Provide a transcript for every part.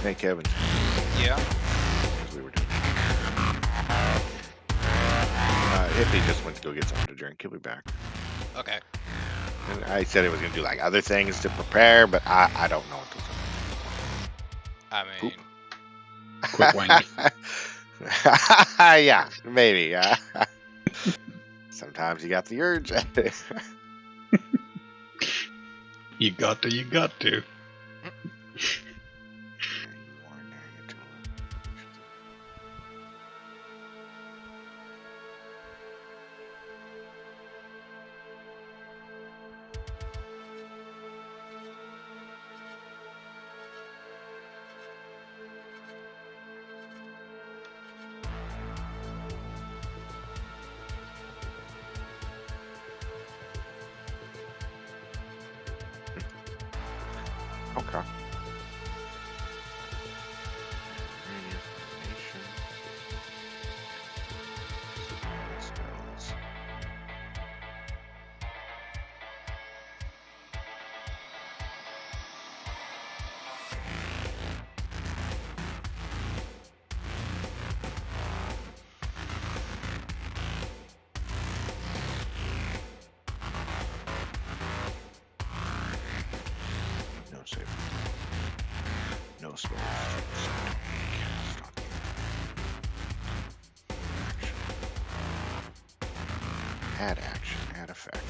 Hey, Kevin. Yeah. As we were doing. Hippie just went to go get something to drink. He'll be back. Okay. And I said he was going to do like other things to prepare, but I don't know what to I mean, Quick wank. Yeah, maybe. Sometimes you got the urge. You got to. Okay. No save. No spell. Add action. Add effect.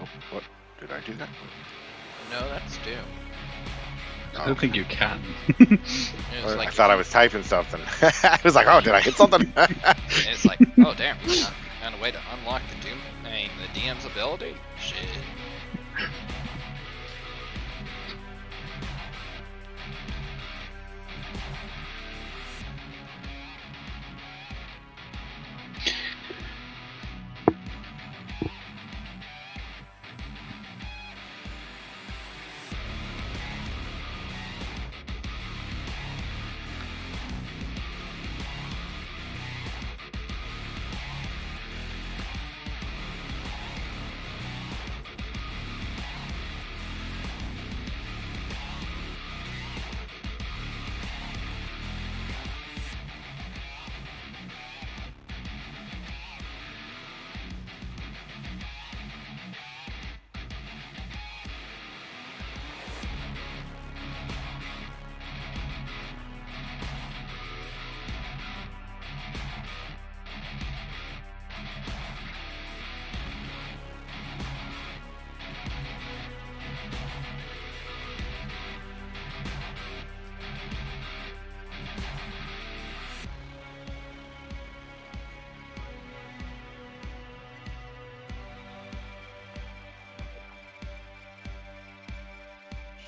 Oh, what? Did I do that? no, that's Doom. I don't think you can. It was I like thought I was typing something. I was like, oh, did I hit something? it's like, oh damn, you found a way to unlock the Doom. I mean, the DM's ability. Shit.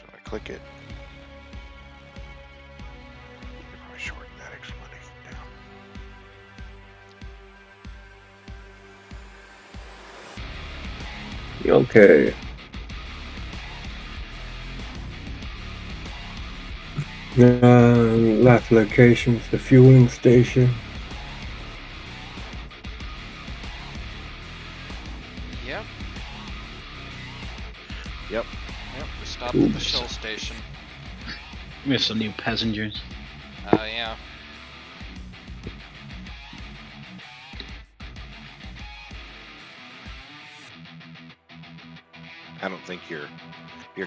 So I click it. I shorten that explanation down. Okay. Last location is the fueling station. Yep. Yep. Yep. We stopped at the Shell station. We have some new passengers. Oh yeah. think your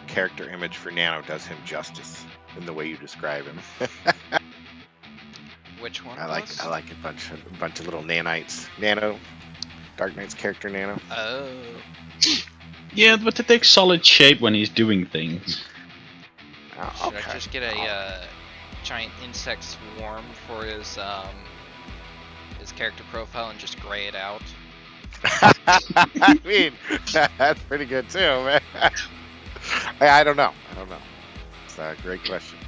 character image for Nano does him justice in the way you describe him. Which one? I like a bunch of little nanites. Nano, Dark Knight's character Nano. Oh. Yeah, but they take solid shape when he's doing things. Oh, Should okay. I just get a giant insect swarm for his character profile and just gray it out? I mean, that's pretty good too, man. I don't know. It's a great question.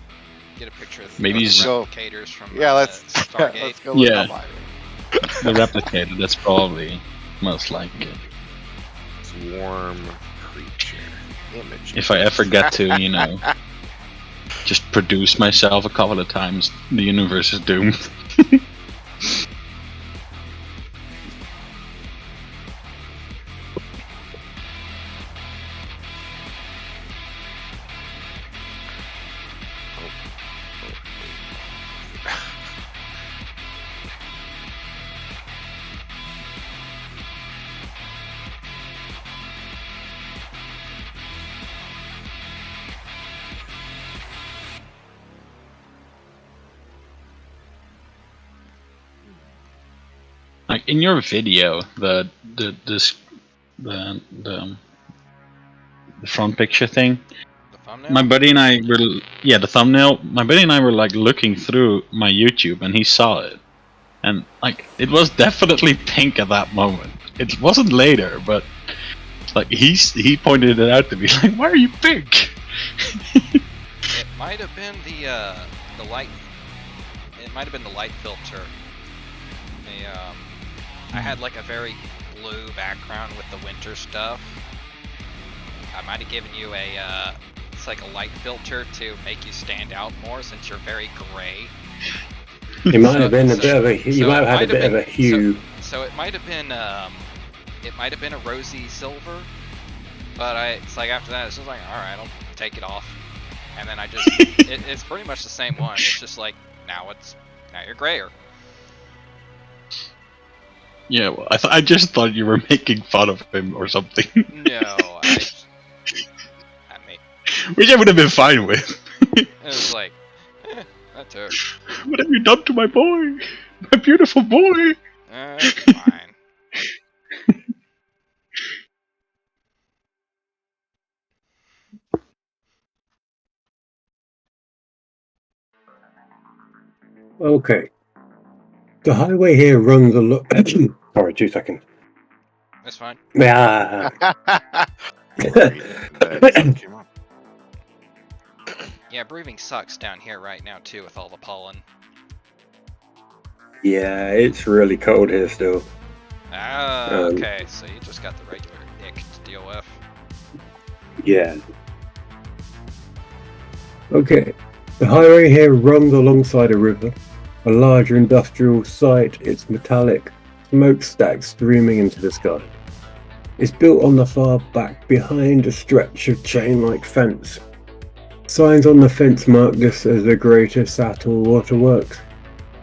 Get a picture of Maybe the he's- replicators from let's Stargate. let's go look Yeah. up on it. The replicator, that's probably most likely. Swarm creature image. If I ever get to, just produce myself a couple of times, the universe is doomed. Like in your video, the front picture thing. The thumbnail? My buddy and I were, the thumbnail. My buddy and I were like looking through my YouTube, and he saw it, and like it was definitely pink at that moment. It wasn't later, but like he pointed it out to me, like, why are you pink? It might have been the light. It might have been the light filter. I had like a very blue background with the winter stuff. I might have given you it's like a light filter to make you stand out more since you're very gray. You might have been a bit of a. You so might it have had a might bit of a hue. So it might have been a rosy silver, but it's like after that it's just like, all right, I'll take it off, and then I just it's pretty much the same one. It's just like now you're grayer. Yeah, well, I just thought you were making fun of him or something, No, which I would have been fine with. it was like, that took. What have you done to my boy? My beautiful boy! Fine. Okay. The highway here runs along. Sorry, 2 seconds. That's fine. Yeah. Yeah, breathing sucks down here right now too with all the pollen. Yeah, it's really cold here still. Okay, so you just got the regular ick to deal with. Yeah. Okay. The highway here runs alongside a river, a larger industrial site. Its metallic smokestack streaming into the sky. It's built on the far back behind a stretch of chain-like fence. Signs on the fence mark this as the Greater Sattel Waterworks.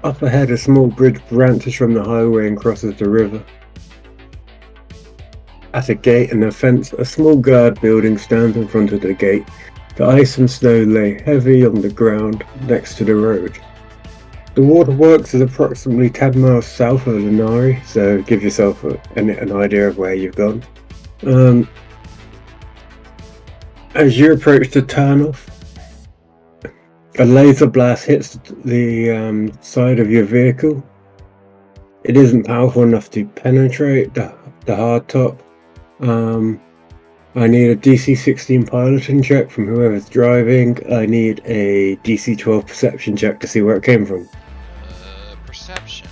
Up ahead, a small bridge branches from the highway and crosses the river. At a gate and a fence, a small guard building stands in front of the gate. The ice and snow lay heavy on the ground next to the road. The waterworks is approximately 10 miles south of Lanari, so give yourself an idea of where you've gone. As you approach the turnoff, a laser blast hits the side of your vehicle. It isn't powerful enough to penetrate the hardtop. I need a DC-16 piloting check from whoever's driving. I need a DC-12 perception check to see where it came from. Perception.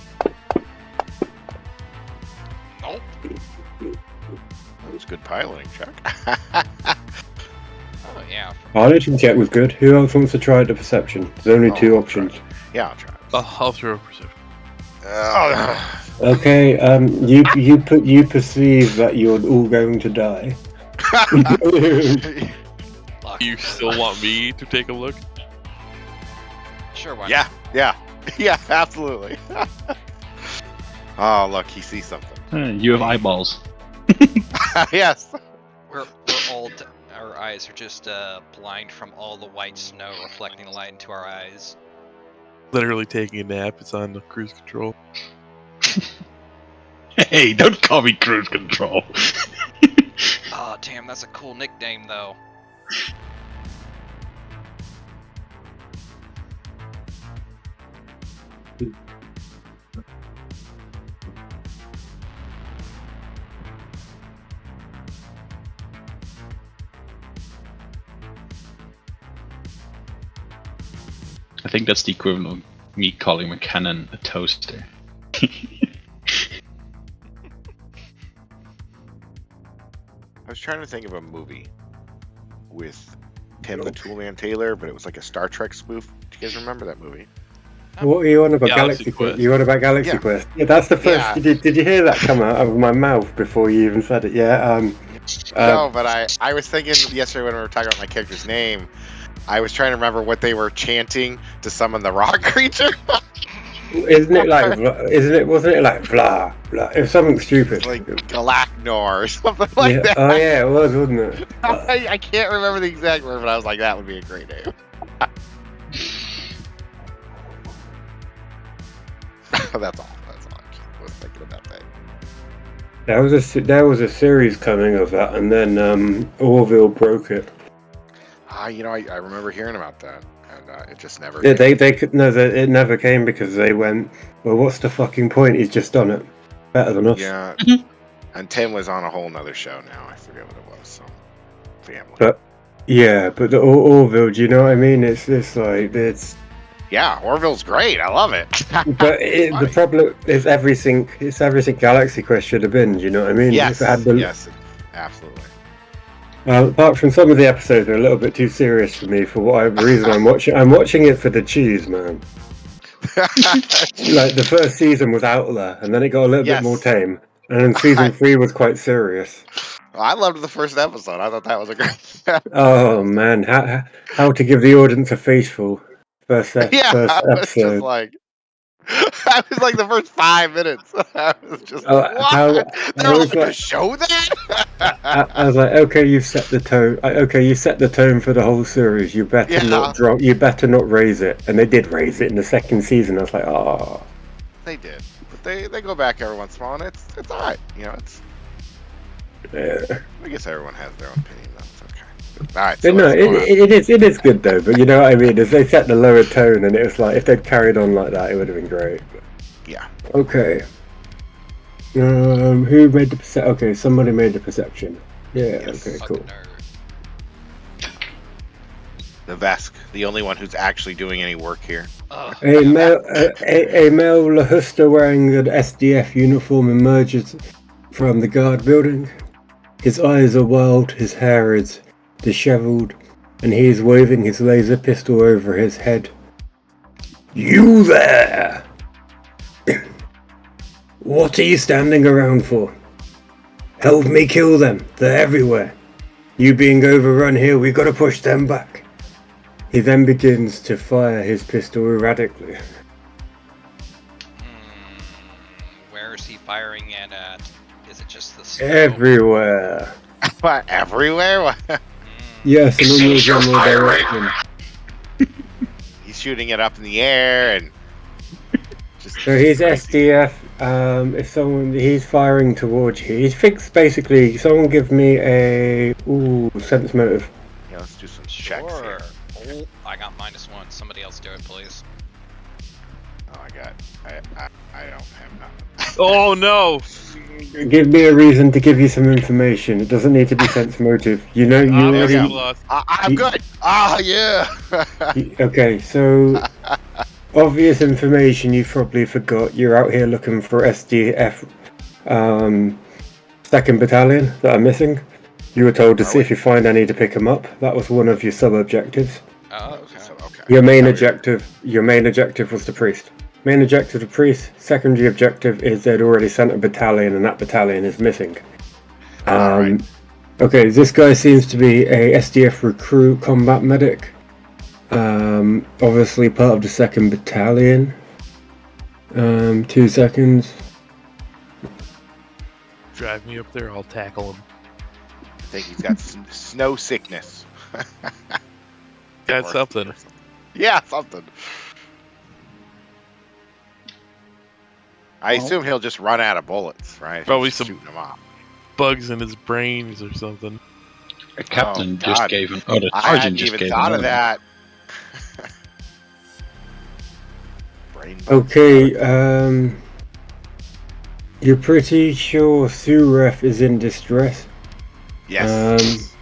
Nope. That was a good piloting check. Oh yeah. Piloting check was good. Who else wants to try the perception? There's only 2 I'll options. try. Yeah, I'll try. I'll throw a perception. Okay, you perceive that you're all going to die. Luck. You still want me to take a look? Sure, why not? Yeah, absolutely. Oh, look, he sees something. You have eyeballs. Yes. We're old. our eyes are just blind from all the white snow reflecting the light into our eyes. Literally taking a nap. It's on the cruise control. Hey, don't call me cruise control. Oh, damn, that's a cool nickname, though. I think that's the equivalent of me calling my cannon a toaster. I was trying to think of a movie with Tim the Toolman Taylor, but it was like a Star Trek spoof. Do you guys remember that movie? What are you on about? Galaxy Galaxy Quest? Quest. You on about Galaxy Yeah. Quest? Yeah, that's the first. Yeah. Did you hear that come out of my mouth before you even said it? Yeah. No, but I was thinking yesterday when we were talking about my character's name, I was trying to remember what they were chanting to summon the rock creature. Isn't it like? Isn't it? Wasn't it like blah blah? It was something stupid. Like Galacnor or something like yeah. that. Oh yeah, it was, wasn't it? I can't remember the exact word, but I was like, that would be a great name. That's all. I was thinking about that. There was a series coming of that, and then Orville broke it. I remember hearing about that, and it just never. They could no, it never came because they went. Well, what's the fucking point? He's just done it better than us. Yeah, and Tim was on a whole nother show now. I forget what it was. So, family. But yeah, but the Orville, do you know what I mean? It's like it's. Yeah, Orville's great. I love it. But the problem is everything. It's everything Galaxy Quest should have been. Do you know what I mean? Yes, If it had the, yes, absolutely. Apart from some of the episodes are a little bit too serious for me for whatever reason. I'm watching it for the cheese, man. Like the first season was out there, and then it got a little Yes. bit more tame, and then season 3 was quite serious. I loved the first episode. I thought that was a great. Oh man, how to give the audience a faceful first Yeah, first I was just episode. like, I was like the first 5 minutes. I was just like, what? How They're was allowed to like, show that? I was like, okay, you set the tone. Okay, you set the tone for the whole series. You better Yeah. not drop. You better not raise it. And they did raise it in the second season. I was like, oh. They did, but they go back every once in a while, and it's all right. It's. Yeah. I guess everyone has their own opinion, though. It's okay. All right. But So no, what's going on? it is good though. But you know what I mean? Is they set the lower tone, and it was like if they'd carried on like that, it would have been great. Yeah. Okay. Who made the perception? Okay, somebody made the perception. Yeah. Yes. Okay. Fucking Cool. nerd. The Vesk, the only one who's actually doing any work here. Ugh, A yeah. male Lahusta wearing an SDF uniform emerges from the guard building. His eyes are wild, his hair is disheveled, and he is waving his laser pistol over his head. You there! What are you standing around for? Help me kill them, they're everywhere. You being overrun here, we've got to push them back. He then begins to fire his pistol erratically. Where is he firing it at? Is it just the snow? Everywhere. What? Everywhere? What? Yes, and in your general direction. He's shooting it up in the air and just. So he's crazy. SDF. He's firing towards you. He thinks basically. Someone give me a sense motive. Yeah, let's do some checks Sure. here. Oh, I got -1. Somebody else do it, please. Oh my god, I don't have nothing. Oh no! Give me a reason to give you some information. It doesn't need to be sense motive. You know, you I'm there we already. go. lost. I'm You- good. Ah, yeah. Okay, so obvious information you probably forgot. You're out here looking for SDF, second battalion that are missing. You were told to Are see we? if you find any to pick them up. That was one of your sub-objectives. Oh, okay. So, okay. Your main So- objective was the priest. Main objective the priest. Secondary objective is they'd already sent a battalion, and that battalion is missing. Alright. Okay, this guy seems to be a SDF recruit combat medic. Obviously part of the second battalion. 2 seconds. Drive me up there, I'll tackle him. I think he's got snow sickness. Got Or- something. Yeah, something. I Well- assume he'll just run out of bullets, right? If Probably he's some- shooting them off. Bugs in his brains or something. A captain Oh, just God. gave him. Oh, the I sergeant hadn't just even gave thought him of that. Brain bug. Okay, you're pretty sure Suref is in distress. Yes.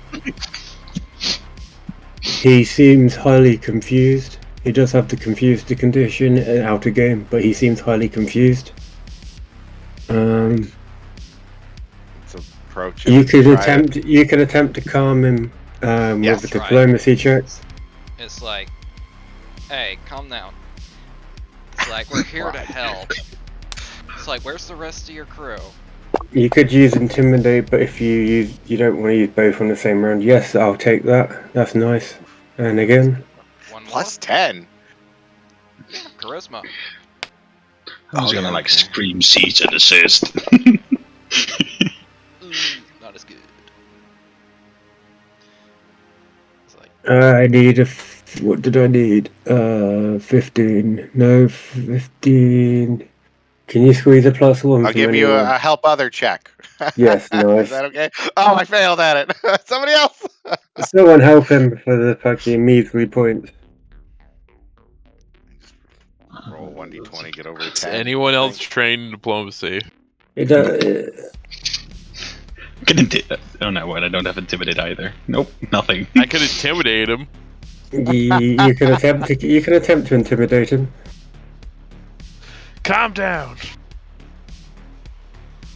He seems highly confused. He does have the confused condition out of game, but he seems highly confused. Let's approach him. You and could try attempt. You can attempt to calm him Yes, with the right. diplomacy checks. It's like, hey, calm down. It's like, we're here to Right. help. It's like, where's the rest of your crew? You could use intimidate, but if you don't want to use both on the same round, yes, I'll take that. That's nice. And again, One more? Plus 10. Charisma. I was Oh, gonna yeah, like okay. scream seats and assist. Not as good. It's like, I need what did I need? 15. No, 15. Can you squeeze a plus one I'll from give you anyone? a help other check. Yes, nice. Is that okay? Oh, I failed at it. Somebody else. Someone help him for the fucking measly points. Roll 1d20, get over a Is 10. anyone I else think. trained in diplomacy? It, Oh no, wait, I don't have intimidate either. Nope, nothing. I could intimidate him. you can attempt to intimidate him. Calm down.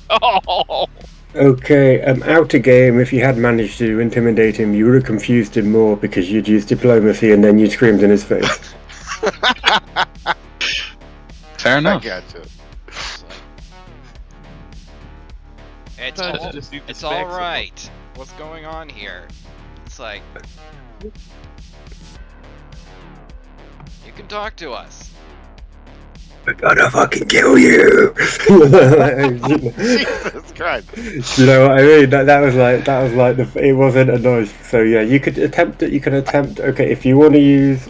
Oh, Okay, out of game, if you had managed to intimidate him, you would have confused him more because you'd used diplomacy and then you screamed in his face. Fair I enough. gotcha. it's Sometimes all, you just need to it's smack all someone. right. What's going on here? It's like, you can talk to us. We're gonna fucking kill you! Jesus Christ. You know what I mean? That was like it wasn't a noise. So yeah, you could attempt it. You can attempt. Okay, if you want to use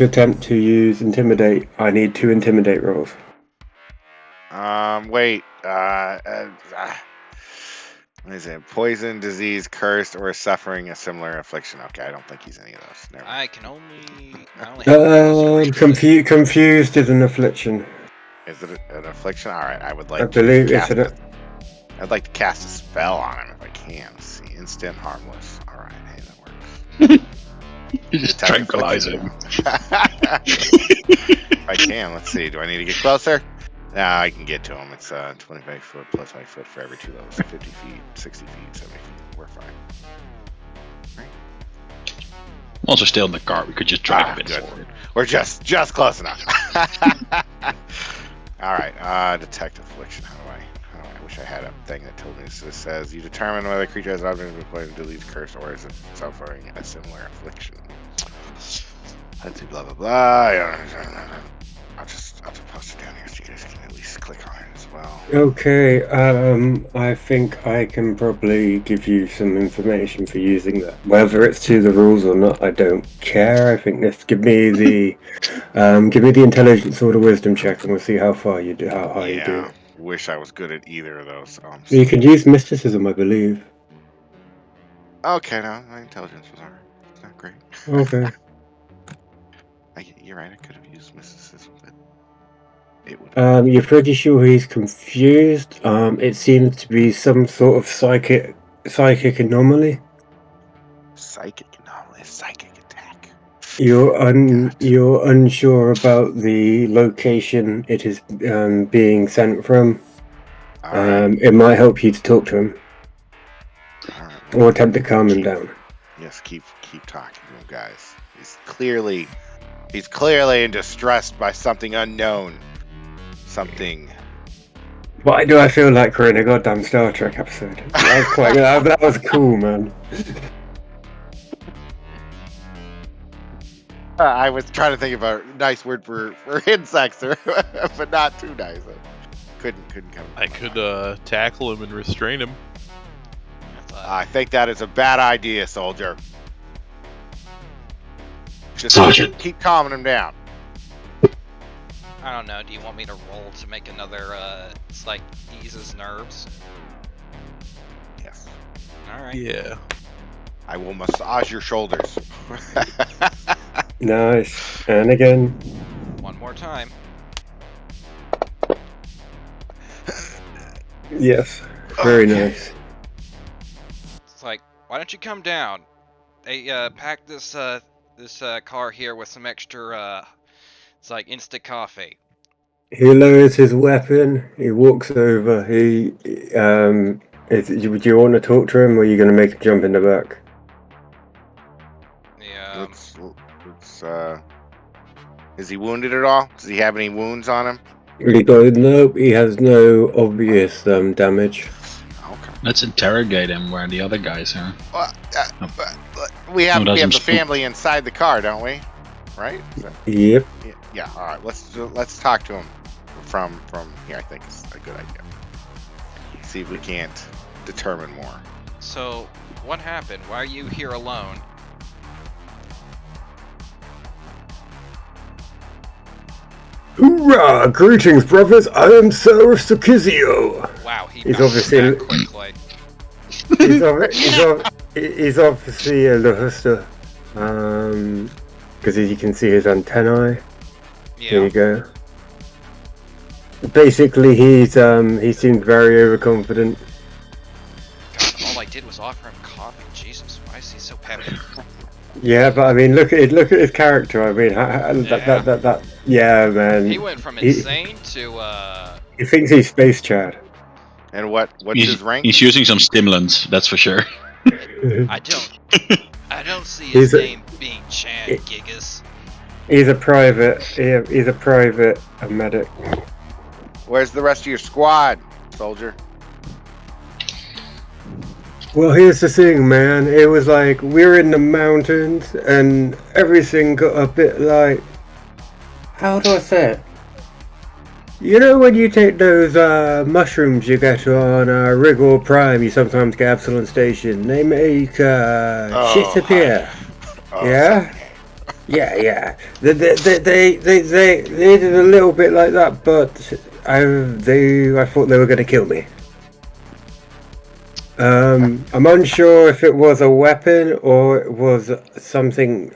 attempt to use intimidate, I need 2 intimidate rolls. Wait. What is it? Poison, disease, cursed, or suffering a similar affliction. Okay, I don't think he's any of those. Never mind. I only have Confused is an affliction. Is it an affliction? All right, I would I like believe to it's cast an. I'd like to cast a spell on him if I can. Let's see, instant harmless. All right, hey, that works. You just Detect tranquilize affliction. him. If I can, let's see. Do I need to get closer? Nah, I can get to him. It's 25 foot plus 5 foot for every 2 levels. 50 feet, 60 feet, 70 feet. We're fine. Once we're still in the car, we could just drive a bit Good. forward. We're just close enough. All right. Detect affliction. How do I wish I had a thing that told me this. This says you determine whether a creature has an object of play to delete curse or is it suffering a similar affliction. Let's see, blah blah blah. I'll just post it down here so you guys can at least click on it as well. Okay, I think I can probably give you some information for using that. Whether it's to the rules or not, I don't care. I think this give me the intelligence or the wisdom check, and we'll see how far you do, how high you do. Yeah. Wish I was good at either of those. So You can use mysticism, I believe. Okay, no, my intelligence was alright. It's not great. Okay. You're right. I could have used mysticism, but it would. You're pretty sure he's confused. It seems to be some sort of psychic anomaly. Psychic anomaly, psychic attack. You're God. you're unsure about the location it is being sent from. All right. It might help you to talk to him All right. or attempt to calm him down. Yes, keep talking to him, guys. He's clearly in distress by something unknown. Something. Why do I feel like we're in a goddamn Star Trek episode? That was quite that was cool, man. I was trying to think of a nice word for insects, but not too nice. Couldn't come. I could tackle him and restrain him. But I think that is a bad idea, soldier. Just Sergeant. keep calming him down. I don't know. Do you want me to roll to make another? It's like ease his nerves. Yes. All right. Yeah. I will massage your shoulders. Nice. And again. One more time. Yes. Very Okay. nice. It's like, why don't you come down? They packed this car here with some extra it's like instant coffee. He lowers his weapon. He walks over. Would you want to talk to him, or are you going to make him jump in the back? Yeah. Let's, is he wounded at all? Does he have any wounds on him? Nope. He has no obvious damage. Okay. Let's interrogate him where the other guys are. Well, Oh. we have No, the doesn't- family inside the car, don't we? Right? Yep. Yeah. All right. Let's talk to him from here. I think it's a good idea. See if we can't determine more. So, what happened? Why are you here alone? Hoorah! Greetings, brothers. I am Sir Sukizio. Wow, he He's bounced obviously- back quickly. He's obviously a Luhuster. Because as you can see his antennae. There Yeah. you go. Basically, he seemed very overconfident. God, all I did was offer him coffee. Jesus, why is he so peppy? Yeah, but I mean, look at his character. I mean, yeah, man. He went from He- insane to He thinks he's Space Chad. And what's his rank? He's using some stimulants, that's for sure. I don't see He's his a- name being Chan Gigas. He's a private. He's a private medic. Where's the rest of your squad, soldier? Well, here's the thing, man. It was like we're in the mountains, and everything got a bit like. How do I say it? You know when you take those mushrooms you get on Rigor Prime, you sometimes get Absalon Station. They make shit appear. Oh, Yeah? Yeah. They did a little bit like that, but I thought they were going to kill me. I'm unsure if it was a weapon or it was something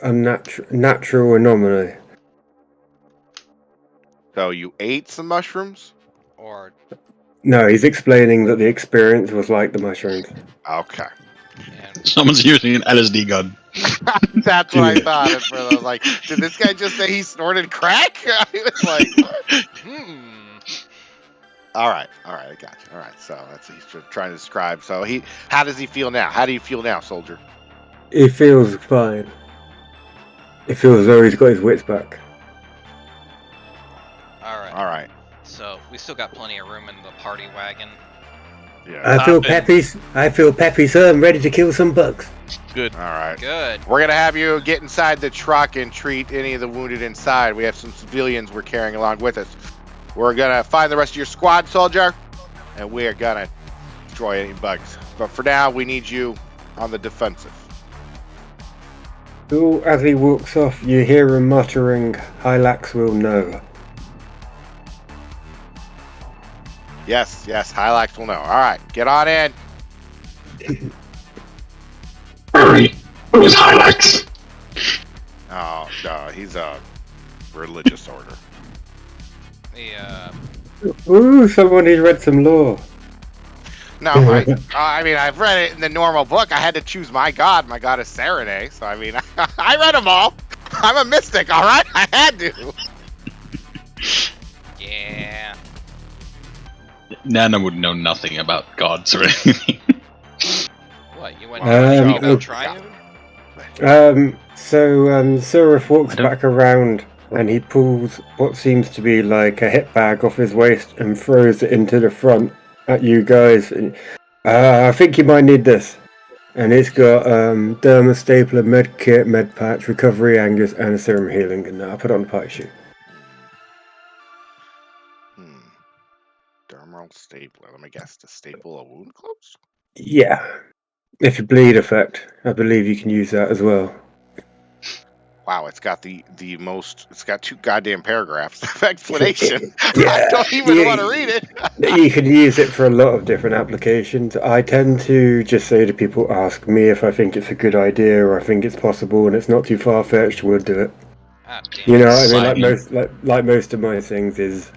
natural anomaly. So you ate some mushrooms? Or No, he's explaining that the experience was like the mushrooms. Okay. and Someone's using an LSD gun. That's what I thought at first. I was like, did this guy just say he snorted crack? I was like, what? All right, I got you. All right, so that's what he's trying to describe. So how does he feel now? How do you feel now, soldier? He feels fine. It feels as though he's got his wits back. Alright. All right. So we still got plenty of room in the party wagon. Yeah. I feel peppy, sir. I'm ready to kill some bugs. Good. All right. Good. We're gonna have you get inside the truck and treat any of the wounded inside. We have some civilians we're carrying along with us. We're gonna find the rest of your squad, soldier, and we are gonna destroy any bugs. But for now, we need you on the defensive. So as he walks off, you hear him muttering, "Hylax will know." Yes, Hylax will know. All right, get on in. Hurry! Who's Hylax? Oh, no, he's a religious order. The Ooh, someone who's read some lore. No, I mean, I've read it in the normal book. I had to choose my god. My god is Serenade. So, I mean, I read them all. I'm a mystic, all right? I had to. yeah. Nana would know nothing about gods or anything. What, you went Um, about Triune? Surif walks I don't- back around and he pulls what seems to be like a hip bag off his waist and throws it into the front at you guys. And, I think you might need this. And it's got derma stapler, med kit, med patch, recovery Angus, and a serum healing. And I'll put it on the party sheet. Dermal stapler. Let me guess. To staple a wound close? Yeah. If you bleed effect, I believe you can use that as well. Wow, it's got the most. It's got 2 goddamn paragraphs of explanation. I Yeah, don't even want to read it. you can use it for a lot of different applications. I tend to just say to people, ask me if I think it's a good idea or I think it's possible and it's not too far fetched. We'll do it. Ah, damn You it. know what I mean? Like Simon. most of my things is,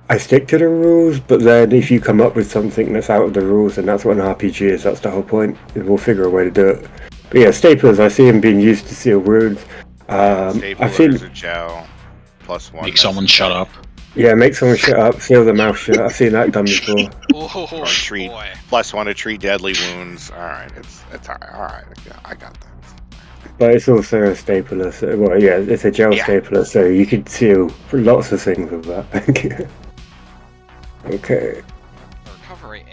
I stick to the rules, but then if you come up with something that's out of the rules, then that's what an RPG is. That's the whole point. We'll figure a way to do it. But yeah, staplers, I see them being used to seal wounds. I've Staplers, seen, a gel, +1. Make someone shut up. yeah, make someone shut up, seal their mouth shut. I've seen that done before. Oh, Or treat boy. +1 to treat deadly wounds. All right, it's all right. All right, yeah, I got that. But it's also a stapler. So, well, yeah, it's a gel Yeah. stapler, so you could seal lots of things with that. Okay. The recovery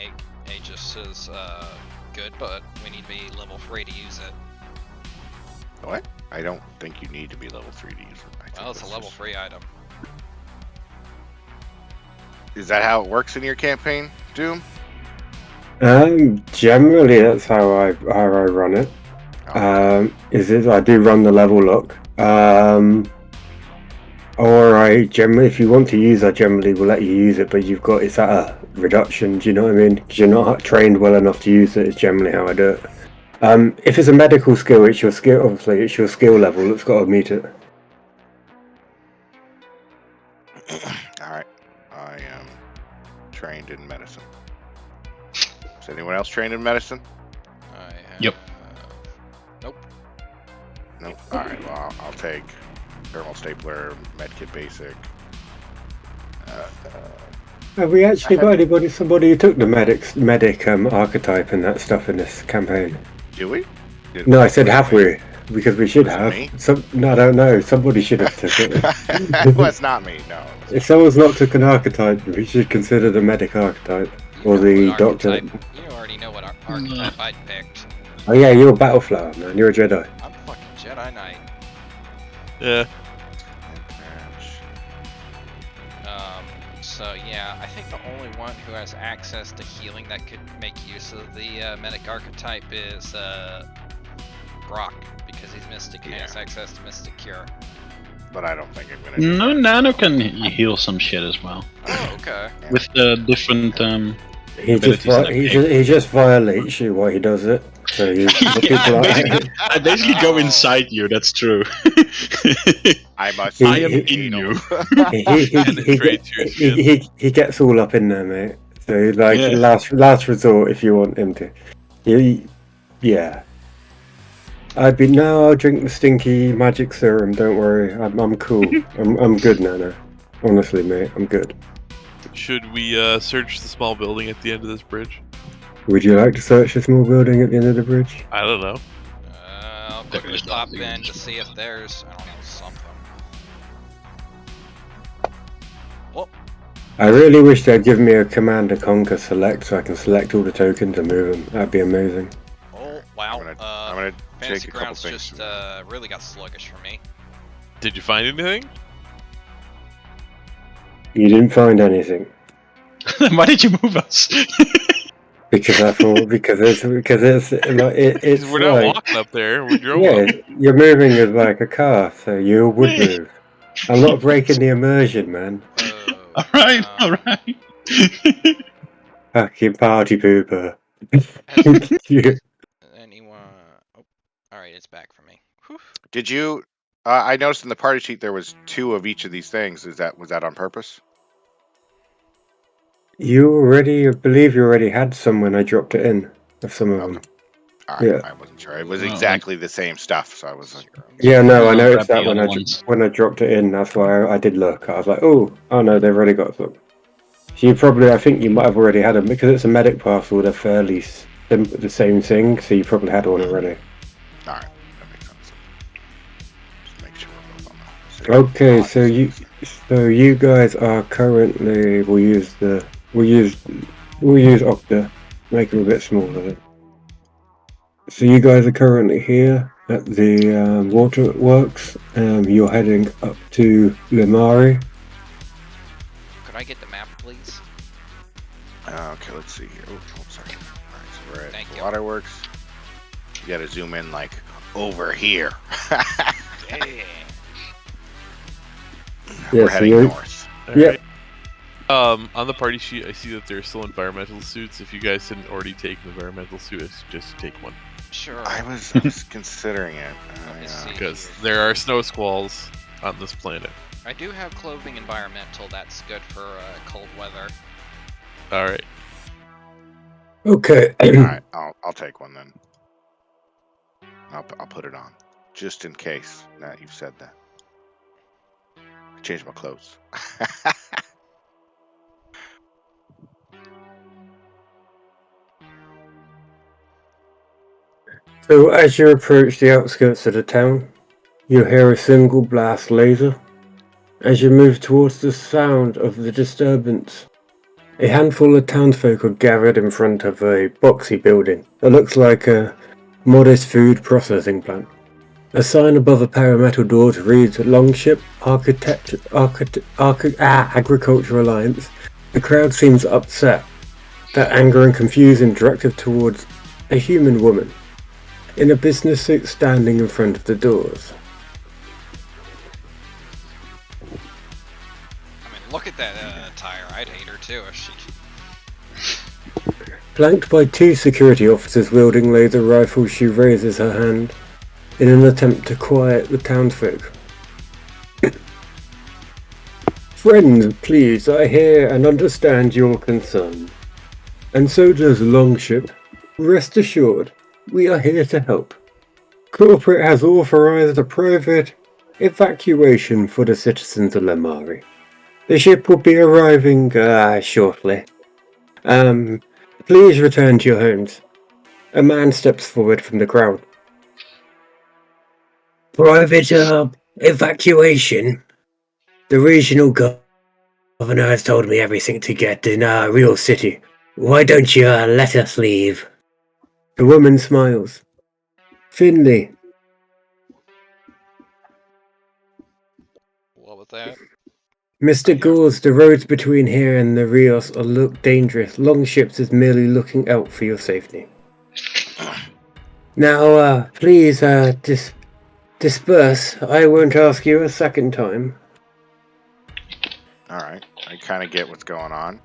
Aegis is good, but we need to be level 3 to use it. What? I don't think you need to be level 3 to use it. I think Well, it's a that's level just- 3 item. Is that how it works in your campaign, Doom? Generally that's how I run it. I do run the level look. Or I generally, if you want to use, I generally will let you use it, but it's at a reduction. Do you know what I mean? Because you're not trained well enough to use it. Is generally how I do it. If it's a medical skill, it's your skill. Obviously, it's your skill level. It's got to meet it. All right. I am trained in medicine. Is anyone else trained in medicine? I have, Yep. Nope. No. All right. Well, I'll take thermal stapler, medkit basic. Have we actually got somebody who took the medic archetype and that stuff in this campaign? Do we? Did No, I said have we? Because we should Was it have. me? No, I don't know. Somebody should have took it. It was not me. No. If someone's not took an archetype, we should consider the medic archetype You or know the what doctor. archetype- You already know what archetype I picked. Oh yeah, you're a battle flower, man. You're a Jedi. I'm fucking Jedi Knight. Yeah. So yeah, I think the only one who has access to healing that could make use of the medic archetype is Brock, because he's Mystic and has access to Mystic Cure. But I don't think I'm gonna. Do No, that. Nano can heal some shit as well. Oh, okay. With the different He just abilities and everything. he just violates you while he does it. So he, the people are- I basically go Oh. inside you, that's true. I must. I am He- in you. Penetrates your skin. he gets all up in there, mate. So like Yeah. last resort if you want him to. Yeah. I'll drink the stinky magic serum. Don't worry, I'm cool. I'm good, Nana. Honestly, mate, I'm good. Should we search the small building at the end of this bridge? Would you like to search the small building at the end of the bridge? I don't know. I'll There quickly is pop nothing in in to this see if there's, I don't know, something. I really wish they'd give me a Command to Conquer select so I can select all the tokens and move them. That'd be amazing. Oh, wow. I'm gonna Fantasy take a couple Grounds things. just really got sluggish for me. Did you find anything? You didn't find anything Why did you move us? because I thought it's like it's Because we're not like walking up there. We drove yeah, up. you're moving as like a car, so you would move. I'm not breaking the immersion, man. Oh, Alright, alright. Fucking party pooper. Has Yeah. anyone... Oh, alright, it's back for me. Whew. Did you? I noticed in the party sheet there was 2 of each of these things. Was that on purpose? I believe you already had some when I dropped it in of some of Okay. them. All right, Yeah. I wasn't sure. It was Oh, exactly the same stuff, so I was like, Yeah, no, I I'll noticed grab that the other ones. when I dropped it in. That's why I did look. I was like, oh no, they've already got some. So I think you might have already had them because it's a medic parcel. They're fairly the same thing, so you probably had one already. all right, that makes sense. Just make sure we're both on the same Okay, page. so you guys are currently we'll use Octa, make them a bit smaller. So you guys are currently here at the waterworks. You're heading up to Limari. Could I get the map, please? Okay, let's see here. Oh, at Thank the you. waterworks. You gotta zoom in like over here. Yeah. We're so heading you're- north. Yep. Alright. On the party sheet, I see that there's still environmental suits. If you guys didn't already take an environmental suit, I suggest you take one. Sure. I was considering it. Let me see. Because there are snow squalls on this planet. I do have clothing environmental that's good for cold weather. Alright. Okay. All right, I'll take one then. I'll put it on just in case. Now you've said that. I changed my clothes. So as you approach the outskirts of the town, you hear a single blast laser. As you move towards the sound of the disturbance, a handful of townsfolk are gathered in front of a boxy building that looks like a modest food processing plant. A sign above a pair of metal doors reads Longship Agriculture Alliance. The crowd seems upset, their anger and confusion directed towards a human woman in a business suit standing in front of the doors. I mean, look at that attire. I'd hate her too if she. Flanked by two security officers wielding laser rifles, she raises her hand in an attempt to quiet the townsfolk. Friends, please, I hear and understand your concern. And so does Longship. Rest assured, we are here to help. Corporate has authorized a private evacuation for the citizens of Lamari. The ship will be arriving shortly. Please return to your homes. A man steps forward from the crowd. Private evacuation? The regional governor has told me everything to get in our real city. Why don't you let us leave? The woman smiles. Finley, What was that? Mr. Gores, the roads between here and the Rios look dangerous. Longships is merely looking out for your safety. Now, please, disperse. I won't ask you a second time. All right, I kind of get what's going on.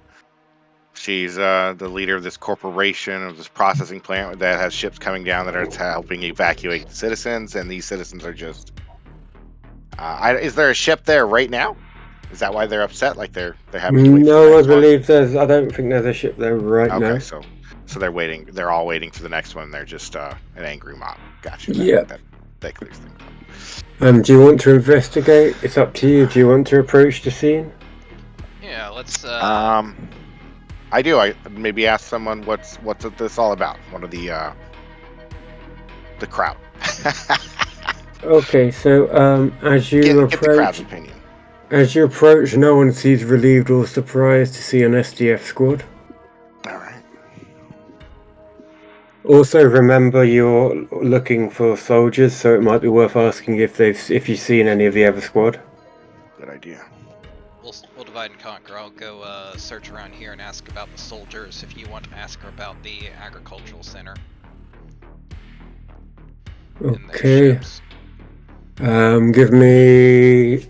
She's the leader of this corporation, of this processing plant that has ships coming down that are helping evacuate the citizens, and these citizens are just. Is there a ship there right now? Is that why they're upset? Like they're having to wait for the No, I next one? believe I don't think there's a ship there right now. Okay, so they're waiting. They're all waiting for the next one. They're just an angry mob. Gotcha. Yep. That clears things up. Do you want to investigate? It's up to you. Do you want to approach the scene? Yeah, let's. I do. I maybe ask someone what's this all about. One of the crowd. Okay, so as you Get the crowd's approach, opinion. no one seems relieved or surprised to see an SDF squad. All right. Also, remember you're looking for soldiers, so it might be worth asking if you've seen any of the other squad. Good idea. We'll divide and conquer. I'll go search around here and ask about the soldiers. If you want to ask her about the agricultural center. And their Okay. ships. Give me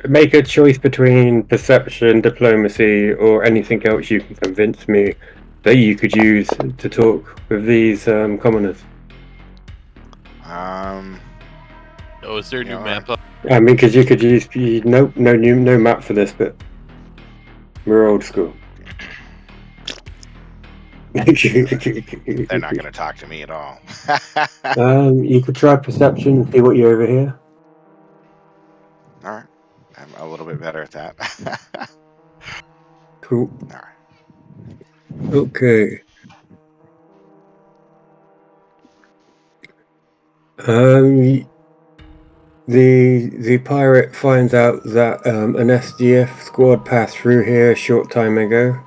make a choice between perception, diplomacy, or anything else you can convince me that you could use to talk with these commoners. Oh, is there a new map up? I mean, because you could use no map for this, but we're old school. They're not going to talk to me at all. You could try perception and see what you overhear. All right. I'm a little bit better at that. Cool. All right. Okay. The pirate finds out that an SDF squad passed through here a short time ago.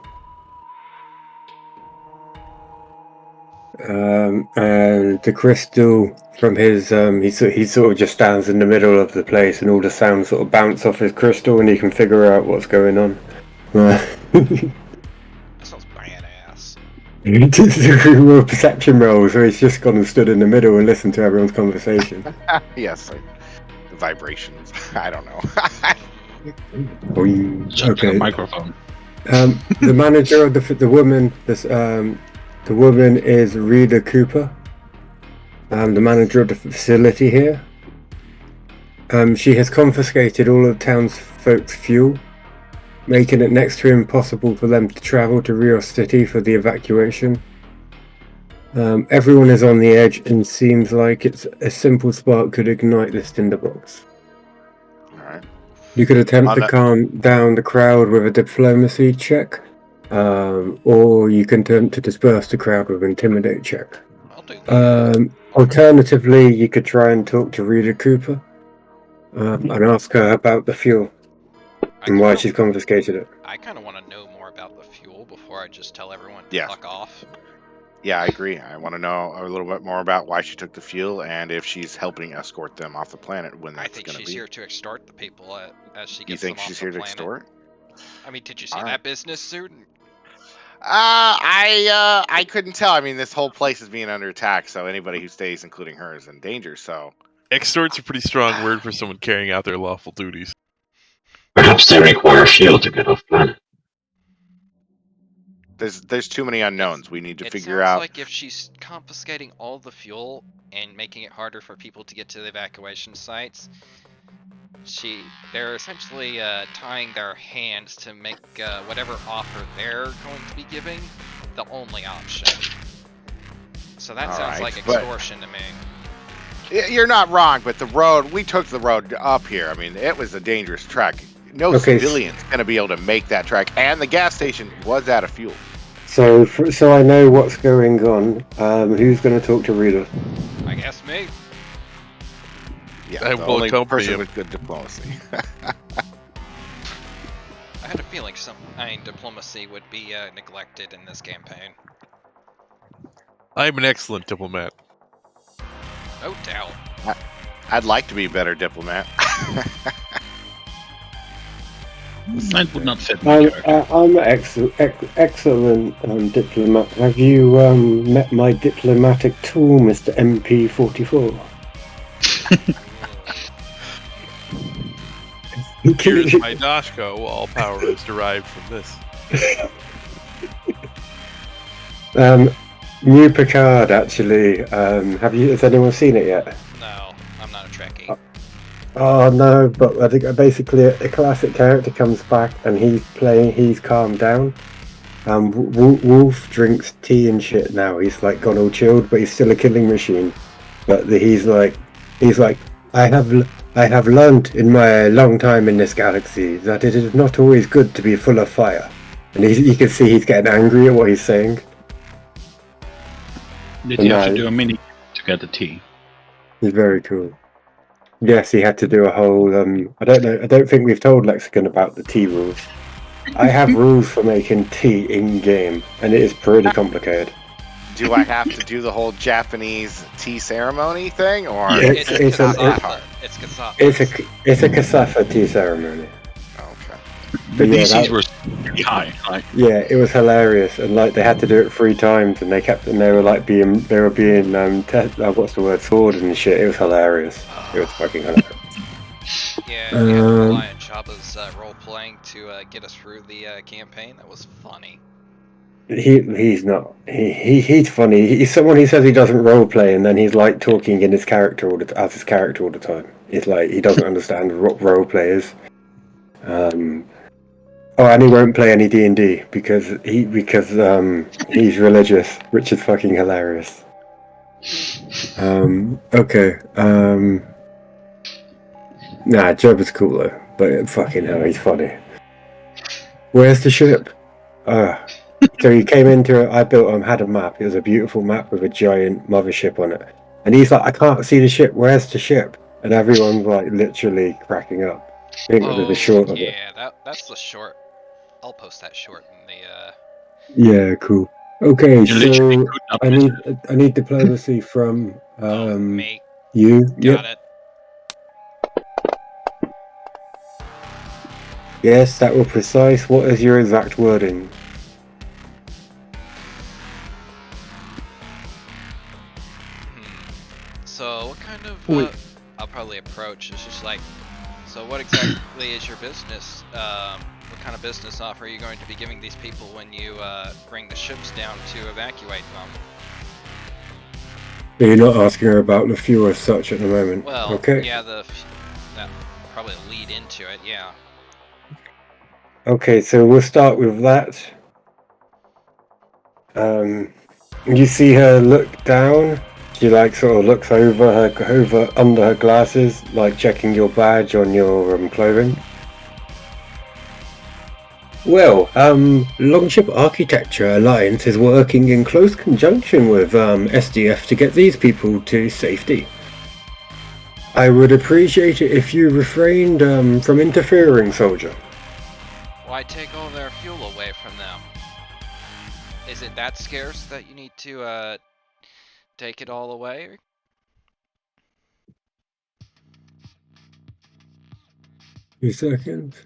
And the crystal from his he sort of just stands in the middle of the place, and all the sounds sort of bounce off his crystal, and he can figure out what's going on. That sounds badass. Roll perception rolls, so he's just gone and stood in the middle and listened to everyone's conversation. Yes, like the vibrations. I don't know. Just like a Okay. microphone. The manager of the woman, the woman is Rita Cooper. The manager of the facility here. She has confiscated all of the townsfolk's fuel, making it next to impossible for them to travel to Rio City for the evacuation. Everyone is on the edge and seems like a simple spark could ignite this tinderbox. Alright. You could attempt On to the- calm down the crowd with a diplomacy check, or you can attempt to disperse the crowd with an intimidate check. I'll do the. Alternatively, you could try and talk to Rita Cooper and ask her about the fuel and why she's confiscated it. I kind of want to know more about the fuel before I just tell everyone to Yeah. fuck off. Yeah, I agree. I want to know a little bit more about why she took the fuel and if she's helping escort them off the planet when I that's think going to she's be. here to extort the people as she You gets think them off she's the here to planet. extort? I mean, did you see Alright. that business suit? I couldn't tell. I mean, this whole place is being under attack, so anybody who stays, including her, is in danger. So Extort's a pretty strong word for someone carrying out their lawful duties. Perhaps they require fuel to get off planet. there's too many unknowns. We need to It figure sounds out. like if she's confiscating all the fuel and making it harder for people to get to the evacuation sites, they're essentially tying their hands to make whatever offer they're going to be giving the only option. So that sounds Alright, like but- extortion to me. You're not wrong, but the road we took the road up here. I mean, it was a dangerous trek. No Okay, civilian's gonna be able to make that trek, and the gas station was out of fuel. So I know what's going on. Who's going to talk to Rita? I guess me. Yeah, I the will only accompany person him. with good diplomacy. I had a feeling diplomacy would be neglected in this campaign. I'm an excellent diplomat. No doubt. I'd like to be a better diplomat. That would not fit my character. I'm excellent diplomat. Have you met my diplomatic tool, Mr. MP44? Here's my Dashko. All power is derived from this. New Picard, actually. Has anyone seen it yet? No, I'm not a Trekkie. Oh no, but I think basically a classic character comes back and he's calmed down. Wolf drinks tea and shit now. He's like gone all chilled, but he's still a killing machine. But he's like, I have learned in my long time in this galaxy that it is not always good to be full of fire. And you can see he's getting angry at what he's saying. Did you have to do a mini to get the tea? He's very cool. Yes, he had to do a whole. I don't know. I don't think we've told Lexicon about the tea rules. I have rules for making tea in game, and it is pretty complicated. Do I have to do the whole Japanese tea ceremony thing, or Yeah, It's Kasafa? It's Kasafa. It's a Kasafa tea ceremony. Okay. The Yeah, DCs that- were pretty high. Like, Yeah, it was hilarious, and like they had to do it 3 times, and they were being what's the word, sword and shit. It was hilarious. It was fucking hilarious. Yeah, we had to rely on Jabba's role playing to get us through the campaign. That was funny. He's not. He's funny. He's someone who says he doesn't role play, and then he's like talking in his character as his character all the time. It's like he doesn't understand what role play is. Oh, and he won't play any D&D because he's religious, which is fucking hilarious. Okay. Nah, Job is cool though, but fucking hell, he's funny. Where's the ship? So he came into it. I had a map. It was a beautiful map with a giant mothership on it. And he's like, I can't see the ship. Where's the ship? And everyone's like literally cracking up. I think it was the short of it. Yeah, that's the short. I'll post that short in the. Yeah, cool. Okay, you literally so could not I miss need it. I need diplomacy from Me. you. Got it. Yes, that was precise. What is your exact wording? I'll probably approach. It's just like, so what exactly is your business? What kind of business offer are you going to be giving these people when you bring the ships down to evacuate them? But you're not asking her about the fuel as such at the moment. Well, Okay. yeah, that probably lead into it. Yeah. Okay, so we'll start with that. You see her look down. She like sort of looks over under her glasses, like checking your badge on your clothing. Well, Longship Architecture Alliance is working in close conjunction with SDF to get these people to safety. I would appreciate it if you refrained from interfering, soldier. Why take all their fuel away from them? Is it that scarce that you need to take it all away? 2 seconds.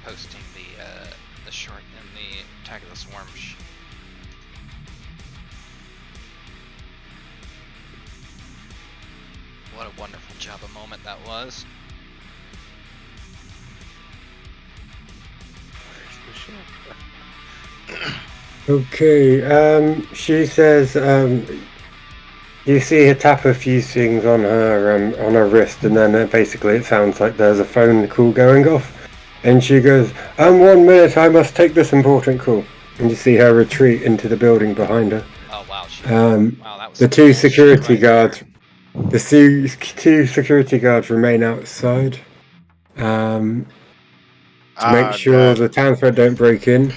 Posting the short in the Attack of the Swarm. What a wonderful Jabba moment that was. Okay, she says, you see her tap a few things on her wrist, and then basically it sounds like there's a phone call going off. And she goes, 1 minute, I must take this important call. And you see her retreat into the building behind her. Oh wow, wow, that was The some two bullshit security right there. guards, two security guards remain outside. To make sure the townsfolk don't break in.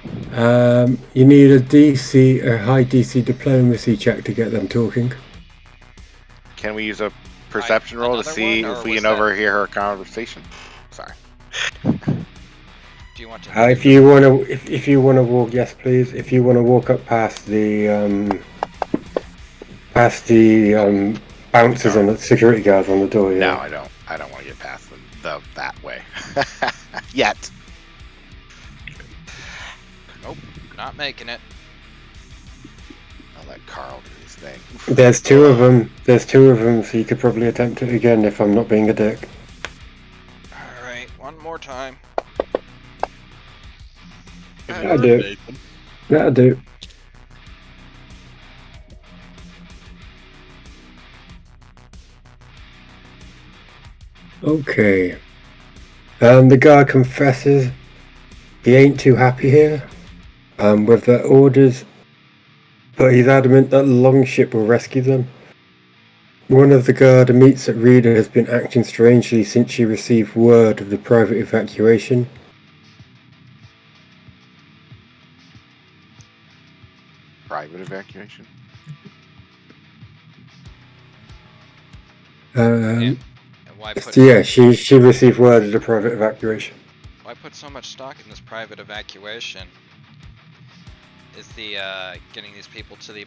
You need a high DC diplomacy check to get them talking. Can we use a perception roll to another see one, if or we was can that- overhear her conversation? Sorry. Do you want to? If you want to, if you want to walk, yes, please. If you want to walk up past the bouncers No. on the security guards on the door. Yeah. No, I don't. I don't want to get past that way yet. Nope, not making it. I'll let Carl do his thing. There's two of them. There's two of them, so you could probably attempt it again if I'm not being a dick. All right, one more time. That'll do. That'll do. Okay. The guy confesses he ain't too happy here with the orders, but he's adamant that Longship will rescue them. One of the guard meets that Reader has been acting strangely since she received word of the private evacuation. Private evacuation? And why put Yeah, she received word of the private evacuation. why put so much stock in this private evacuation? Is the getting these people to the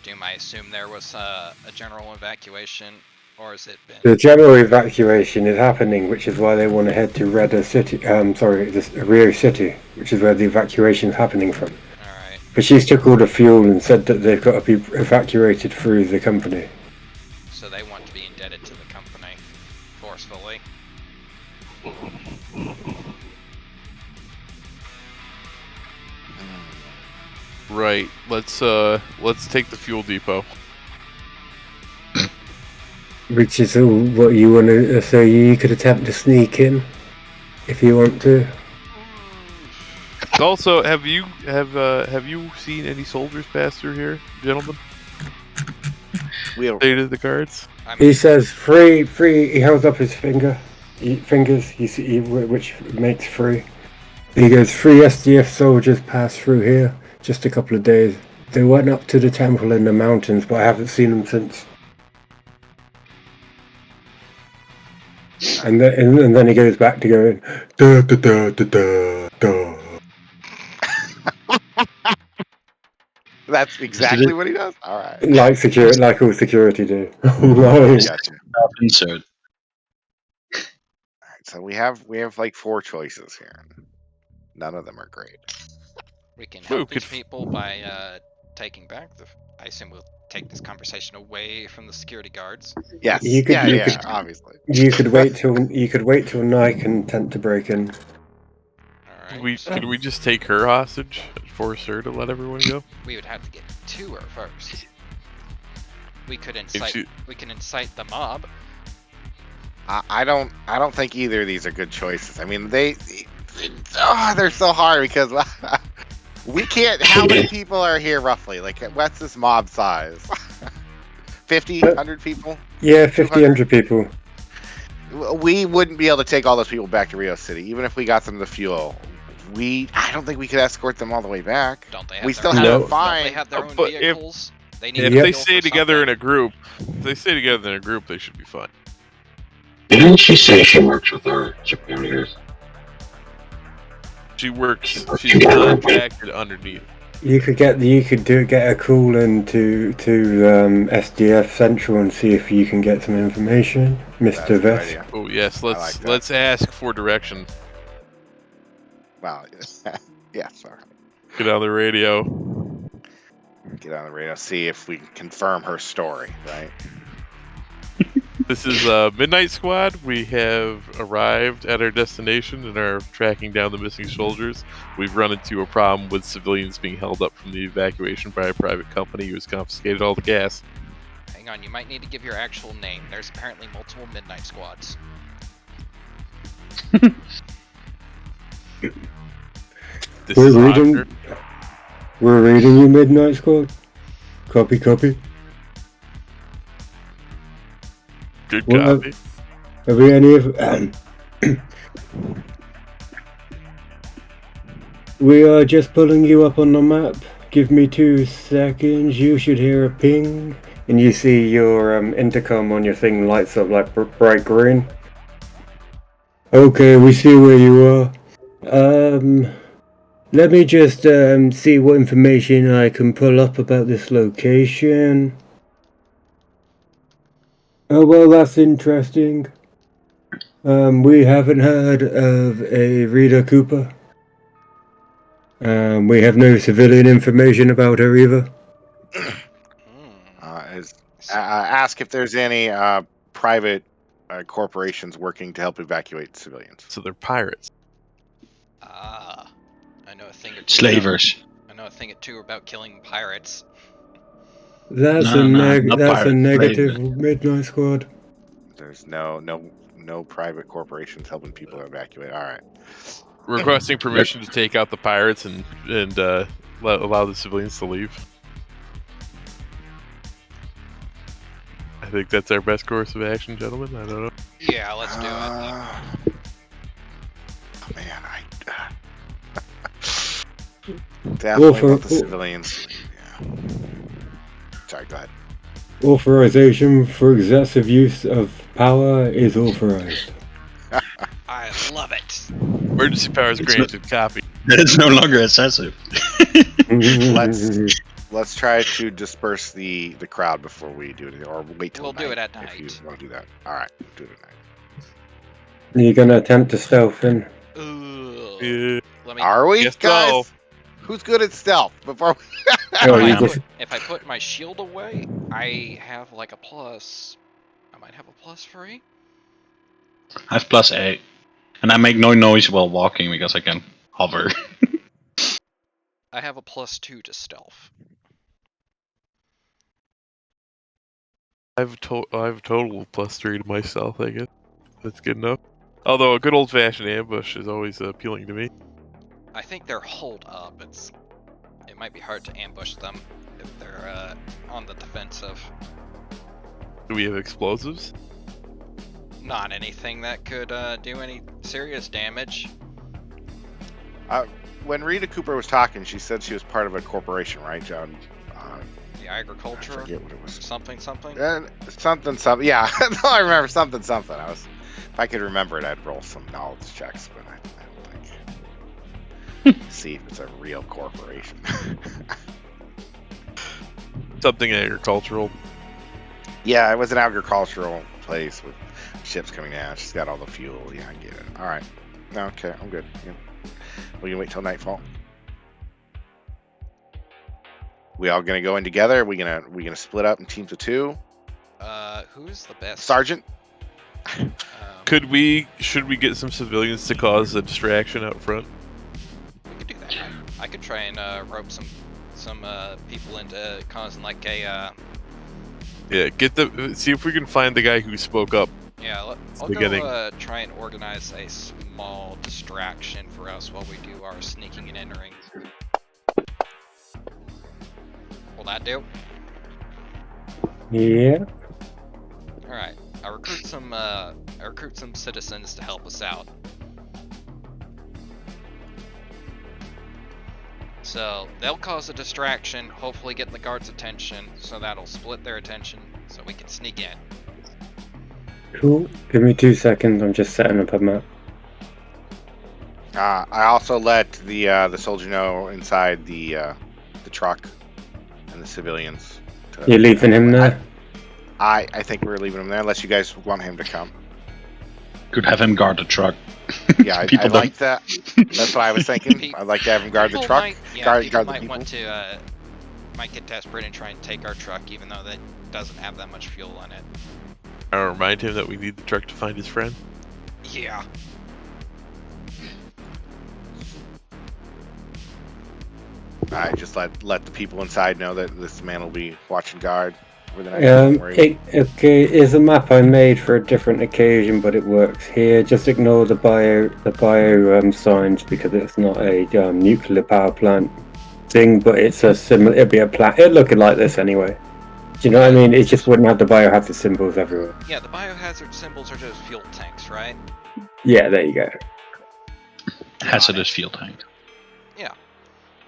Doom, I assume there was a general evacuation, or has it been? The general evacuation is happening, which is why they want to head to Rio City, which is where the evacuation is happening from. Alright. But she's took all the fuel and said that they've got to be evacuated through the company. So they want to be indebted to the company, forcefully. Right. Let's take the fuel depot. Which is what you want to. So you could attempt to sneak in, if you want to. Also, have you seen any soldiers pass through here, gentlemen? Stated the guards. I mean, He says free. He holds up his fingers. Which makes free. He goes, 3 SDF soldiers passed through here just a couple of days. They went up to the temple in the mountains, but I haven't seen them since. And then he goes back to going, da da da da da da. That's exactly what he does? Alright. Like all security do. Gotcha. Insert. so we have like 4 choices here. None of them are great. We can Ooh, help could these f- people by taking back the. I assume we'll take this conversation away from the security guards. Yes. You could- you yeah. could- Obviously. You could wait till Nike can attempt to break in. All right. Could we just take her hostage and force her to let everyone go? We would have to get to her first. We could If incite. she- We can incite the mob. I don't think either of these are good choices. I mean, they're so hard because we can't. How many people are here roughly? Like, what's this mob size? 50, 100 people? Yeah, 50, 100 people. We wouldn't be able to take all those people back to Rio City, even if we got them the fuel. I don't think we could escort them all the way back. Don't they have We their still own, have No. to find. Don't they have their own But if- vehicles? They need If to they fuel stay for together in something. a group, if they stay together in a group, they should be fine. Didn't she say she works with our superiors? She's contracted underneath. You could get a call into SDF Central and see if you can get some information, That's a Mr. good Vest. idea. Oh yes, like let's that. ask for direction. Wow. Yeah, sorry. Get on the radio. Get on the radio, see if we can confirm her story, right? This is Midnight Squad. We have arrived at our destination and are tracking down the missing soldiers. We've run into a problem with civilians being held up from the evacuation by a private company who has confiscated all the gas. Hang on, you might need to give your actual name. There's apparently multiple Midnight Squads. This We're is reading. Oscar. We're reading you, Midnight Squad. Copy, copy. Good Well, copy. Have we any of? We are just pulling you up on the map. Give me 2 seconds. You should hear a ping, and you see your intercom on your thing lights up like bright green. Okay, we see where you are. Let me just see what information I can pull up about this location. Oh well, that's interesting. We haven't heard of a Rita Cooper. We have no civilian information about her either. Ask if there's any private corporations working to help evacuate civilians. So they're pirates. Ah, I know a thing or two. Slavers. I know a thing or two about killing pirates. That's No, not that's a pirates, negative, slavers. Midnight Squad. There's no private corporations helping people evacuate. All right. Requesting permission to take out the pirates and allow the civilians to leave. I think that's our best course of action, gentlemen. I don't know. Yeah, let's do it. Oh man, definitely want the civilians. Yeah. Sorry, go ahead. Authorization for excessive use of power is authorized. I love it. Emergency powers It's granted. Copy. It's no longer excessive. Let's try to disperse the crowd before we do it, or wait till We'll night do it at if you night. want to do that. All right, we'll do it at night. You're gonna attempt to stealth in. Ugh. Yeah. Let me. Are we, Yes, guys? so. Who's good at stealth? Before Oh, if, you I just- put, if I put my shield away, I have like a plus. I might have a +3. I have +8. And I make no noise while walking because I can hover. I have a +2 to stealth. I have a total of +3 to myself, I guess. That's good enough. Although a good old-fashioned ambush is always appealing to me. I think they're holed up. It might be hard to ambush them if they're on the defensive. Do we have explosives? Not anything that could do any serious damage. when Rita Cooper was talking, she said she was part of a corporation, right, John? The I agriculture, forget what it was. something. Something. Yeah, no, I remember something. If I could remember it, I'd roll some knowledge checks, but I don't think. See if it's a real corporation. Something agricultural. Yeah, it was an agricultural place with Ship's coming down. She's got all the fuel. Yeah, I get it. All right. No, okay, I'm good. Yeah. We can wait till nightfall. We all gonna go in together? We gonna split up in teams of 2? Who's the best? Sergeant? Should we get some civilians to cause a distraction out front? We could do that. I could try and rope some people into causing like a Yeah, see if we can find the guy who spoke up. yeah. I'll beginning. go try and organize a small distraction for us while we do our sneaking and entering. Will that do? Yeah. All right. I recruit some citizens to help us out. So they'll cause a distraction, hopefully get the guards' attention, so that'll split their attention, so we can sneak in. Cool. Give me 2 seconds. I'm just setting up a map. I also let the soldier know inside the truck and the civilians. You're leaving him there? I think we're leaving him there unless you guys want him to come. Could have him guard the truck. Yeah, I People like that. That's what I was thinking. I'd like to have him guard the People truck. might- yeah, guard people the might people. want to might get desperate and try and take our truck, even though that doesn't have that much fuel in it. I'll remind him that we need the truck to find his friend. Yeah. I just let the people inside know that this man will be watching guard over the night. Don't worry. Okay, is a map I made for a different occasion, but it works here. Just ignore the bio signs because it's not a nuclear power plant thing, but it's a similar. It'd be a plant. It'd look like this anyway. Do you know what I mean? It just wouldn't have the biohazard symbols everywhere. Yeah, the biohazard symbols are just fuel tanks, right? Yeah, there you go. Hazardous fuel tank. Yeah.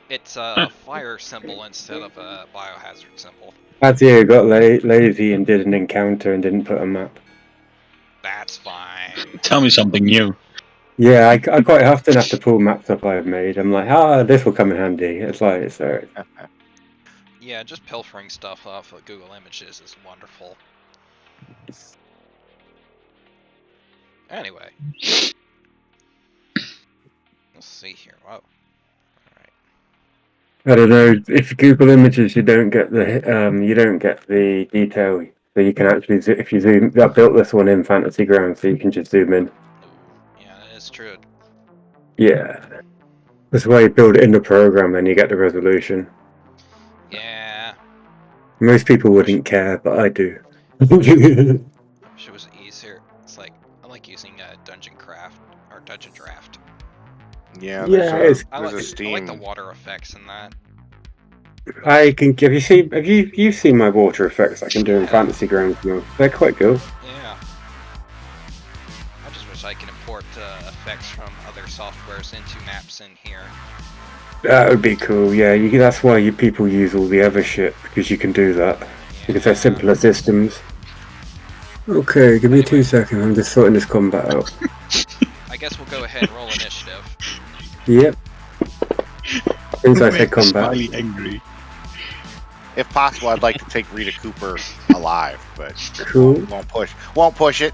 It's a fire symbol instead of a biohazard symbol. Azio got lazy and did an encounter and didn't put a map. That's fine. Tell me something new. Yeah, I quite often have to pull maps up I've made. I'm like, this will come in handy. It's like, so. Yeah, just pilfering stuff off of Google Images is wonderful. Anyway. Let's see here. Whoa. I don't know. If Google Images, you don't get the detail. So you can actually, if you zoom, I built this one in Fantasy Ground, so you can just zoom in. Ooh, yeah, that is true. Yeah, that's why you build it in the program, then you get the resolution. Yeah. Most people wouldn't care, but I do. I wish it was easier. It's like I like using Dungeon Draft. Yeah, Yeah, there's I a like Steam. the water effects in that. I can. Have you seen my water effects I can do in Yeah. Fantasy Grounds now? They're quite cool. Yeah. I just wish I could import effects from other softwares into maps in here. That would be cool. Yeah, that's why people use all the other shit because you can do that because they're simpler systems. Okay, give me 2 seconds. I'm just sorting this combat out. I guess we'll go ahead and roll initiative. Yep. Since I said combat. Smiley angry. If possible, I'd like to take Rita Cooper alive, but Cool. won't push it.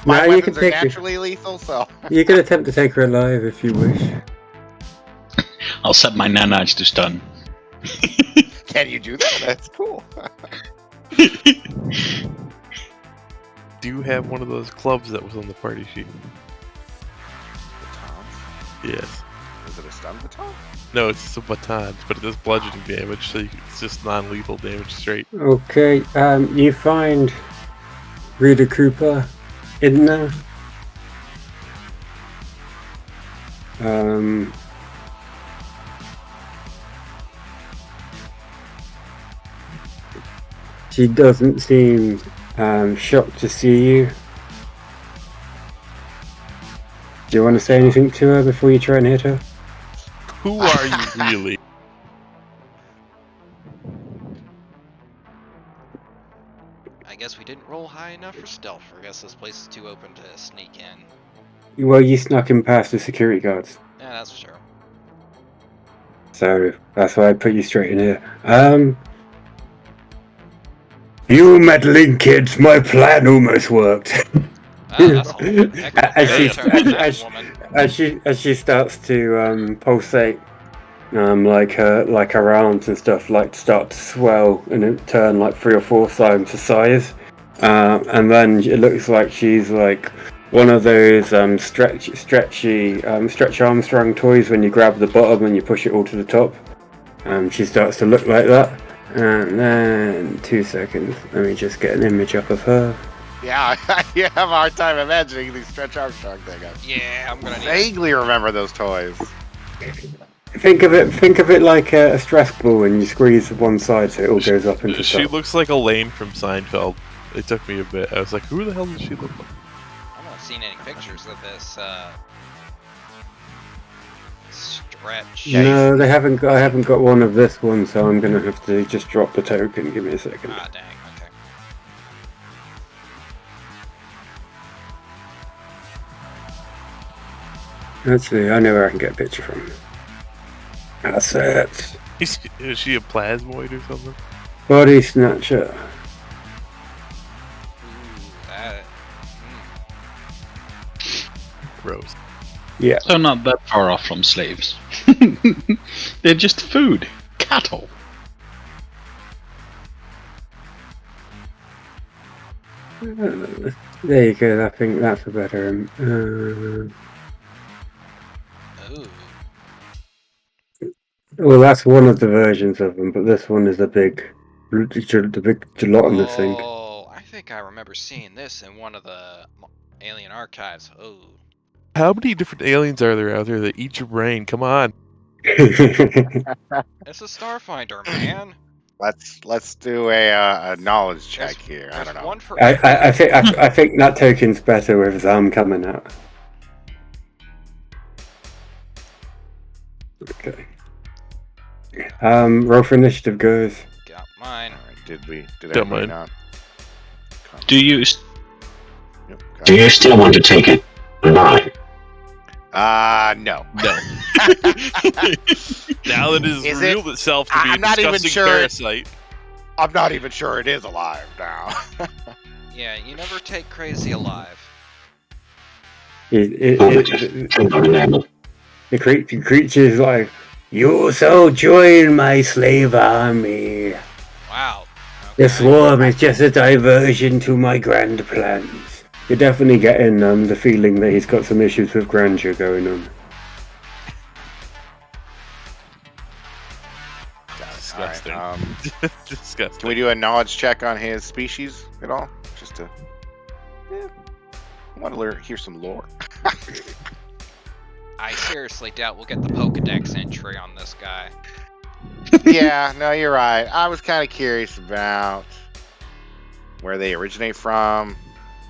My Now you weapons can are take her. naturally lethal, so You can attempt to take her alive if you wish. I'll set my nanites to stun. can you do that? That's cool. Do you have one of those clubs that was on the party sheet? Baton? Yes. Is it a stun baton? No, it's just a baton, but it does bludgeoning damage, so it's just non-lethal damage straight. Okay, you find Rita Cooper in there. She doesn't seem shocked to see you. Do you want to say anything to her before you try and hit her? Who are you really? I guess we didn't roll high enough for stealth. I guess this place is too open to sneak in. Well, you snuck in past the security guards. Yeah, that's true. So that's why I put you straight in here. You meddling kids, my plan almost worked. Oh, that's a heck of a as, fairy she, tale on that as, woman. as she starts to pulsate, like her arms and stuff like start to swell and it turn like 3 or 4 times the size, and then it looks like she's like one of those stretch Armstrong toys when you grab the bottom and you push it all to the top. She starts to look like that, and then 2 seconds. Let me just get an image up of her. Yeah, you have a hard time imagining these Stretch Armstrong things. Yeah, I'm gonna need it. Vaguely remember those toys. Think of it like a stress ball, and you squeeze one side so it all goes up into She top. looks like Elaine from Seinfeld. It took me a bit. I was like, who the hell does she look like? I've not seen any pictures of this stretch. Yeah, No, they haven't. I haven't got one of this one, so I'm gonna have to just drop the token. Give me a second. Ah, dang. Okay. Let's see. I know where I can get a picture from. That's it. Is she a plasmoid or something? Body snatcher. Ooh, that. Gross. Yeah. So not that far off from slaves. They're just food. Cattle. There you go. I think that's a better. Ooh. Well, that's one of the versions of them, but this one is the big gelatinous thing. Oh, I think I remember seeing this in one of the Alien archives. Oh. How many different aliens are there out there that eat your brain? Come on. It's a Starfinder, man. Let's do a knowledge check here. I There's don't know. one for every. I think that token's better with Zam coming out. Okay. Roll for initiative, guys. Got mine. All right, did Don't everybody mind. not? Do you? Yep, got Do it. you still want to take it or not? No. No. Now that it has Is revealed itself to be I'm a not even disgusting sure parasite. I'm not even sure it is alive now. Yeah, you never take crazy alive. Unbelievable. The creature's like, you shall join my slave army. Wow. The Okay. swarm is just a diversion to my grand plans. You're definitely getting the feeling that he's got some issues with grandeur going on. Disgusting. All right, Disgusting. can we do a knowledge check on his species at all? Just to, I want to hear some lore. I seriously doubt we'll get the Pokedex entry on this guy. Yeah, no, you're right. I was kind of curious about where they originate from.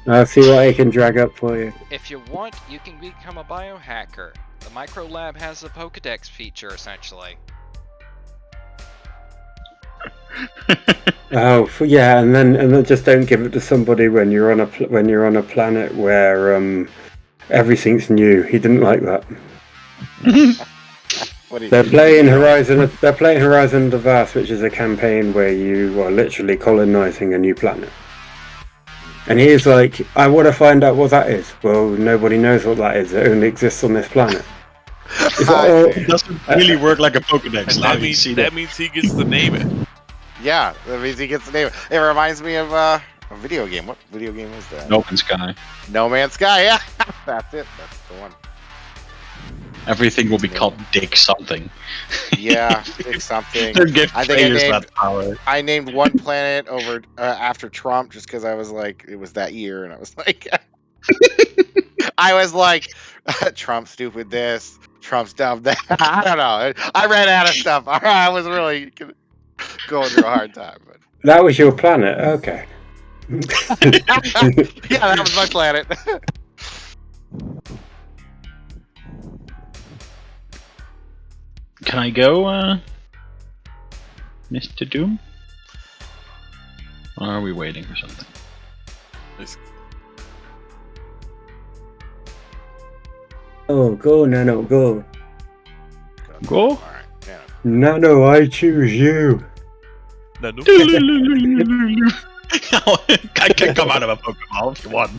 I'll see what I can drag up for you. If you want, you can become a biohacker. The Micro Lab has a Pokedex feature, essentially. Oh, yeah, and then just don't give it to somebody when you're on a planet where everything's new. He didn't like that. What did They're you- playing Horizon. They're playing Horizon the Vast, which is a campaign where you are literally colonizing a new planet. And he's like, I want to find out what that is. Well, nobody knows what that is. It only exists on this planet. It's like, I oh, see. It doesn't really work like a Pokedex. And now that you means see that means he gets to name it. Yeah, that means he gets the name. It reminds me of a video game. What video game is that? Open Sky. No Man's Sky. Yeah, that's it. That's the one. Everything will be called Dick something. Yeah, pick something. They'll give I think I players named- that power. I named one planet over after Trump just because I was like, it was that year, and I was like, Trump stupid this, Trump's dumb that. I don't know. I ran out of stuff. I was really going through a hard time. But that was your planet. Okay. yeah, that was my planet. Can I go, Mr. Doom? Or are we waiting for something? Oh, go, Nano, go. Go? All right. Yeah. Nano, I choose you. No, no. I can come out of a Pokeball if you want.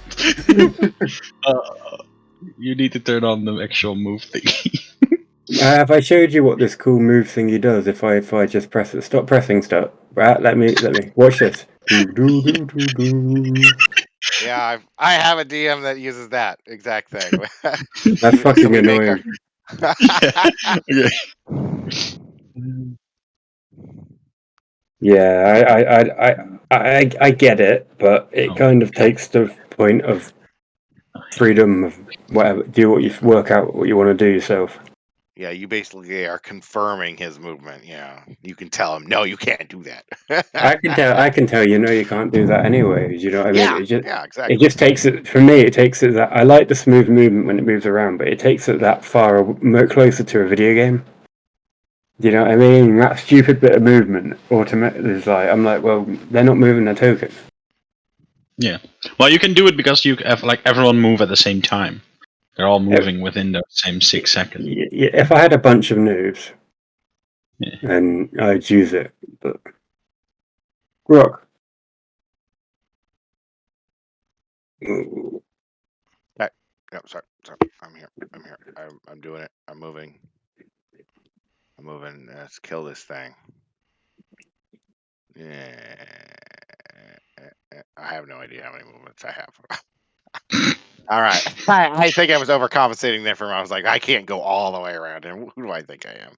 You need to turn on the actual move thingy. Have I showed you what this cool move thingy does? If I just press it, stop pressing stuff. Right, let me watch this. Do do do do do. Yeah, I have a DM that uses that exact thing. That's So fucking we make our. annoying. Okay. Yeah, I get it, but it Oh, kind of takes the point of freedom of whatever. Do what you work out what you want to do yourself. Yeah, you basically are confirming his movement. Yeah, you can tell him, no, you can't do that. I can tell. You know, you can't do that anyway. You know what I mean? Yeah, yeah, It exactly. just takes it. For me, it takes it that I like the smooth movement when it moves around, but it takes it that far closer to a video game. You know what I mean? That stupid bit of movement automatically is like I'm like, well, they're not moving their token. yeah. Well, you can do it because you have like everyone move at the same time. They're all moving within the same 6 seconds. If I had a bunch of noobs, Yeah. then I'd use it. But Rock. Yep, sorry. I'm here. I'm doing it. I'm moving. Let's kill this thing. Yeah. I have no idea how many movements I have. All right. I think I was overcompensating there for him. I was like, I can't go all the way around him. Who do I think I am?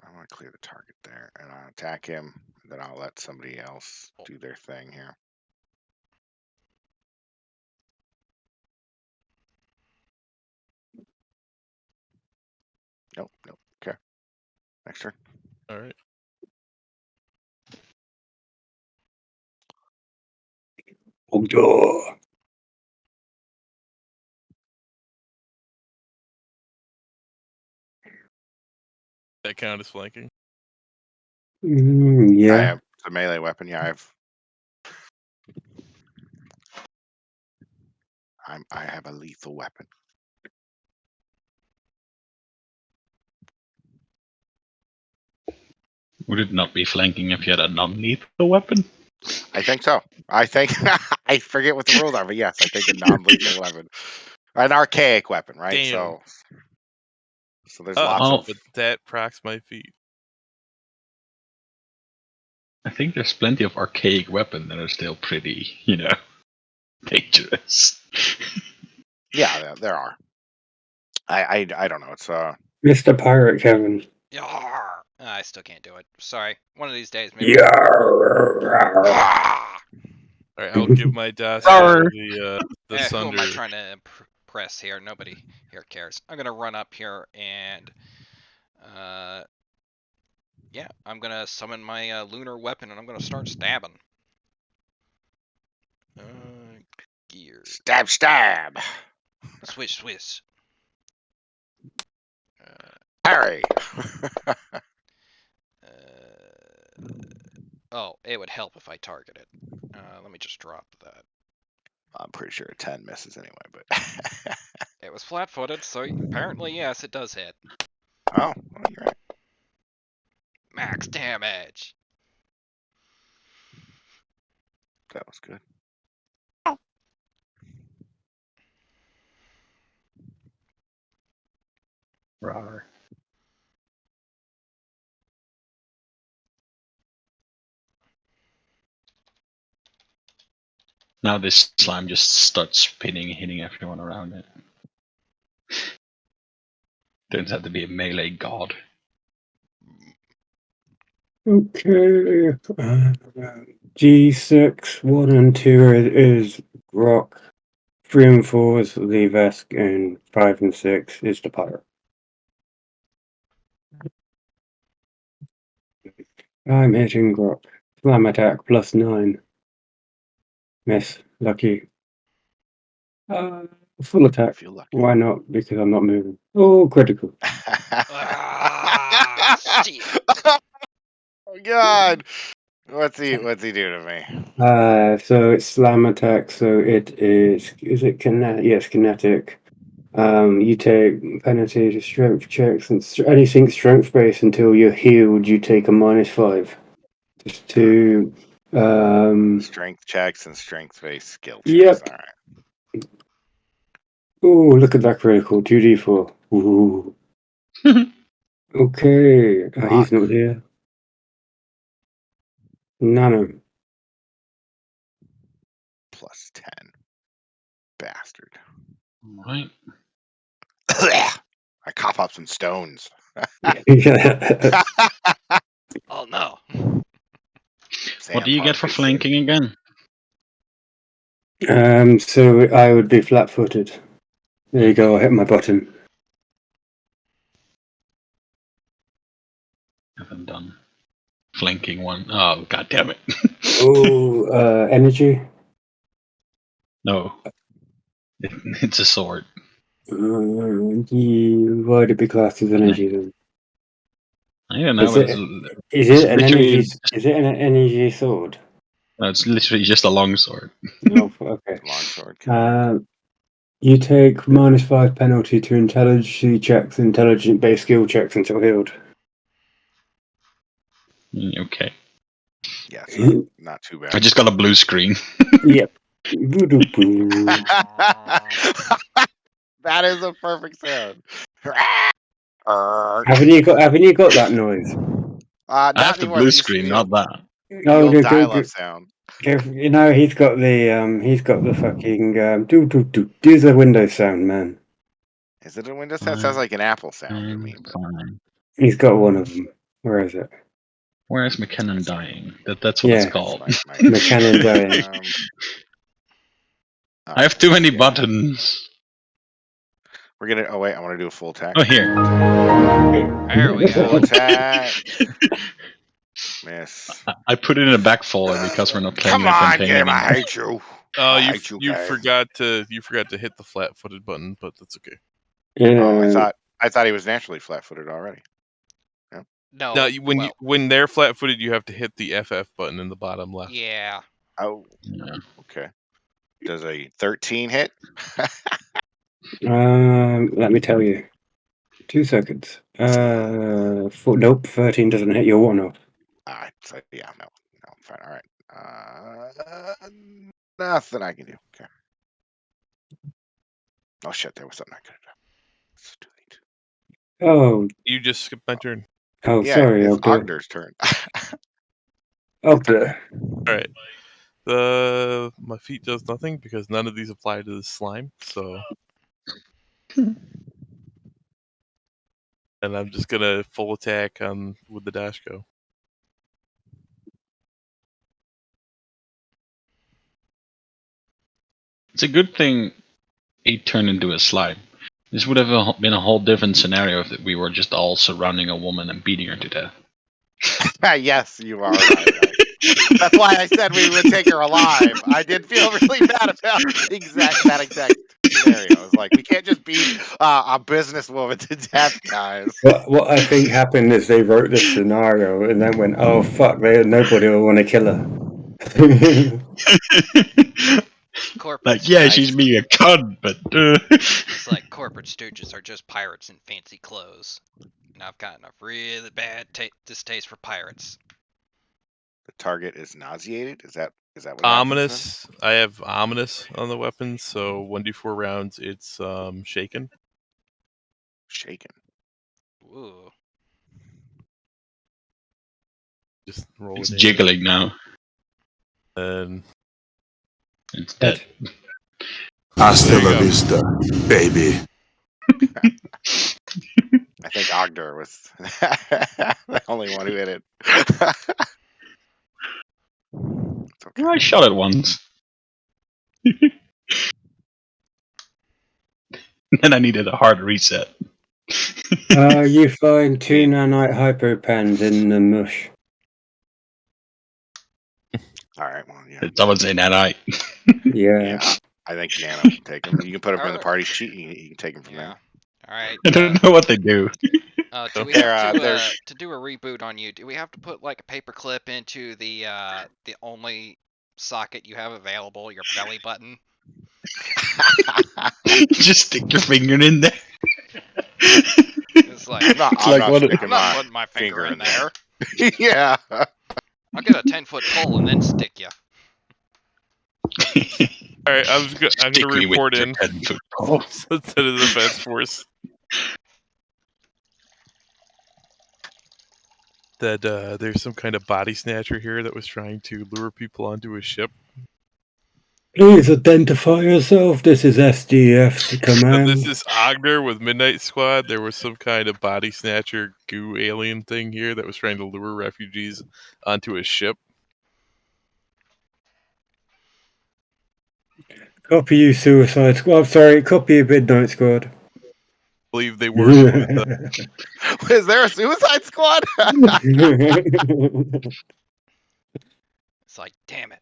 I want to clear the target there, and I'll attack him. Then I'll let somebody else do their thing here. Nope. Okay. Next turn. All right. Oh, That count as flanking. I yeah. have it's a melee weapon. Yeah, I have a lethal weapon. Would it not be flanking if you had a non-lethal weapon? I think so. I think I forget what the rules are, but yes, I think a non-lethal weapon, an archaic weapon, right? Damn. So there's lots well, of. But that procs my feet. I think there's plenty of archaic weapons that are still pretty, dangerous. Yeah, there are. I don't know. It's Mr. Pirate Kevin. Yarr! I still can't do it. Sorry. One of these days, maybe. Yeah. Ah! All right, I'll give my DOS Arr. the Who am I Sunder. trying to impress here? Nobody here cares. I'm gonna run up here and, yeah, I'm gonna summon my lunar weapon and I'm gonna start stabbing. Gear. stab. Swish. Parry. Oh, it would help if I target it. Let me just drop that. I'm pretty sure a 10 misses anyway, but. It was flat-footed, so apparently, yes, it does hit. Oh, well, you're right. Max damage. That was good. Rawr. Now this slime just starts spinning, hitting everyone around it. Turns out to be a melee god. Okay. G6, 1 and 2 is Rock. 3 and 4 is Levesk, and 5 and 6 is the Pirate. I'm hitting Rock. Slam attack +9. Miss. Lucky. Full I attack. feel lucky. Why not? Because I'm not moving. Oh, critical. Ah, shit. Oh God! What's he do to me? So it's slam attack. So it is. Is it kinetic? Yes, kinetic. You take penalty to strength checks and anything strength based until you're healed. You take a -5. Just to Strength checks and strength-based skill checks. Yep. All right. Oh, look at that critical. 2d4. Ooh. Okay. He's not here. Nano. Plus 10. Bastard. Right. I cough up some stones. Yeah. Oh no. What do you get for flanking again? So I would be flat-footed. There you go. I hit my button. Haven't done flanking one. Oh, god damn it. Oh, energy. No. It's a sword. Why would it be classed as energy then? I don't know. Is it's it an literally- energy? Is it an energy sword? it's literally just a long sword. No. Okay. Longsword. You take -5 penalty to intelligence checks, intelligent-based skill checks until healed. Okay. Yes, not too I bad. just got a blue screen. Yep. That is a perfect sound. Haven't you got that noise? I Not have the anymore. blue It used to screen, be not that. the old dial-up sound. You know he's got the fucking do the Windows sound, man. Is it a Windows sound? It sounds like an Apple sound to me. But Fine. He's got one of them. Where is it? Where is McKinnon dying? That's what Yeah. it's called. McKinnon dying. I have too many yeah. buttons. We're gonna. Oh wait, I want to do a full attack. Oh, here. There we Full go. attack. Miss. I put it in a back folder because we're not playing Come that on, campaign game! I anymore. hate you. I hate you you guys. forgot to hit the flat-footed button, but that's okay. Oh, I thought he was naturally flat-footed already. Yeah. No. Now, when they're flat-footed, you have to hit the FF button in the bottom left. Yeah. Oh. Yeah. Okay. Does a 13 hit? Let me tell you. 2 seconds. Nope, 13 doesn't hit your one off. So yeah, no, fine. All right. Nothing I can do. Okay. Oh shit, there was something I could have done. It's too late. Oh, You just skipped my turn. oh, Yeah, sorry, it's Ogder. Ogder's turn. Ogder. All right. My feat does nothing because none of these apply to the slime. So, and I'm just gonna full attack with the dash go. It's a good thing he turned into a slime. This would have been a whole different scenario if we were just all surrounding a woman and beating her to death. Yes, you are right. That's why I said we would take her alive. I did feel really bad about that exact scenario. I was like, we can't just beat a businesswoman to death, guys. What I think happened is they wrote this scenario and then went, "Oh fuck, nobody will want to kill her." Corporate yeah, Nice. she's being a cunt, but It's like corporate stooges are just pirates in fancy clothes. And I've gotten a really bad distaste for pirates. The target is nauseated. Is that what Ominous. I have ominous on the weapon, so 1d4 rounds. It's shaken. Shaken. Ooh. Just roll it's it. jiggling now. And It's dead. Hasta la vista, baby. I think Ogder was the only one who hit it. It's okay. I shot it once. Then I needed a hard reset. You find 2 nanite hypo pens in the mush. All right. Well, yeah. Did someone say nanite? Yeah. I think Nano can take them. You can put them in the Alright. party sheet. You can take them from Yeah. there. All right. I don't know what they do. Do we They're, have they're- to do a reboot on you? Do we have to put like a paper clip into the only socket you have available, your belly button? Just stick your finger in there. It's like I'm not It's like what- sticking I'm not my putting my finger in there. yeah. I'll get a 10-foot pole and then stick you. All right, I'm gonna Stick me with report your in 10-foot pole. to the defense force that there's some kind of body snatcher here that was trying to lure people onto a ship. Please identify yourself. This is SDF's So command. this is Ogner with Midnight Squad. There was some kind of body snatcher goo alien thing here that was trying to lure refugees onto a ship. Copy you, Suicide Squad. I'm sorry, copy you, Midnight Squad. I believe they work with Is there a Suicide Squad? It's like, damn it.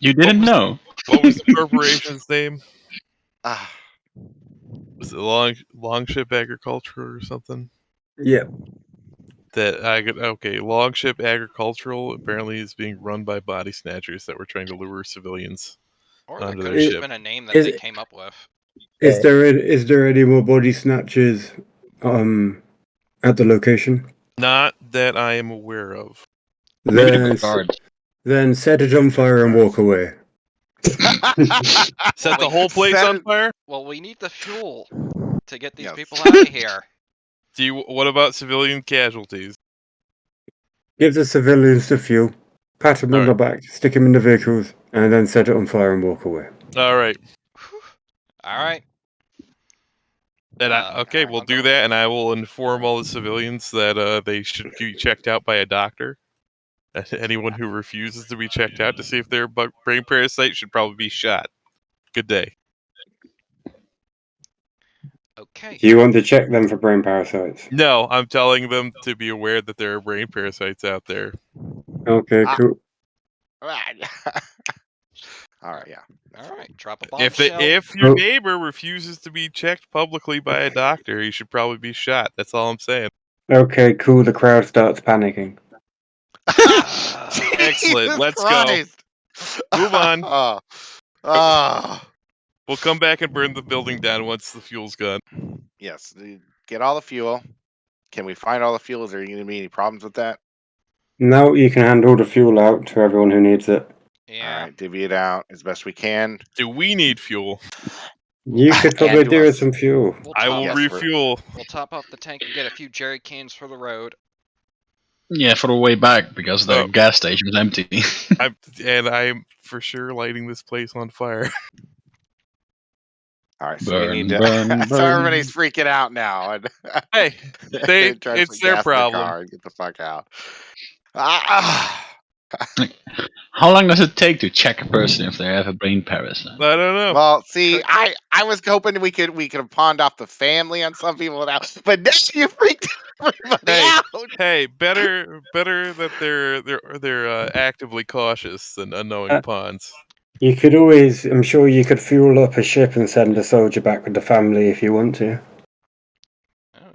You didn't know? what was the corporation's name? Ah, Was it Longship Agriculture or something? Yeah. Longship Agricultural apparently is being run by body snatchers that were trying to lure civilians Or that onto could their have just ship. been a name that Is they it- came up with. Is there any more body snatchers at the location? Not that I am aware of. Maybe the Then guards. then set it on fire and walk away. Set the Wait, whole place set on it- fire? Well, we need the fuel to get these Yes. people out of here. What about civilian casualties? Give the civilians the fuel, pat them on the back, stick them in the vehicles, and then set it on fire and walk away. All right. All right. And Alright, we'll I'll do go. that, and I will inform all the civilians that they should be checked out by a doctor. Anyone who refuses to be checked out to see if they're a brain parasite should probably be shot. Good day. Okay. Do you want to check them for brain parasites? No, I'm telling them to be aware that there are brain parasites out there. Okay, cool. All right, yeah. All right. Drop a If bombshell. if your Oh. neighbor refuses to be checked publicly by a doctor, he should probably be shot. That's all I'm saying. Okay, cool. The crowd starts panicking. Excellent. Jesus Let's Christ. Move on. Oh. We'll come back and burn the building down once the fuel's gone. Yes, get all the fuel. Can we find all the fuel? Is there going to be any problems with that? Now you can hand all the fuel out to everyone who needs it. Yeah. All right, divvy it out as best we can. Do we need fuel? You could probably And do with us. some fuel. We'll I top, will Yes, refuel. we'll top off the tank and get a few jerry cans for the road. Yeah, for the way back, because the Oh. gas station is empty. I'm for sure lighting this place on fire. All right, so we Burn, need to. burn, So burn. everybody's freaking out now. And Hey, trying to it's put their gas in problem. car and get the fuck out. Ah. How long does it take to check a person if they have a brain parasite? I don't know. Well, see, I was hoping we could have pawned off the family on some people now, but now you freaked everybody Hey. out. Hey, better that they're actively cautious than unknowing pawns. You could always, I'm sure you could fuel up a ship and send a soldier back with the family if you want to.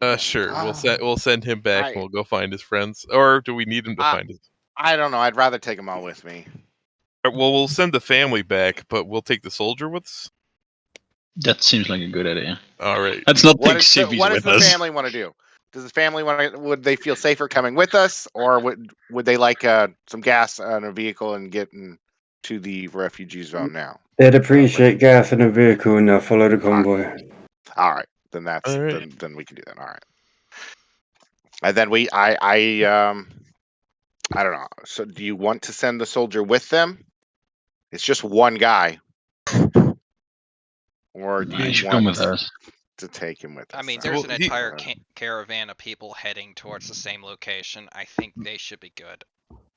Oh, Sure. Ah. We'll send him back and we'll go find his friends. Or do we need him to find his? I don't know. I'd rather take them all with me. Well, we'll send the family back, but we'll take the soldier with us. That seems like a good idea. All right. Let's not What take does civvies what does with the us. family want to do? Does the family want to? Would they feel safer coming with us, or would they like some gas on a vehicle and get to the refugee zone now? They'd appreciate gas in a vehicle and they'll follow the convoy. All right, then that's All right. then we can do that. All right, and then I don't know. So do you want to send the soldier with them? It's just one guy, or do He you should come with want us. to take him with us? I mean, So, there's well, an entire caravan of people heading towards the same location. I think they should be good.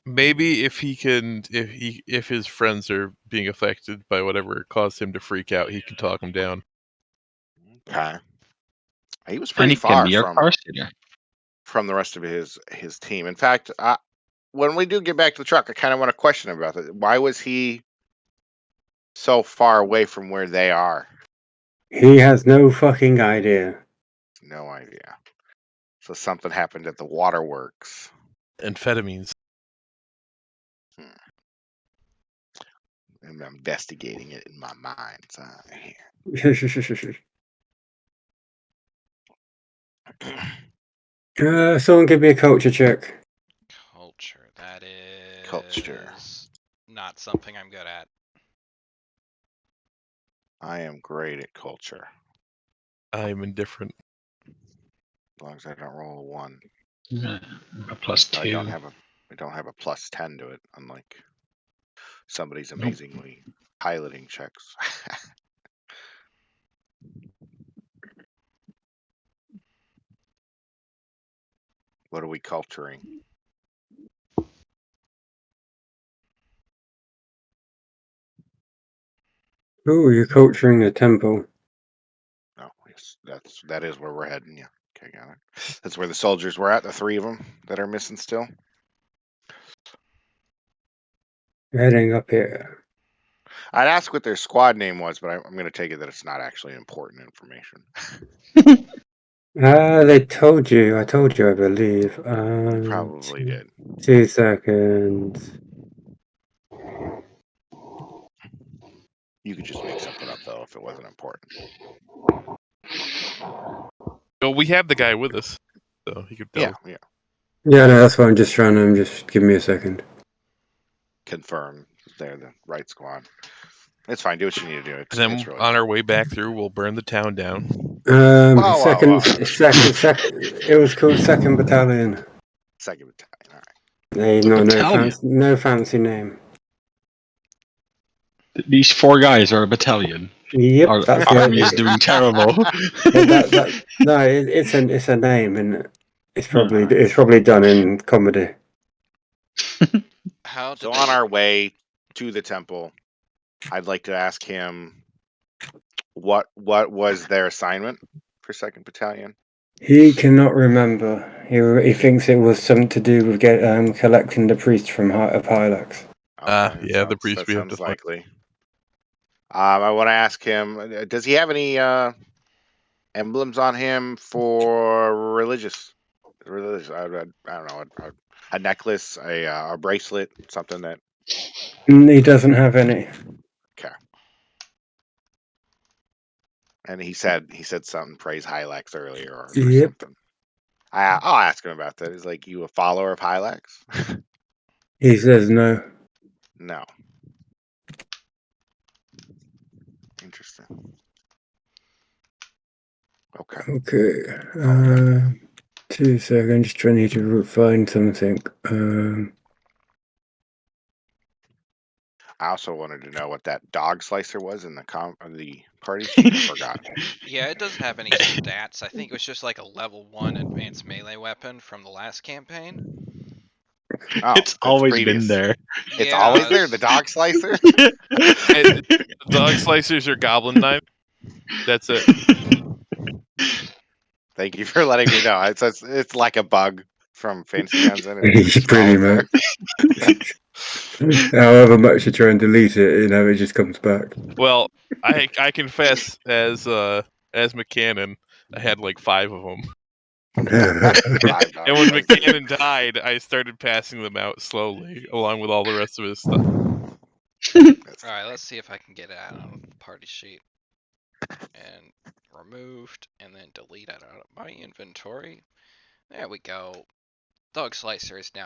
Maybe if his friends are being affected by whatever caused him to freak out, he can talk them down. Okay. He was And pretty he can far be your car sitter. from the rest of his team. In fact, when we do get back to the truck, I kind of want to question him about that. Why was he so far away from where they are? He has no fucking idea. No idea. So something happened at the waterworks. Amphetamines. I'm investigating it in my mind's eye here. Someone give me a culture check. Culture. That is Culture. is not something I'm good at. I am great at culture. I'm indifferent. As long as I don't roll a 1. Yeah, a +2. I don't have a plus 10 to it, unlike somebody's amazingly piloting checks. What are we culturing? Oh, you're culturing the temple. Oh, yes, that is where we're heading. Yeah, okay, got it. That's where the soldiers were at. The 3 of them that are missing still. You're heading up here. I'd ask what their squad name was, but I'm going to take it that it's not actually important information. They told you. I told you, I believe. You probably did. 2 seconds. You could just make something up though if it wasn't important. Well, we have the guy with us, so he could tell Yeah, us. yeah. Yeah, no, that's what I'm just trying to. Just give me a second. Confirm they're the right squad. It's fine. Do what you need to do. And then It's really on our way back through, we'll burn the town down. Whoa. Second. It was called Second Battalion. Second battalion. All right. They The battalion. no fancy name. These 4 guys are a battalion. Yep, Our that's army is it. doing terrible. No, it's a name, and it's Yeah. probably done in comedy. How did So they? on our way to the temple, I'd like to ask him what was their assignment for Second Battalion. He cannot remember. He thinks it was something to do with collecting the priest from Hylax. Okay, Yeah, the priest that we have to sounds find. likely. I want to ask him: does he have any emblems on him for religious? Religious? I don't know. A necklace, a bracelet, something that. He doesn't have any. Okay. And he said something praise Hylax earlier or Yep. something. I'll ask him about that. Is like you a follower of Hylax? He says no. No. Interesting. Okay. Okay. Okay. 2 seconds. Just trying to find something. I also wanted to know what that dog slicer was in the party sheet. I forgot. Yeah, it doesn't have any stats. I think it was just like a level 1 advanced melee weapon from the last campaign. Oh, It's that's always been previous. there. It's Yeah. always there. The dog slicer. And dog slicers are goblin knife. That's it. Thank you for letting me know. It's like a bug from Fancy Guns, and it's just Pretty always there. much. However much you try and delete it, it just comes back. Well, I confess, as McCannon, I had like 5 of them. Five dog And when slicers. McCannon died, I started passing them out slowly, along with all the rest of his stuff. Alright, let's see if I can get it out of the party sheet. And removed, and then delete it out of my inventory. There we go. Dog slicer is now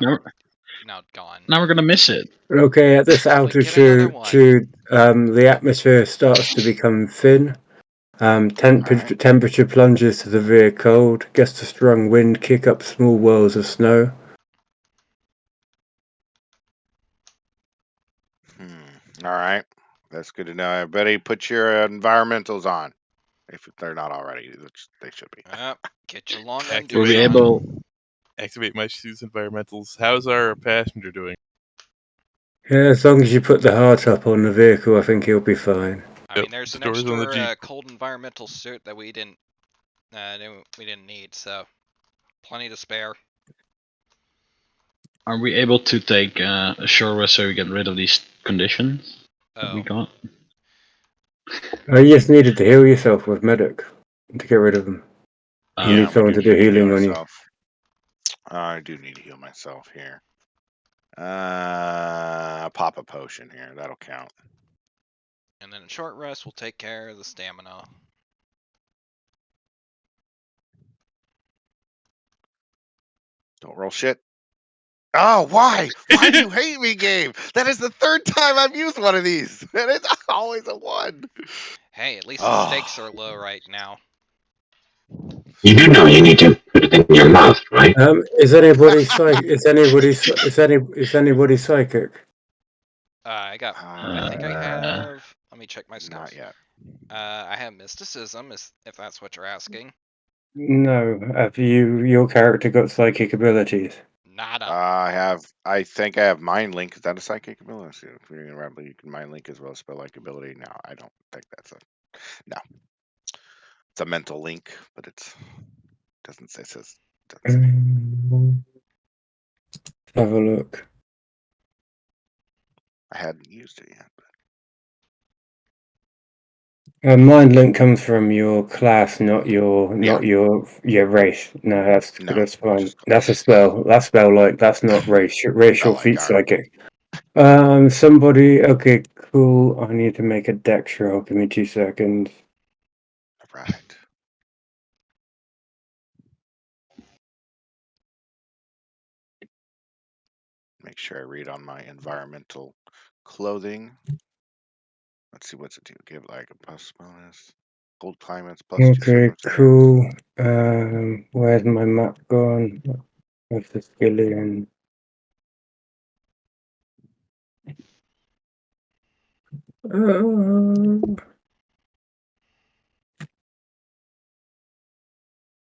gone. Now we're gonna miss it. Okay, at this Well, then get another altitude, one. the atmosphere starts to become thin. Alright. Temperature plunges to severe cold. Gets a strong wind, kick up small whirls of snow. All right. That's good to know. Everybody, put your environmentals on if they're not already, which they should be. Get your long Activate. We'll undies be on. able. Activate my shoes environmentals. How's our passenger doing? Yeah, as long as you put the heart up on the vehicle, I think he'll be fine. I mean, there's The an doors on the extra Jeep. cold environmental suit that we didn't need, so plenty to spare. Are we able to take a short rest so we get rid of these conditions that we Oh, got? You just needed to heal yourself with medic to get rid of them. You Yeah, need someone to do heal healing on you. myself. I do need to heal myself here. Pop a potion here. That'll count. and then a short rest will take care of the stamina. Don't roll shit. Oh, why? Why do you hate me, game? That is the third time I've used one of these, and it's always a 1. Hey, at least the Oh, stakes are low right now. You do know you need to put it in your mouth, right? Is anybody psychic? Is anybody psychic? I got. I think I Uh, have. Let me check my skills. not yet. I have mysticism, if that's what you're asking. No. Have your character got psychic abilities? Nada. I think I have mind link. Is that a psychic ability? Let's see, if you're gonna remember, you can mind link as well as spell like ability. No, I don't think that's a no. It's a mental link, but it's doesn't say says doesn't say. Have a look. I hadn't used it yet. Mind link comes from your class, not your Yeah. race. No, No, that's fine. just That's a spell. That's spell like that's not racial spell like feat all right. psychic. Somebody. Okay, cool. I need to make a dex roll. Give me 2 seconds. All right. Make sure I read on my environmental clothing. Let's see what's it do. Give it like a plus bonus. Cold climates +2 Okay, circumstance. cool. Where's my map gone? Where's the skillion?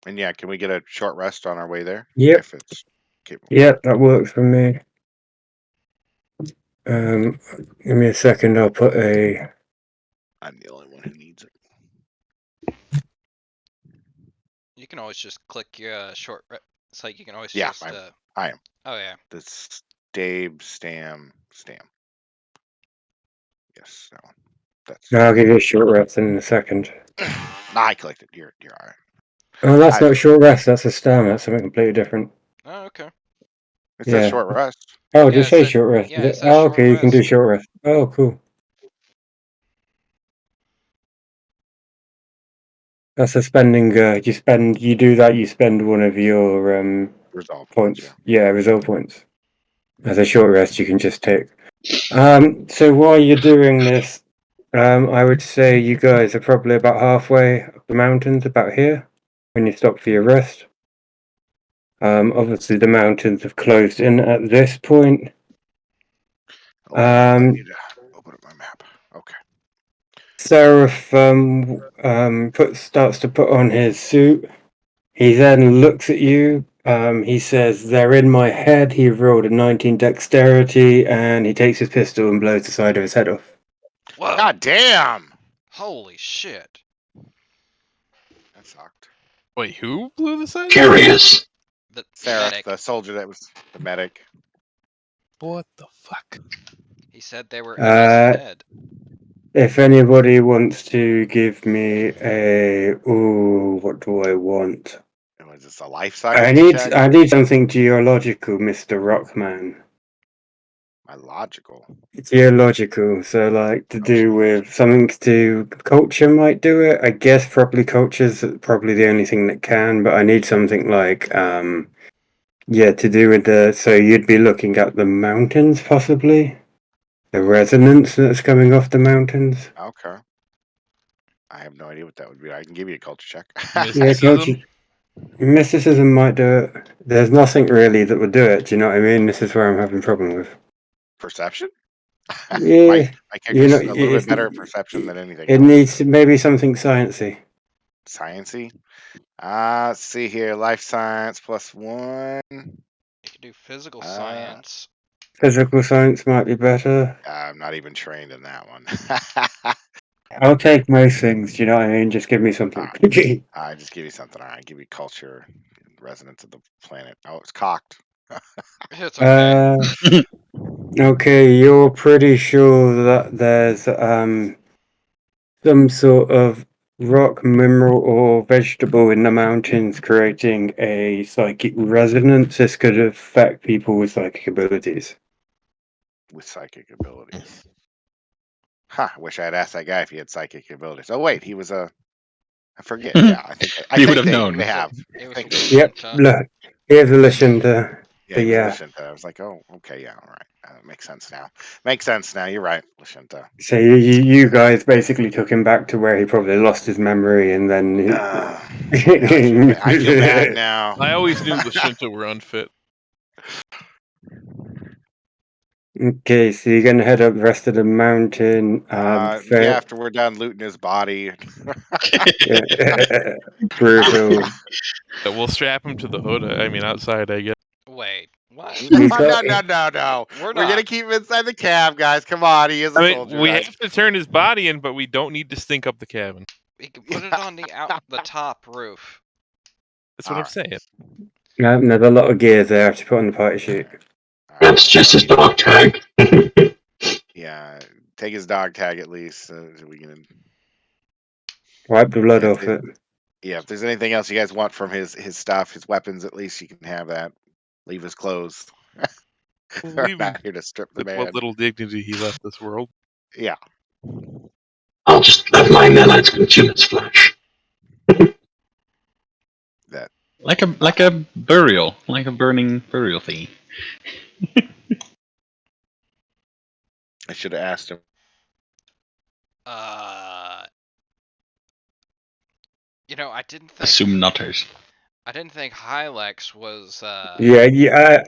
And yeah, can we get a short rest on our way there? Yep, If it's capable. yep, that works for me. Give me a second. I'll put a. I'm the only one who needs it. You can always just click your short. It's like you can always Yeah, just. I am. Oh yeah. The Stabe Stam. Yes, that one. That's I'll give you a short rest in a second. nah, I collected. You're all right. Oh, that's I not a just short rest. That's a stam. That's something completely different. Oh okay. it says Yeah. short rest. Oh, Yeah, just say short rest. yeah, it says Oh, short okay. You can do rest. short rest. Oh, cool. That's a spending. You do that. You spend one of your Resolve points, points. yeah. Yeah, result points. As a short rest, you can just take. So while you're doing this, I would say you guys are probably about halfway up the mountains, about here, when you stop for your rest. Obviously the mountains have closed in at this point. Oh, I Um, need to open up my map. Okay. Seraph starts to put on his suit. He then looks at you. He says, "They're in my head." He rolled a 19 dexterity, and he takes his pistol and blows the side of his head off. Whoa! God damn! Holy shit! That sucked. Wait, who blew the sign? Curious. The Sarah, medic. the soldier that was the medic. What the fuck? He said they were in his head. If anybody wants to give me what do I want? Was this a life science check? I need something geological, Mr. Rockman. My logical. Geological, so like to Oh, do with something to do culture might do it. I guess probably culture's probably the only thing that can, but I need something like to do with so you'd be looking at the mountains possibly. The resonance that's coming off the mountains. okay. I have no idea what that would be. I can give you a culture check. Yeah, culture. Mysticism? Mysticism might do it. There's nothing really that would do it. Do you know what I mean? This is where I'm having problem with. Perception? Yeah, my you know, character's a little bit better at perception than anything it else. needs maybe something sciencey. Sciency? Let's see here. Life science +1. You can do physical science. Physical science might be better. I'm not even trained in that one. I'll take most things. Do you know what I mean? Just give me something. I just give you something. All right, give you culture, resonance of the planet. Oh, it's cocked. It's okay. Okay, you're pretty sure that there's some sort of rock, mineral, or vegetable in the mountains creating a psychic resonance. This could affect people with psychic abilities. With psychic abilities. Huh, I wish I had asked that guy if he had psychic abilities. Oh wait, he was a I forget. Yeah, I He would think have known. they have. It I was think a they Yep, Lashunta. look, here's a Lashunta. Yeah, But he was yeah, Lashunta. I was like, oh, okay, yeah, all right. Makes sense now. Makes sense now. You're right, Lashunta. so you guys basically took him back to where he probably lost his memory, and then. Now I feel bad now. I always knew Lashunta were unfit. Okay, so you're gonna head up the rest of the mountain. Yeah, after we're done looting his body. Brutal. We'll strap him to the hood. I mean, outside, I guess. Wait, what? He's got. No. We're We're gonna not. keep him inside the cab, guys. Come on, he is a I soldier. mean, we right? have to turn his body in, but we don't need to stink up the cabin. We can put it on the top roof. That's what I'm saying. No, there's a lot of gear there to put on the party sheet. All right, That's just his dog tag. Yeah, take his dog tag at least, so we can. Wipe the blood If off it. Yeah, if there's anything else you guys want from his stuff, his weapons, at least you can have that. Leave his clothes. We'll We're leave him not here to strip the with man. what little dignity he left this world. Yeah. I'll just let my nanites consume his flesh. That Like a burial, like a burning burial thing. I should have asked him. I didn't think. Assume nutters. I didn't think Hylex was. Yeah.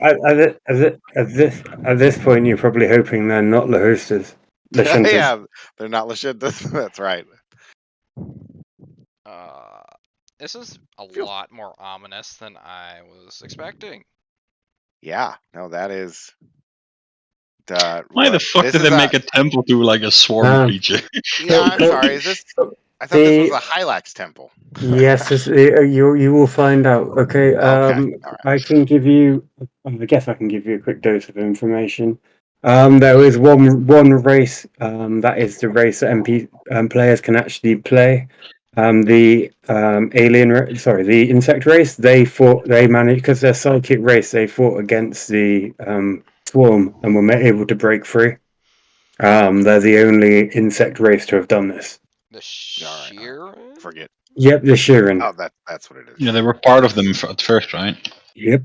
At this point, you're probably hoping they're not the hostess. The shunters. Yeah, they're not legit. That's right. This is a lot more ominous than I was expecting. Yeah, no, that is. Why the fuck did they make a temple to like a swarm creature? Yeah, I'm sorry. Is this? I thought this was a Hylax temple. Yes, you will find out. Okay. Okay. I can give you. I guess I can give you a quick dose of information. There is one race. That is the race that players can actually play. The the insect race. They managed because they're psychic race. They fought against the swarm and were able to break free. They're the only insect race to have done this. The Sheeran? Forget. Yep, the Sheeran. Oh, that's what it is. Yeah, they were part of them at first, right? Yep.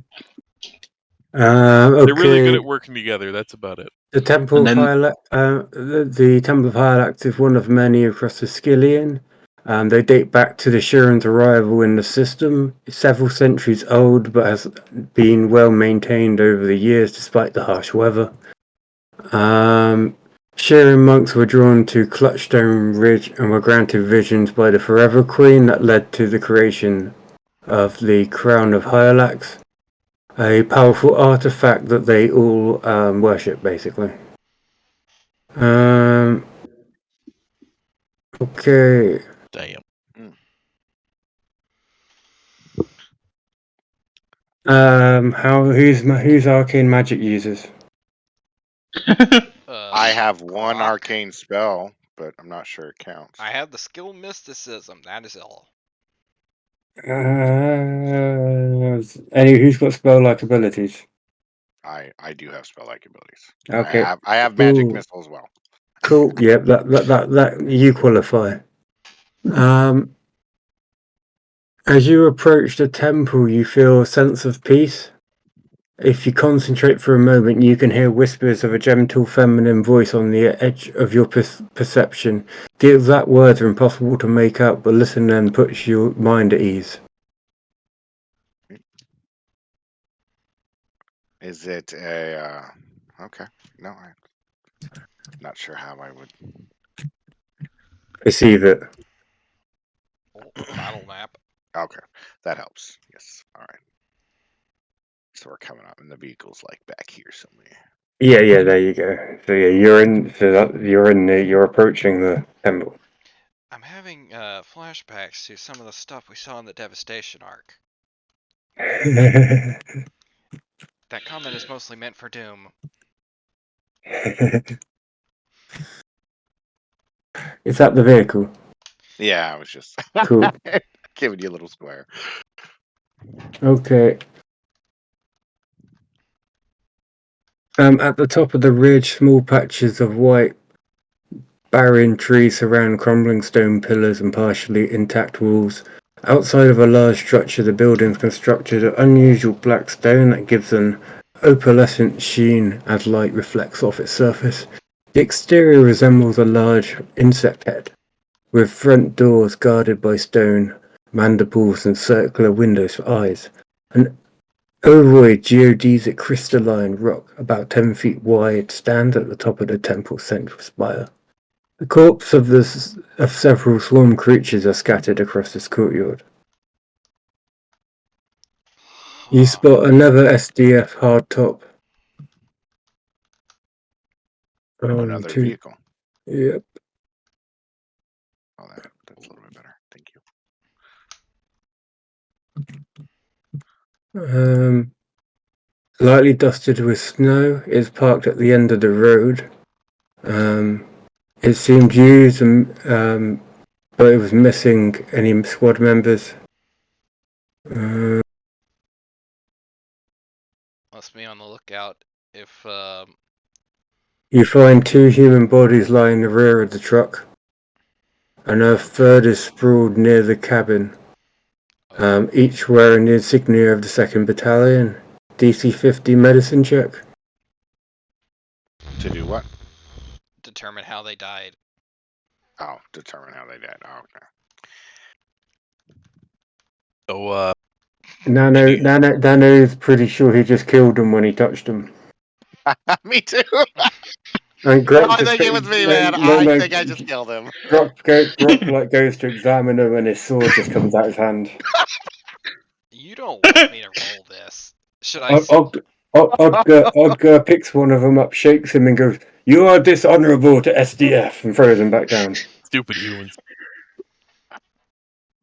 They're really good Okay. at working together. That's about it. The Temple of Hylax, the Temple of Hylax is one of many across the Skillian. They date back to the Sheeran's arrival in the system. It's several centuries old, but has been well maintained over the years despite the harsh weather. Sheeran monks were drawn to Clutchstone Ridge and were granted visions by the Forever Queen that led to the creation of the Crown of Hylax. A powerful artifact that they all worship, basically. Okay. Damn. Who's arcane magic users? I have one arcane spell, but I'm not sure it counts. I have the skill mysticism. That is all. Who's got spell-like abilities? I do have spell-like abilities. Okay. I have magic missile as well. Cool. Yep. That you qualify. As you approach the temple, you feel a sense of peace. If you concentrate for a moment, you can hear whispers of a gentle feminine voice on the edge of your perception. The exact words are impossible to make out, but listening then puts your mind at ease. Is it a... okay. No, I'm not sure how I would... Perceive it. Battle map. Okay, that helps. Yes, all right. So we're coming up, and the vehicle's like back here somewhere. Yeah, there you go. So yeah, you're approaching the temple. I'm having flashbacks to some of the stuff we saw in the Devastation arc. That comment is mostly meant for Doom. Is that the vehicle? Yeah, I was just Cool. giving you a little square. Okay. At the top of the ridge, small patches of white barren trees surround crumbling stone pillars and partially intact walls. Outside of a large structure, the building is constructed of unusual black stone that gives an opalescent sheen as light reflects off its surface. The exterior resembles a large insect head, with front doors guarded by stone mandibles and circular windows for eyes. An ovoid geodesic crystalline rock about 10 feet wide stands at the top of the temple's central spire. The corpses of several swarm creatures are scattered across this courtyard. You spot another SDF hardtop. Another vehicle. Yep. Oh, that's a little bit better. Thank you. Lightly dusted with snow, it's parked at the end of the road. It seemed used, but it was missing any squad members. Must be on the lookout if You find 2 human bodies lying in the rear of the truck, and a third is sprawled near the cabin, each wearing the insignia of the 2nd Battalion. DC 50 medicine check. To do what? determine how they died. Oh, determine how they died. Oh, okay. So, Nano is pretty sure he just killed them when he touched them. Me too. And No, I think it was me, man. I think I just killed him. Grok like goes to examine him, and his sword just comes out his hand. You don't want me to roll this. Should I? Odger picks one of them up, shakes him, and goes, "You are dishonorable to SDF," and throws him back down. stupid humans.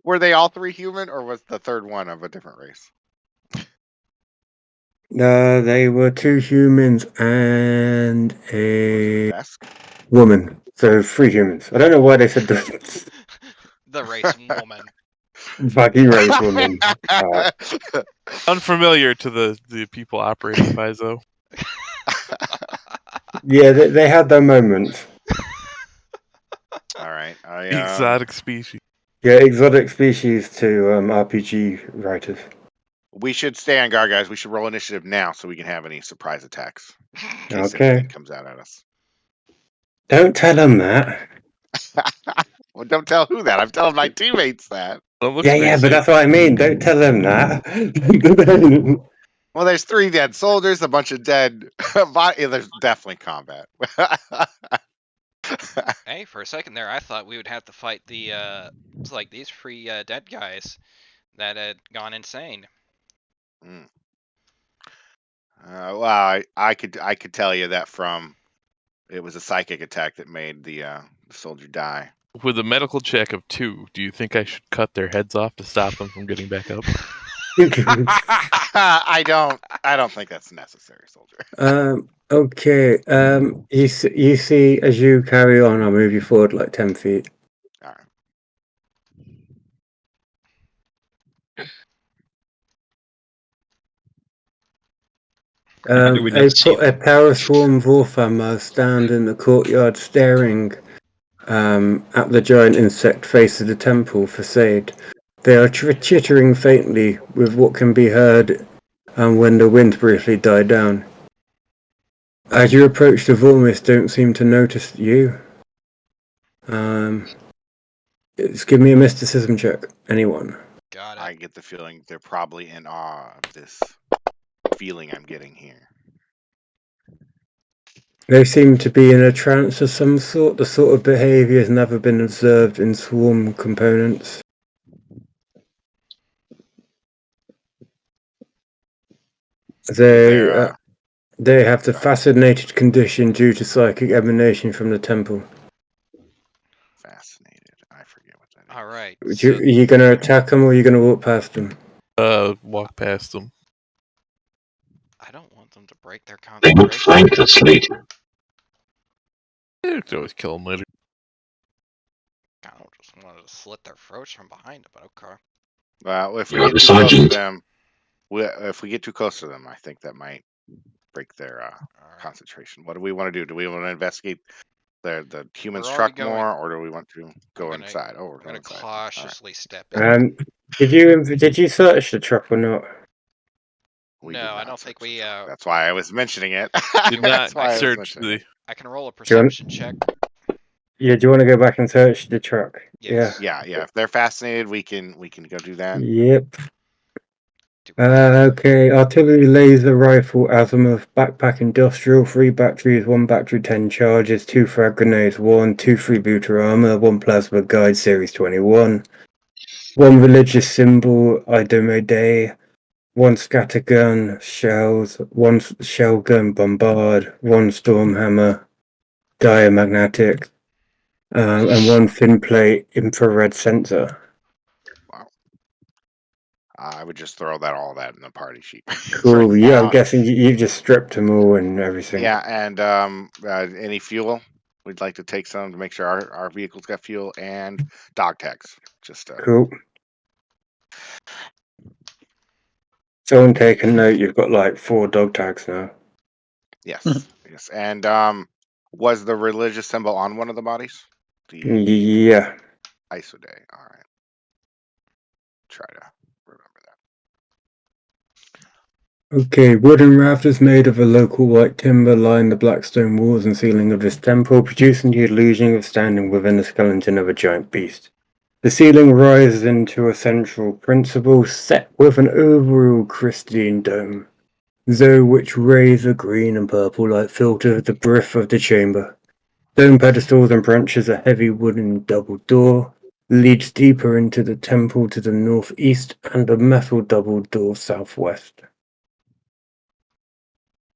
Were they all 3 human, or was the third one of a different race? They were 2 humans and a Desk? woman, so 3 humans. I don't know why they said the The race woman. baggy race woman. Unfamiliar to the people operating Paizo. Yeah, they had their moments. All right. Exotic species. Yeah, exotic species to RPG writers. We should stay on guard, guys. We should roll initiative now so we can have any surprise attacks in case Okay. anything comes out at us. Don't tell them that. Well, don't tell who that. I'm telling my teammates that. Well, it looks Yeah, pretty but safe. that's what I mean. Don't tell them that. Well, there's 3 dead soldiers, a bunch of dead. There's definitely combat. Hey, for a second there, I thought we would have to fight the it's like these 3 dead guys that had gone insane. Well, I could tell you that from it was a psychic attack that made the soldier die. With a medical check of 2, do you think I should cut their heads off to stop them from getting back up? I don't think that's necessary, soldier. Okay. You see, as you carry on, I'll move you forward like 10 feet. All right. How do we not see A power swarm Vorfammer stand in the courtyard staring at the giant insect face of the temple facade. They are chittering faintly with what can be heard when the wind briefly died down. As you approach, the Vormis don't seem to notice you. Just give me a mysticism check. Anyone? Got it. I get the feeling they're probably in awe of this feeling I'm getting here. They seem to be in a trance of some sort. The sort of behavior has never been observed in swarm components. They have the fascinated condition due to psychic emanation from the temple. Fascinated. I forget what that is. All right. Are you going to attack them or are you going to walk past them? Walk past them. I don't want them to break their They would concentration. find us later. You could always kill them later. I don't just wanted to slit their throats from behind, but okay. Well, if we You're get the too close to sergeant. them, if we get too close to them, I think that might break their All right. concentration. What do we want to do? Do we want to investigate the human's We're truck already more, or do we want to go gonna- inside? Oh, we're We're going gonna inside. cautiously step in. Did you search the truck or not? We No, did I not don't search think the we. truck. That's why I was mentioning it. Did That's not why I was search mentioning it. the. I can roll a Do you want- perception check. Yeah, do you want to go back and search the truck? Yes. Yeah, yeah. If they're fascinated, we can go do that. Yep. Do we need- Okay, artillery, laser, rifle, azimuth, backpack, industrial, 3 batteries, 1 battery, 10 charges, 2 frag grenades, 2 freebooter armor, 1 plasma guide, series 21, 1 religious symbol, Idomede, 1 scattergun, shells, 1 shell gun, bombard, 1 storm hammer, diamagnetic, and 1 thin plate infrared sensor. Wow. I would just throw all that in the party sheet. for Cool. Yeah, I'm now. guessing you've just stripped them all and everything. Yeah, and any fuel? We'd like to take some to make sure our vehicles got fuel and dog tags. Just Cool. Someone take a note. You've got like 4 dog tags now. yes, yes. And was the religious symbol on one of the bodies? The Yeah. Isode. All right. Try to remember that. Okay. Wooden rafters made of a local white timber line the black stone walls and ceiling of this temple, producing the illusion of standing within the skeleton of a giant beast. The ceiling rises into a central principle set with an overall crystalline dome, though which rays of green and purple light filter the breadth of the chamber. Dome pedestals and branches a heavy wooden double door leads deeper into the temple to the northeast and a metal double door southwest.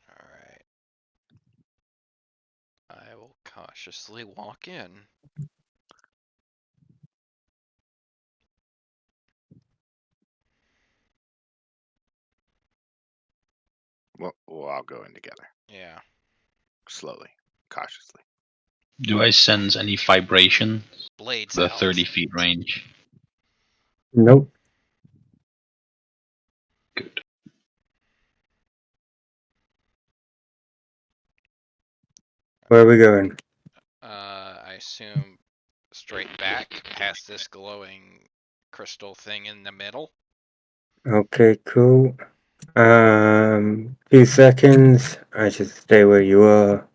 All right. I will cautiously walk in. We'll all go in together, Yeah. slowly, cautiously. Do I sense any vibration? Blades The out. 30 feet range. Nope. Good. Where are we going? I assume straight back past this glowing crystal thing in the middle. Okay, cool. 2 seconds. I should stay where you are.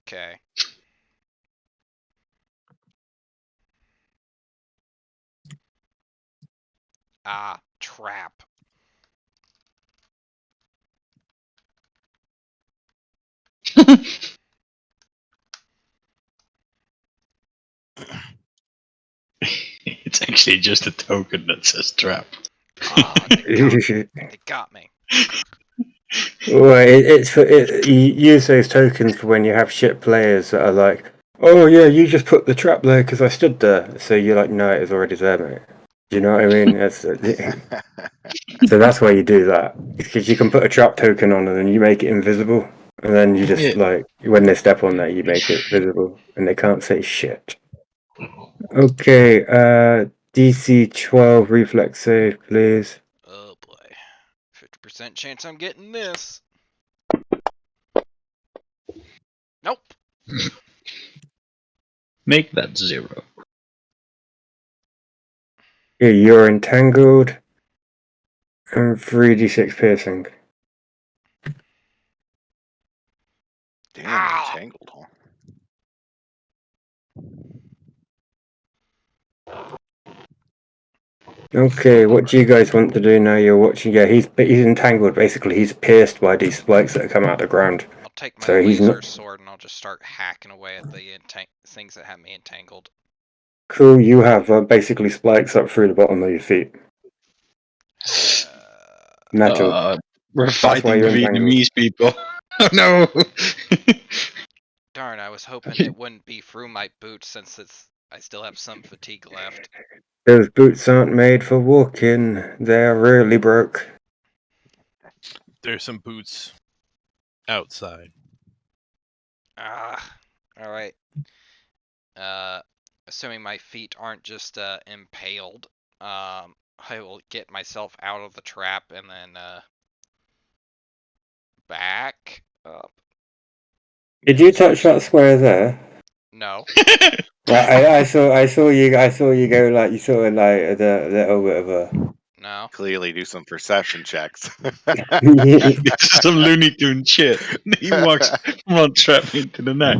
Okay. Ah, trap. It's actually just a token that says trap. Ah, they got me. Well, you use those tokens for when you have shit players that are like, oh yeah, you just put the trap there because I stood there. So you're like, no, it was already there, mate. Do you know what I mean? So that's why you do that. Because you can put a trap token on and then you make it invisible. And then you just, like, when they step on there, you make it visible. And they can't say shit. Okay, DC 12 reflex save, please. Oh boy. 50% chance I'm getting this. Nope. Make that 0. Yeah, you're entangled. And 3d6 piercing. Damn, Ow. entangled, huh? Okay, what do you guys want to do now you're watching? Yeah, he's entangled, basically. He's pierced by these spikes that come out of the ground. I'll take my So he's laser not... sword and I'll just start hacking away at the things that have me entangled. Cool, you have basically spikes up through the bottom of your feet. Metal. We're That's why fighting you're entangled. Vietnamese people. Oh no! Darn, I was hoping it wouldn't be through my boots since I still have some fatigue left. Those boots aren't made for walking. They're really broke. There's some boots outside. Ah, all right. Assuming my feet aren't just impaled, I will get myself out of the trap and then back up. Did you touch that square there? No. Well, I saw you go like you sort of like a little bit of a No. Clearly, do some perception checks. This is some Looney Tune shit. He walks one trap into the neck.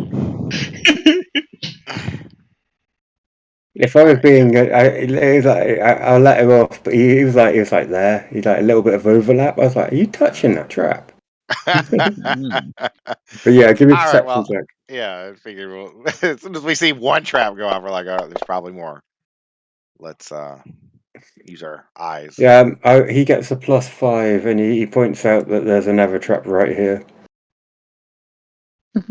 If I was Alright, being, I'll let him off, but he was like there. He's like a little bit of overlap. I was like, "Are you touching that trap?" Mm. But yeah, give me a All right, perception well, check. yeah, I figure as soon as we see one trap go off, we're like, oh, there's probably more. Let's use our eyes. Yeah, he gets a +5, and he points out that there's another trap right here. Got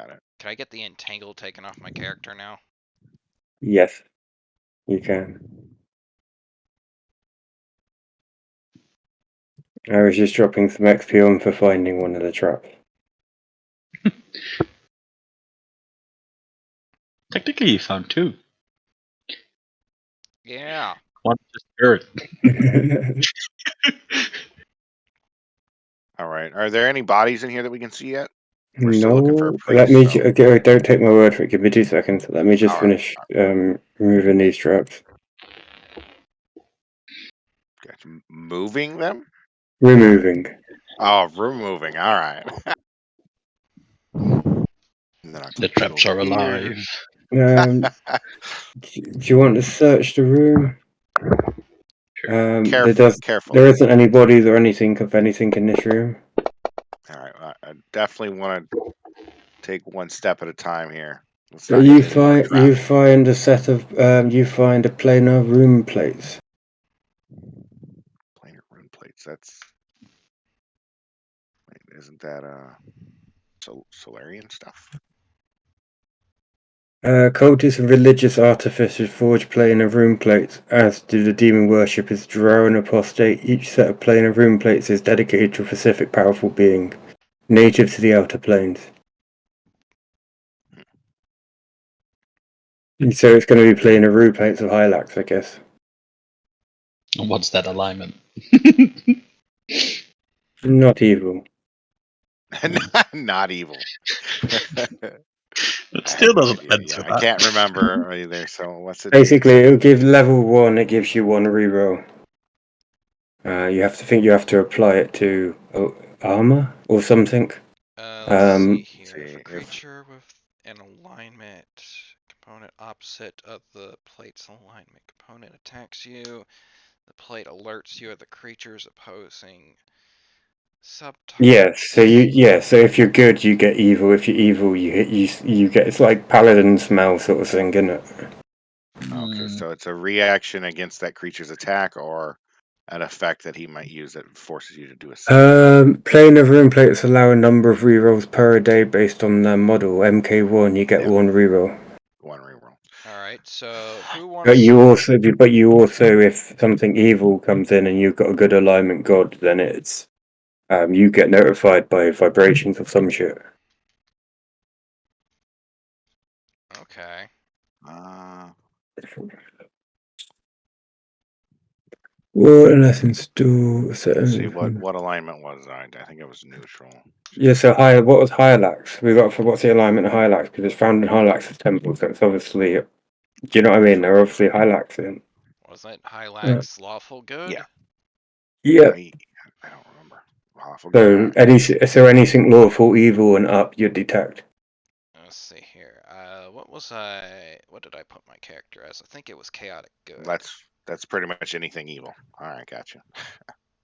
it. Can I get the entangle taken off my character now? Yes, you can. I was just dropping some XP on for finding one of the traps. Technically, you found 2. Yeah. One just Earth. All right. Are there any bodies in here that we can see yet? We're still looking for a No, let priest. me. So. Okay, don't take my word for it. Give me 2 seconds. Let me just All right. finish removing these traps. Gotcha. Moving them? Removing. Oh, removing. All right. And then I'll The click traps over are alive. here. Do you want to search the room? Carefully. There isn't any bodies or anything of anything in this room. All right. I definitely want to take one step at a time here. Let's But not use any more traps. you find a set of you find a planar room plates. Planar rune plates. That's. Wait, isn't that Solarian stuff? Cultists and religious artificers forge planar rune plates, as do the demon worshippers Drow and Apostate. Each set of planar rune plates is dedicated to a specific powerful being, native to the Outer Planes. And so it's going to be planar rune plates of Hylax, I guess. And what's that alignment? Not evil. Not evil. It I have still no doesn't idea. answer Yeah, I that. can't remember either. So what's it do? Basically, it'll give level 1, it gives you 1 reroll. You have to apply it to armor or something. Let's see here. If see a creature with an alignment component opposite of the plate's alignment component attacks you, the plate alerts you of the creature's opposing subtarget. So if you're good, you get evil. If you're evil, you get. It's like paladin smell sort of thing, isn't it? Okay, so it's a reaction against that creature's attack or an effect that he might use that forces you to do a save. Planar rune plates allow a number of rerolls per day based on their model. MK1, you get Yeah. 1 reroll. One reroll. All right. So who wants? But you also, if something evil comes in and you've got a good alignment god, then it's you get notified by vibrations of some shit. Okay. What lessons do See what alignment was that? I think it was neutral. Yeah, so what was Hylax? We got for what's the alignment of Hylax? Because it's found in Hylax's temple, so it's obviously. Do you know what I mean? They're obviously Hylaxian. Wasn't Hylax lawful good? Yeah. I don't remember. Lawful So good. anything lawful, evil, and up, you detect. Let's see here. What did I put my character as? I think it was chaotic good. That's pretty much anything evil. All right, gotcha.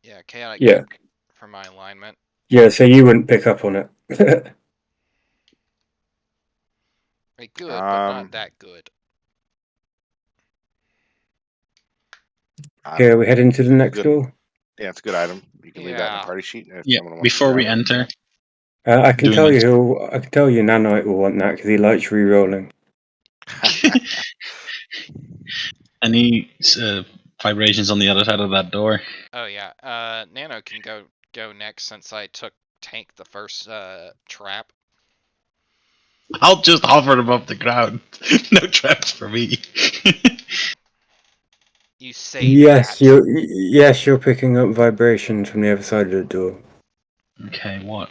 Yeah, chaotic Yeah. good for my alignment. Yeah, so you wouldn't pick up on it. Like good, but not that good. Okay, we head into the next door. Yeah, it's a good item. You can leave that in the Yeah. party sheet if Yeah, someone wants to before we grab it. enter, I can doing tell my- you I can tell you Nanite will want that because he likes re-rolling. any vibrations on the other side of that door? Oh yeah. Nano can go next since I took tank the first trap. I'll just hover above the ground. No traps for me. You say that. You're picking up vibrations from the other side of the door. Okay, what?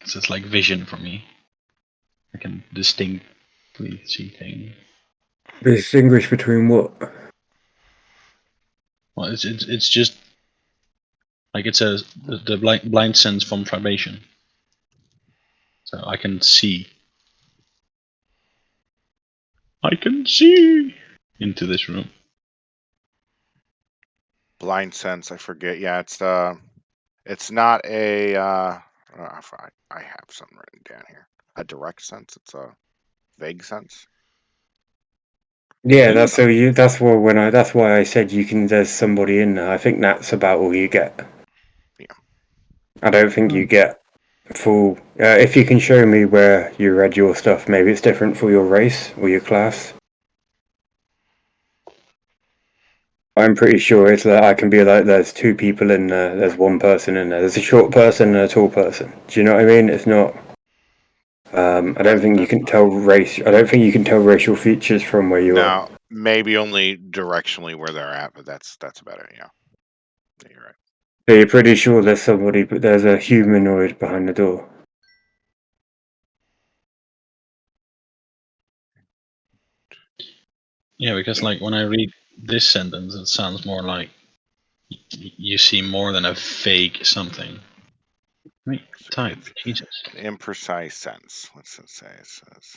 So it's like vision for me. I can distinctly see things. Distinguish between what? Well, it's just like it says the blind sense from privation, so I can see. I can see into this room. Blind sense, I forget. Yeah, it's not a. I have something written down here. A direct sense. It's a vague sense. Yeah, that's why I said there's somebody in there. I think that's about all you get. Yeah. I don't think you get full. If you can show me where you read your stuff, maybe it's different for your race or your class. I'm pretty sure it's that I can be like, there's two people in there, there's one person in there, there's a short person and a tall person. Do you know what I mean? It's not. I don't think you can tell race. I don't think you can tell racial features from where you are. No, maybe only directionally where they're at, but that's about it. Yeah, you're right. So you're pretty sure there's somebody, but there's a humanoid behind the door. Yeah, because like when I read this sentence, it sounds more like you see more than a vague something. Wait, type, Jesus. An imprecise sense. What's it say? It says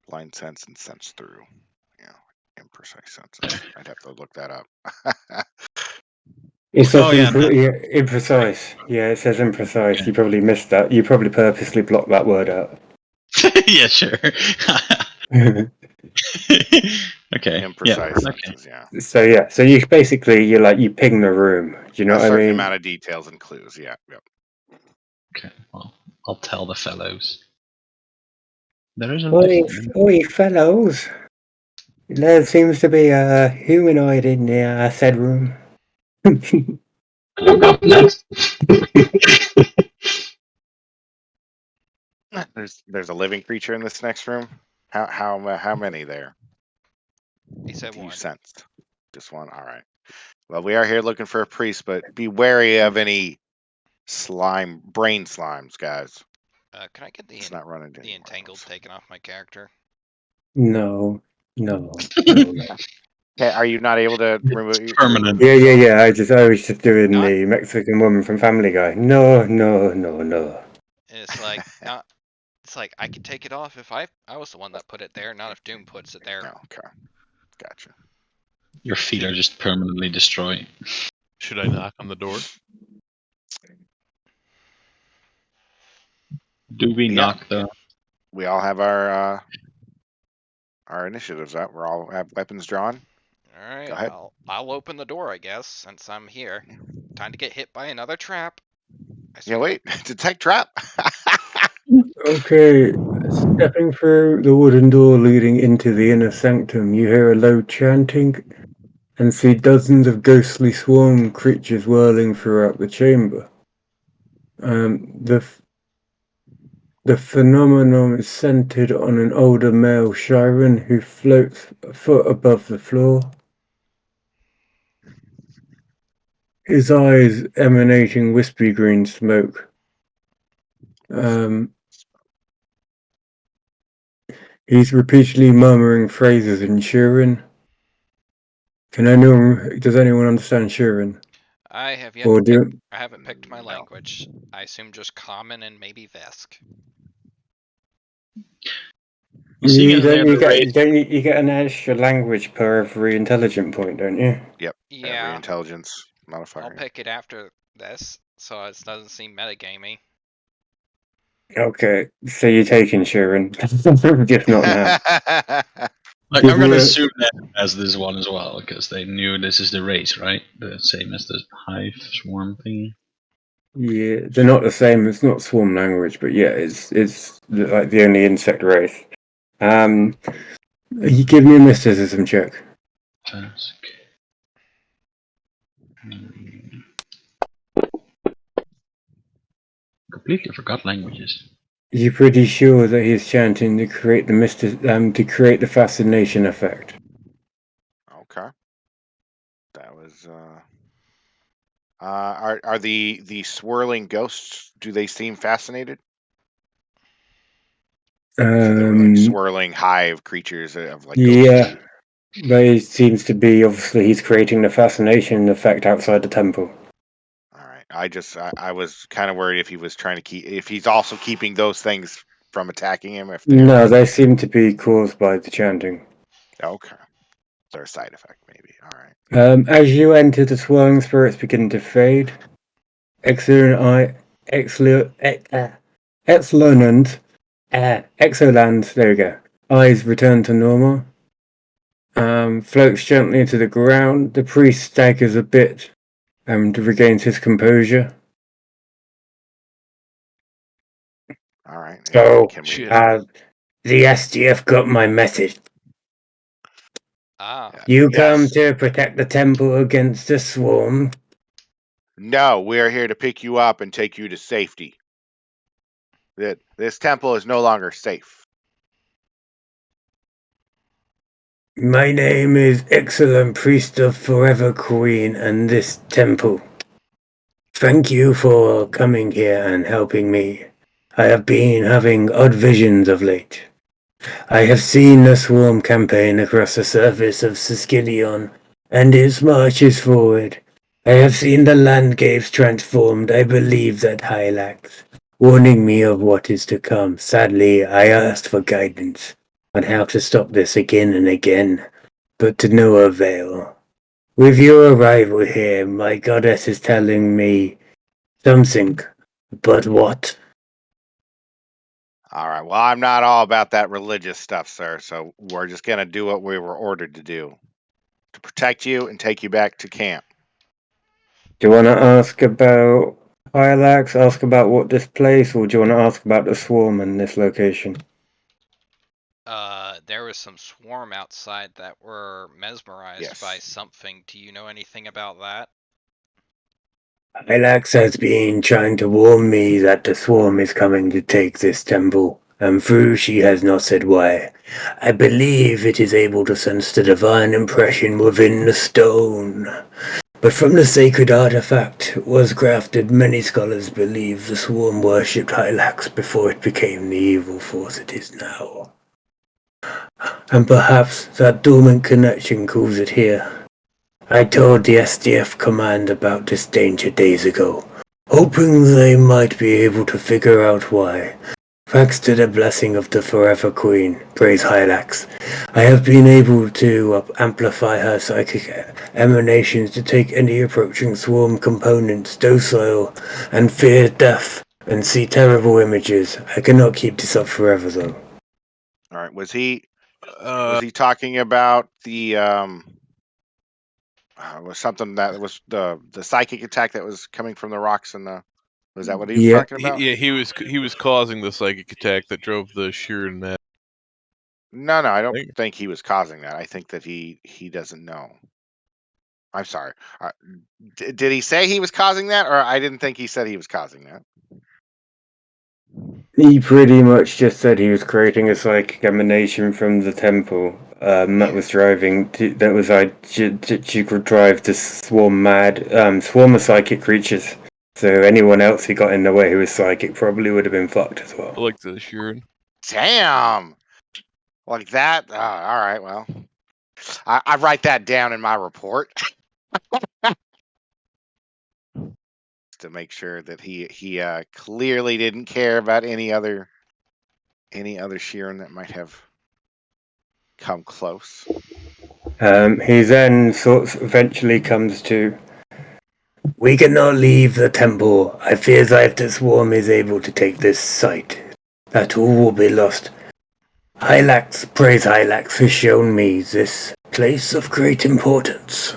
blind sense and sense through. Yeah, imprecise senses. I'd have to look that up. It says yeah, imprecise. Yeah, it says imprecise. Okay. You probably missed that. You probably purposely blocked that word out. Yeah, sure. Okay. Imprecise Yeah. Okay. senses. Yeah. So you basically you ping the room. Do you know A what I certain mean? amount of details and clues. Yeah. Yep. Okay. Well, I'll tell the fellows. There is a Oi, lift. oi, fellows! There seems to be a humanoid in the said room. Look up next. There's a living creature in this next room. How many there? He said You one. sensed just one. All right. Well, we are here looking for a priest, but be wary of any brain slimes, guys. Can I get It's not running the entangled taken off my character? No. Okay, are you not able to remove it? Permanent. Yeah. I was just doing Not- the Mexican woman from Family Guy. No. It's like not. It's like I could take it off if I was the one that put it there, not if Doom puts it there. Oh, okay, gotcha. Your feet are just permanently destroyed. Should I knock on the door? Do we Yeah. knock the? We all have our initiatives up. We all have weapons drawn. All right, Go ahead. I'll open the door, I guess, since I'm here. Time to get hit by another trap. Yeah, wait. Detect trap. Okay, stepping through the wooden door leading into the inner sanctum, you hear a low chanting and see dozens of ghostly swarm creatures whirling throughout the chamber. The phenomenon is centered on an older male Shiren who floats a foot above the floor, his eyes emanating wispy green smoke. He's repeatedly murmuring phrases in Shiren. Does anyone understand Shiren? I have yet Or to pick. do I haven't picked my language. I assume just Common and maybe Vesk. Seeing as they're the race, you get an extra language per every intelligent point, don't you? Yep. Every Yeah, intelligence modifier. I'll pick it after this, so it doesn't seem metagamey. Okay, so you're taking Shiren. Just not now. like Give I'm me gonna a- assume that as this one as well, because they knew this is the race, right? The same as the hive swarm thing. Yeah, they're not the same. It's not swarm language, but yeah, it's like the only insect race. You give me a mysticism check. Task. Completely forgot languages. You're pretty sure that he's chanting to create to create the fascination effect. Okay. That was are the swirling ghosts, do they seem fascinated? So they were like swirling hive creatures of like Yeah. ghostly. But it seems to be, obviously, he's creating the fascination effect outside the temple. All right. I was kind of worried if he was trying to if he's also keeping those things from attacking him. If they're No, they seem to be caused by the chanting. okay, they're a side effect maybe. All right. As you enter, the swirling spirits begin to fade. Exoland, Exoland, there we go. Eyes return to normal. Floats gently into the ground. The priest staggers a bit and regains his composure. All right. So, Can we? Shit. the SDF got my message. Ah, You come Yes. to protect the temple against the swarm. No, we're here to pick you up and take you to safety. That this temple is no longer safe. My name is Excellent Priest of Forever Queen and this temple. Thank you for coming here and helping me. I have been having odd visions of late. I have seen the swarm campaign across the surface of Siskillion and its marches forward. I have seen the landscapes transformed. I believe that Hylax, warning me of what is to come. Sadly, I asked for guidance on how to stop this again and again, but to no avail. With your arrival here, my goddess is telling me something, but what? All right. Well, I'm not all about that religious stuff, sir. So we're just gonna do what we were ordered to do, to protect you and take you back to camp. Do you want to ask about Hylax, ask about what this place, or do you want to ask about the swarm and this location? there was some swarm outside that were mesmerized by Yes. something. Do you know anything about that? Hylax has been trying to warn me that the swarm is coming to take this temple, and though she has not said why, I believe it is able to sense the divine impression within the stone. But from the sacred artifact was crafted, many scholars believe the swarm worshipped Hylax before it became the evil force it is now. And perhaps that dormant connection calls it here. I told the SDF command about this danger days ago, hoping they might be able to figure out why. Thanks to the blessing of the Forever Queen, praise Hylax, I have been able to amplify her psychic emanations to take any approaching swarm components docile and fear death and see terrible images. I cannot keep this up forever though. All right. Was he talking about the was something that was the psychic attack that was coming from the rocks and the was that what he was Yeah, talking about? He was causing the psychic attack that drove the Sheeran mad. No, I don't Thing. think he was causing that. I think that he doesn't know. I'm sorry. Did he say he was causing that, or I didn't think he said he was causing that? he pretty much just said he was creating a psychic emanation from the temple. That was driving. That was she could drive to swarm of psychic creatures. So anyone else who got in the way who was psychic probably would have been fucked as well. I like the Sheeran. Damn, like that. All right. Well, I write that down in my report to make sure that he clearly didn't care about any other Sheeran that might have come close. He then eventually comes to. We cannot leave the temple. I fear that if the swarm is able to take this site, that all will be lost. Hylax, praise Hylax, has shown me this place of great importance.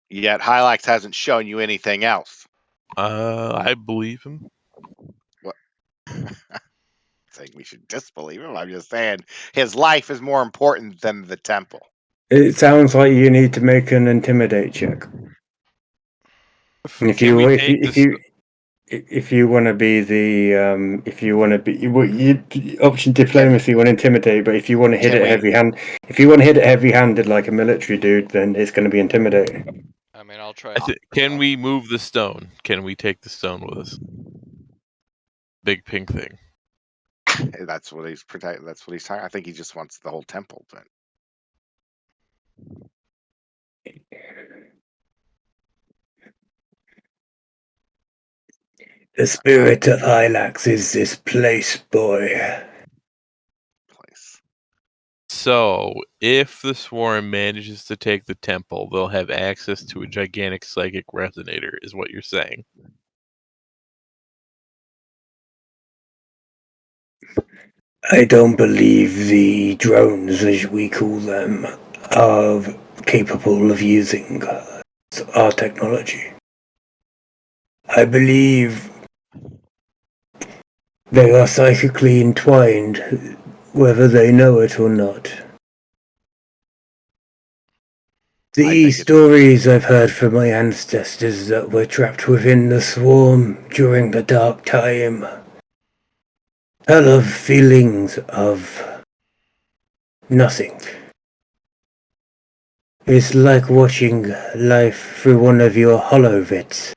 Yet Hylax hasn't shown you anything else. I believe him. What? Saying we should disbelieve him. I'm just saying his life is more important than the temple. It sounds like you need to make an intimidate check. And Can we take this? if you want to be the if you want to be option diplomacy want to intimidate, but if you want to hit Can it we? heavy-handed like a military dude, then it's going to be intimidating. I mean, I'll try. Can we move the stone? Can we take the stone with us? Big pink thing. That's what he's protecting. That's what he's talking. I think he just wants the whole temple. But The spirit of Hylax is this place, boy. Place. So, if the swarm manages to take the temple, they'll have access to a gigantic psychic resonator, is what you're saying. I don't believe the drones, as we call them, are capable of using our technology. I believe they are psychically entwined, whether they know it or not. The stories I've heard from my ancestors that were trapped within the swarm during the dark time tell of feelings of nothing. It's like watching life through one of your holovits.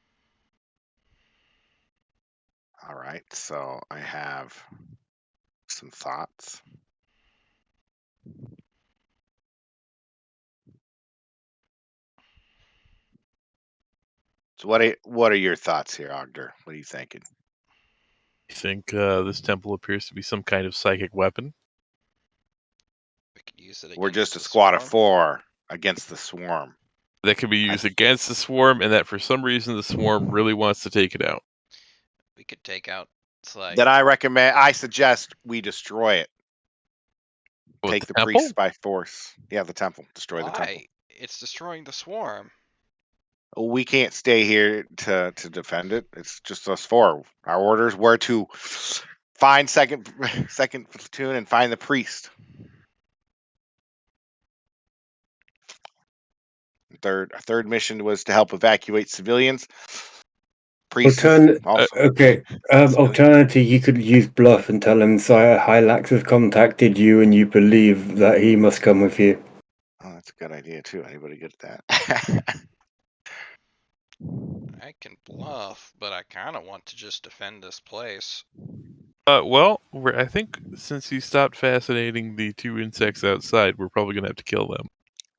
All right, so I have some thoughts. So what are your thoughts here, Ogder? What are you thinking? You think this temple appears to be some kind of psychic weapon? We could use it We're against just a the squad of swarm. 4 against the swarm. That can be used against the swarm, and that for some reason the swarm really wants to take it out. We could take out. It's like Then I suggest we destroy it. What, Take the the temple? priests by force. Yeah, the temple. Destroy the temple. why? It's destroying the swarm. We can't stay here to defend it. It's just us 4. Our orders were to find second platoon and find the priest. Third mission was to help evacuate civilians. Priests also. Alternatively, you could use bluff and tell him Sire Hylax has contacted you and you believe that he must come with you. Oh, that's a good idea too. Anybody get that? I can bluff, but I kind of want to just defend this place. Well, I think since he stopped fascinating the 2 insects outside, we're probably gonna have to kill them.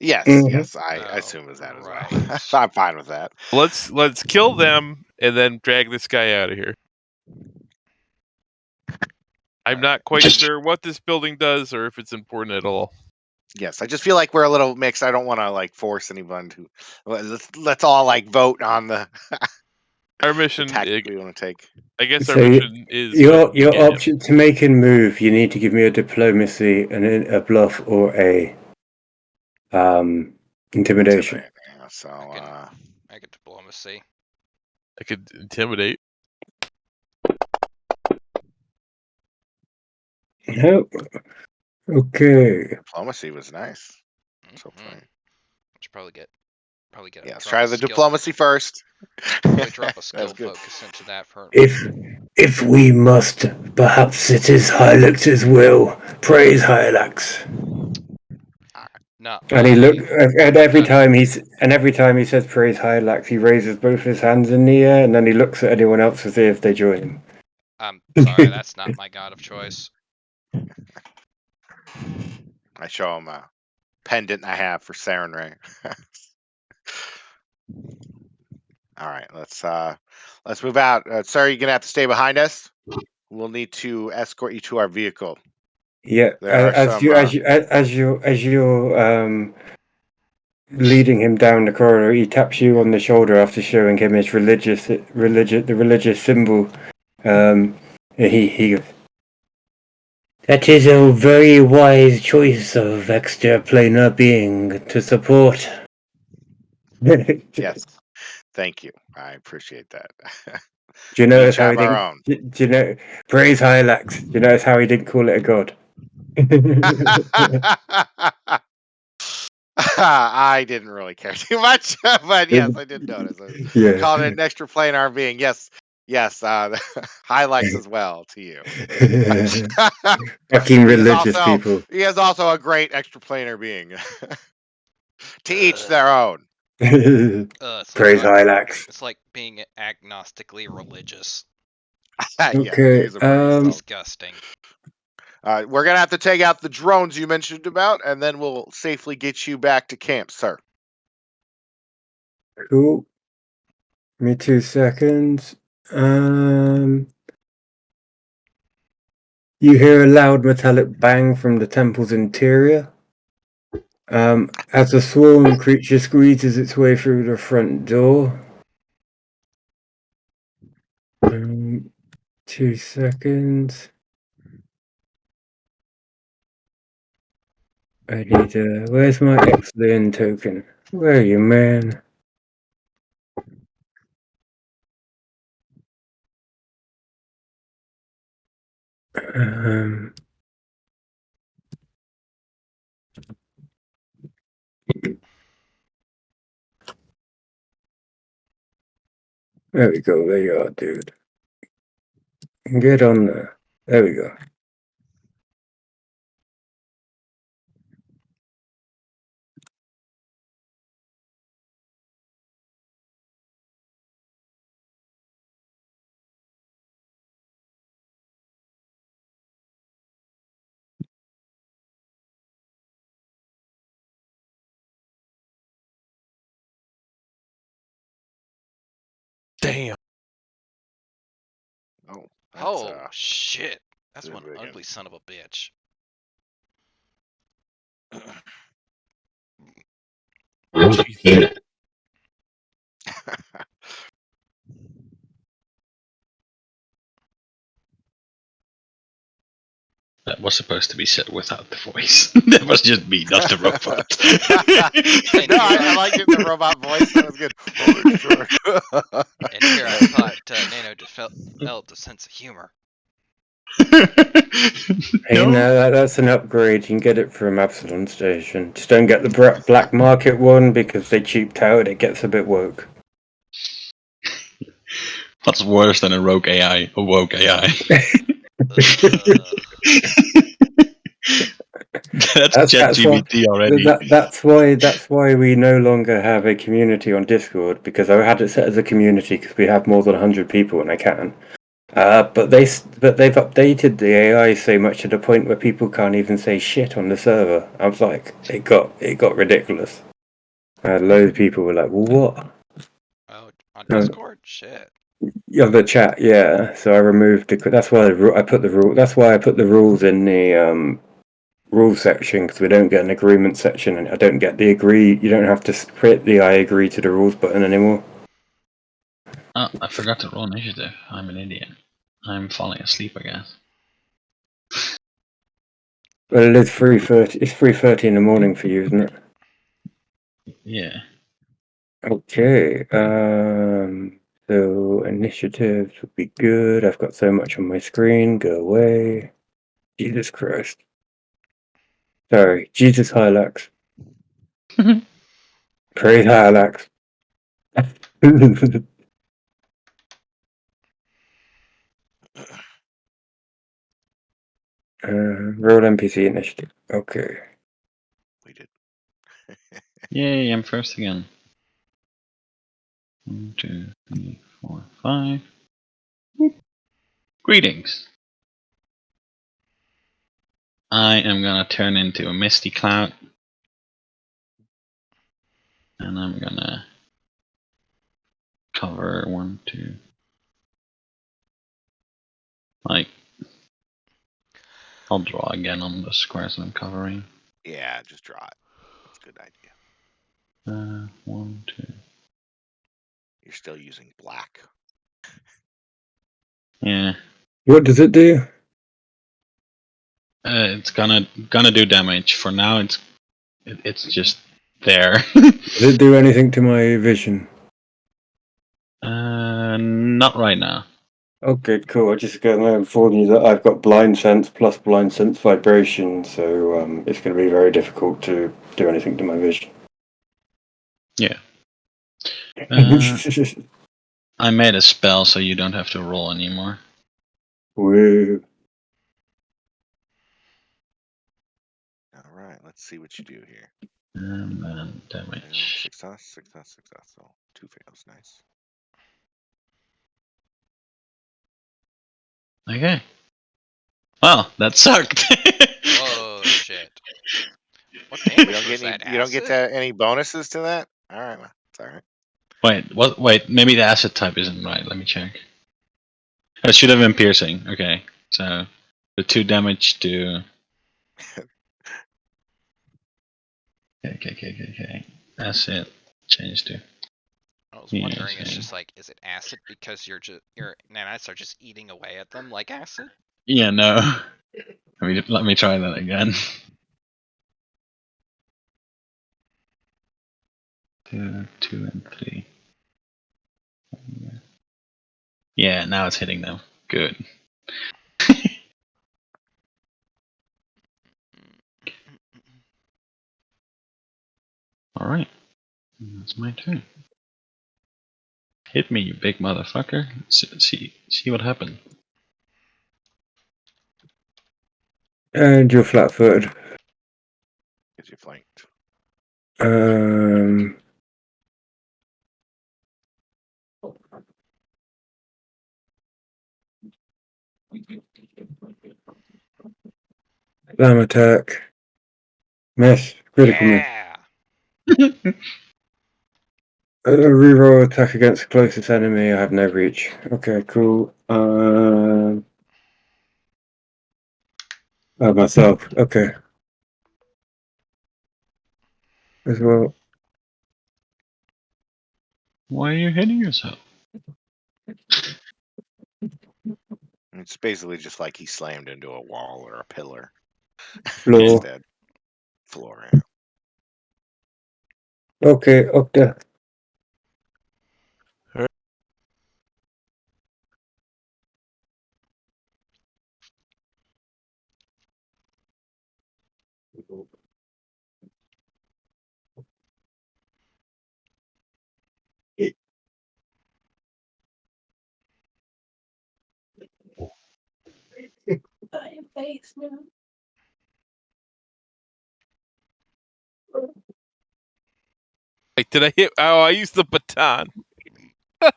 Yes, Mhm. I Oh, assume as that as well. right. I'm fine with that. Let's kill them and then drag this guy out of here. I'm not quite sure what this building does or if it's important at all. Yes, I just feel like we're a little mixed. I don't want to like force anyone to. Let's all like vote on the Our mission, tactic we want to take. I guess our So mission is your to get him. option to make him move, you need to give me a diplomacy, a bluff, or a intimidation. Yeah, so I get diplomacy. I could intimidate. Nope. Okay. diplomacy was nice. So Mhm. funny. Should probably get Yeah, let's drop try a the skill- diplomacy first. Probably drop a That's skill good. focus into that for. If we must, perhaps it is Hylax's will. Praise Hylax. No. And he look, and every time he says praise Hylax, he raises both his hands in the air, and then he looks at anyone else to see if they join him. I'm sorry, that's not my god of choice. I show him a pendant I have for Saren Ray. All right, let's move out. Sir, you're gonna have to stay behind us. We'll need to escort you to our vehicle. Yeah, There are some. as you're leading him down the corridor, he taps you on the shoulder after showing him his the religious symbol. He goes, "That is a very wise choice of extraplanar being to support." Yes, thank you. I appreciate that. Do you We notice each how he have our didn't? own. Do you know? Praise Hylax. Do you notice how he didn't call it a god? I didn't really care too much, but yes, I did notice. I was Yeah. calling it an extra planar being. Yes, yes. Highlights as well to you. Fucking religious people. He is also a great extraplanar being. To each their own. It's Praise like Hylax. it's like being agnostically religious. Yeah, he Okay. is a priest. Disgusting. We're gonna have to take out the drones you mentioned about, and then we'll safely get you back to camp, sir. Cool. Give me 2 seconds. You hear a loud metallic bang from the temple's interior. As the swarm creature squeezes its way through the front door. 2 seconds. I need where's my X-Lin token? Where are you, man? There we go. There you are, dude. Get on there. There we go. – Damn. Oh, that's, Oh shit! That's good one rigging. ugly son of a bitch. Well, the peanut. That was supposed to be said without the voice. That was just me, not the robot. No, I like it in the robot voice. That was good. Oh, sure. And here I thought Nano developed a sense of humor. Hey, no, that's an upgrade. You can get it from Absalon Station. Just don't get the black market one because they cheaped out. It gets a bit woke. What's worse than a rogue AI? A woke AI. That's ChatGPT already. That's why we no longer have a community on Discord, because I had it set as a community because we have more than 100 people and I can. But they've updated the AI so much to the point where people can't even say shit on the server. I was like, it got ridiculous. Loads of people were like, well, what? Oh, on Discord? Shit. Yeah, the chat, yeah. So I removed the. That's why I put the rule. That's why I put the rules in the rule section, because we don't get an agreement section, and I don't get the agree. You don't have to hit the I agree to the rules button anymore. Oh, I forgot to roll initiative. I'm an idiot. I'm falling asleep, I guess. Well, it is 3:30. It's 3:30 in the morning for you, isn't it? Yeah. Okay. So initiatives would be good. I've got so much on my screen. Go away. Jesus Christ. Sorry. Jesus Hylax. Praise Hylax. Roll NPC initiative. Okay. We did. Yay, I'm first again. 1, 2, 3, 4, 5. Greetings. I am gonna turn into a misty cloud. And I'm gonna cover 1, 2. Like, I'll draw again on the squares I'm covering. Yeah, just draw it. That's a good idea. 1, 2. You're still using black. Yeah. What does it do? It's gonna do damage. For now, it's just there. Does it do anything to my vision? Not right now. Okay, cool. I just going to inform you that I've got blind sense plus blind sense vibration, so it's going to be very difficult to do anything to my vision. Yeah. I made a spell so you don't have to roll anymore. Woo. All right, let's see what you do here. And then damage. Success. So 2 fails. Nice. Okay. Well, that sucked. Whoa, shit. What damage was that? You don't get any bonuses to that. All right, well, it's all right. Wait, what? Wait, maybe the asset type isn't right. Let me check. That should have been piercing. Okay, so the 2 damage to. Okay. That's it. Change to. I was Yeah, wondering, it's same. just like, is it acid because your nanites are just eating away at them like acid? Yeah, no. Let me try that again. 2, 2, and 3. Yeah, now it's hitting them. Good. All right, that's my turn. Hit me, you big motherfucker. See what happened. And you're flat-footed. Because you flanked. Slam attack. Miss. Critical miss. Yeah. Reroll attack against closest enemy. I have no reach. Okay, cool. Myself. Okay. As well. Why are you hitting yourself? It's basically just like he slammed into a wall or a pillar. Floor. Instead. Floor. Yeah. Okay, up there. Like, did I hit? Oh, I used the baton. Okay,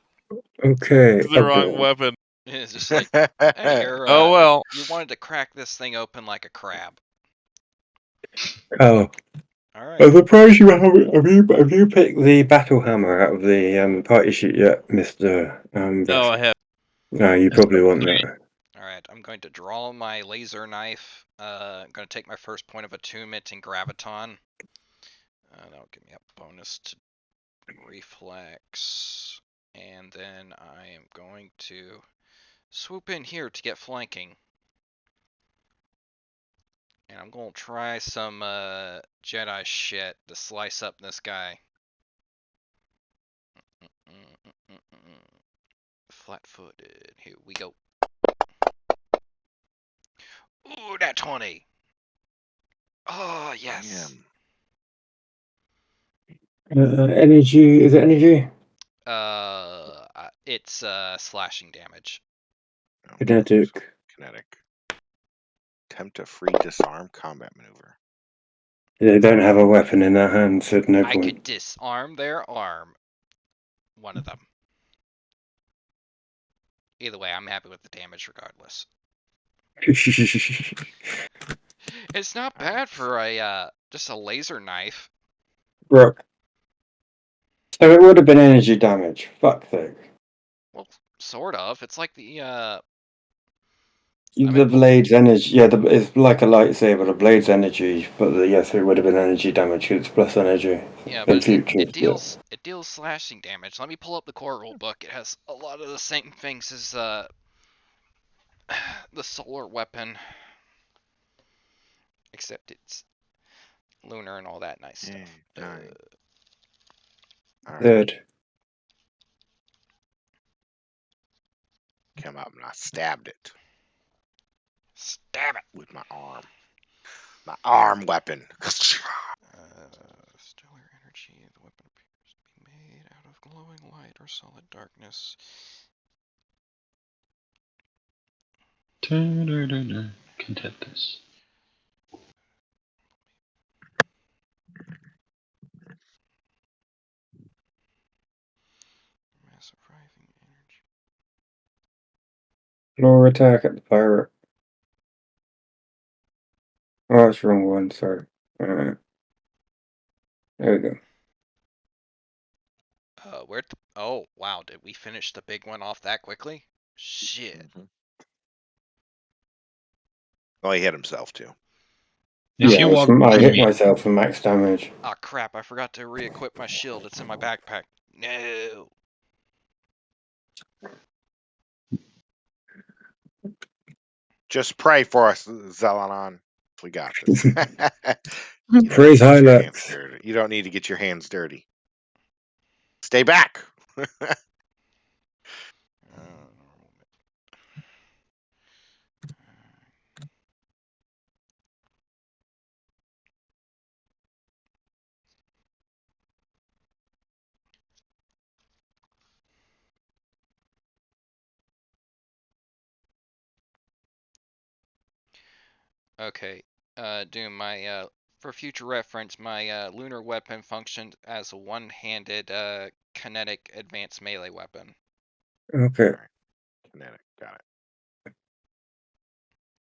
It's the up wrong there. weapon. It's just like, hey, Oh well. you wanted to crack this thing open like a crab. Oh, All right. I'm surprised you have you picked the battle hammer out of the party sheet yet, Mister? No, I have. No, you probably want that. All right. I'm going to draw my laser knife. I'm going to take my first point of attunement in graviton. That'll give me a bonus to reflex, and then I am going to swoop in here to get flanking. And I'm gonna try some Jedi shit to slice up this guy. Flat-footed. Here we go. Ooh, that 20. Oh yes. Energy. Is it energy? It's slashing damage. Kinetic. So kinetic. Attempt a free disarm combat maneuver. They don't have a weapon in their hand, so no I point. could disarm their arm. One of them. Either way, I'm happy with the damage regardless. It's not bad for a just a laser knife. Rook. So it would have been energy damage. Fuck that. Well, sort of. It's like the The blade's energy, yeah, it's like a lightsaber. The blade's energy, but yes, it would have been energy damage. It's plus energy. Yeah, In but future, it deals slashing damage. Let me pull up the core rule book. It has a lot of the same things as the solar weapon, except it's lunar and all that nice stuff. 9. All yeah. right. Third. Came up and I stabbed it Stab it. with my arm. My arm weapon. Stellar energy. The weapon appears to be made out of glowing light or solid darkness. Content this. Massive writhing energy. Floor attack at the pirate. Oh, that's the wrong one. Sorry. There we go. Oh wow, did we finish the big one off that quickly? Shit. Well, he hit himself too. If Yeah, you walk I hit behind me, myself for max damage. Ah, crap, I forgot to re-equip my shield. It's in my backpack. No. Just pray for us, Zelanon. We got this. Praise Get your hands Hilux. dirty. You don't need to get your hands dirty. Stay back. Okay, Doom, for future reference, my lunar weapon functioned as a one-handed kinetic advanced melee weapon. Okay. Kinetic. Got it.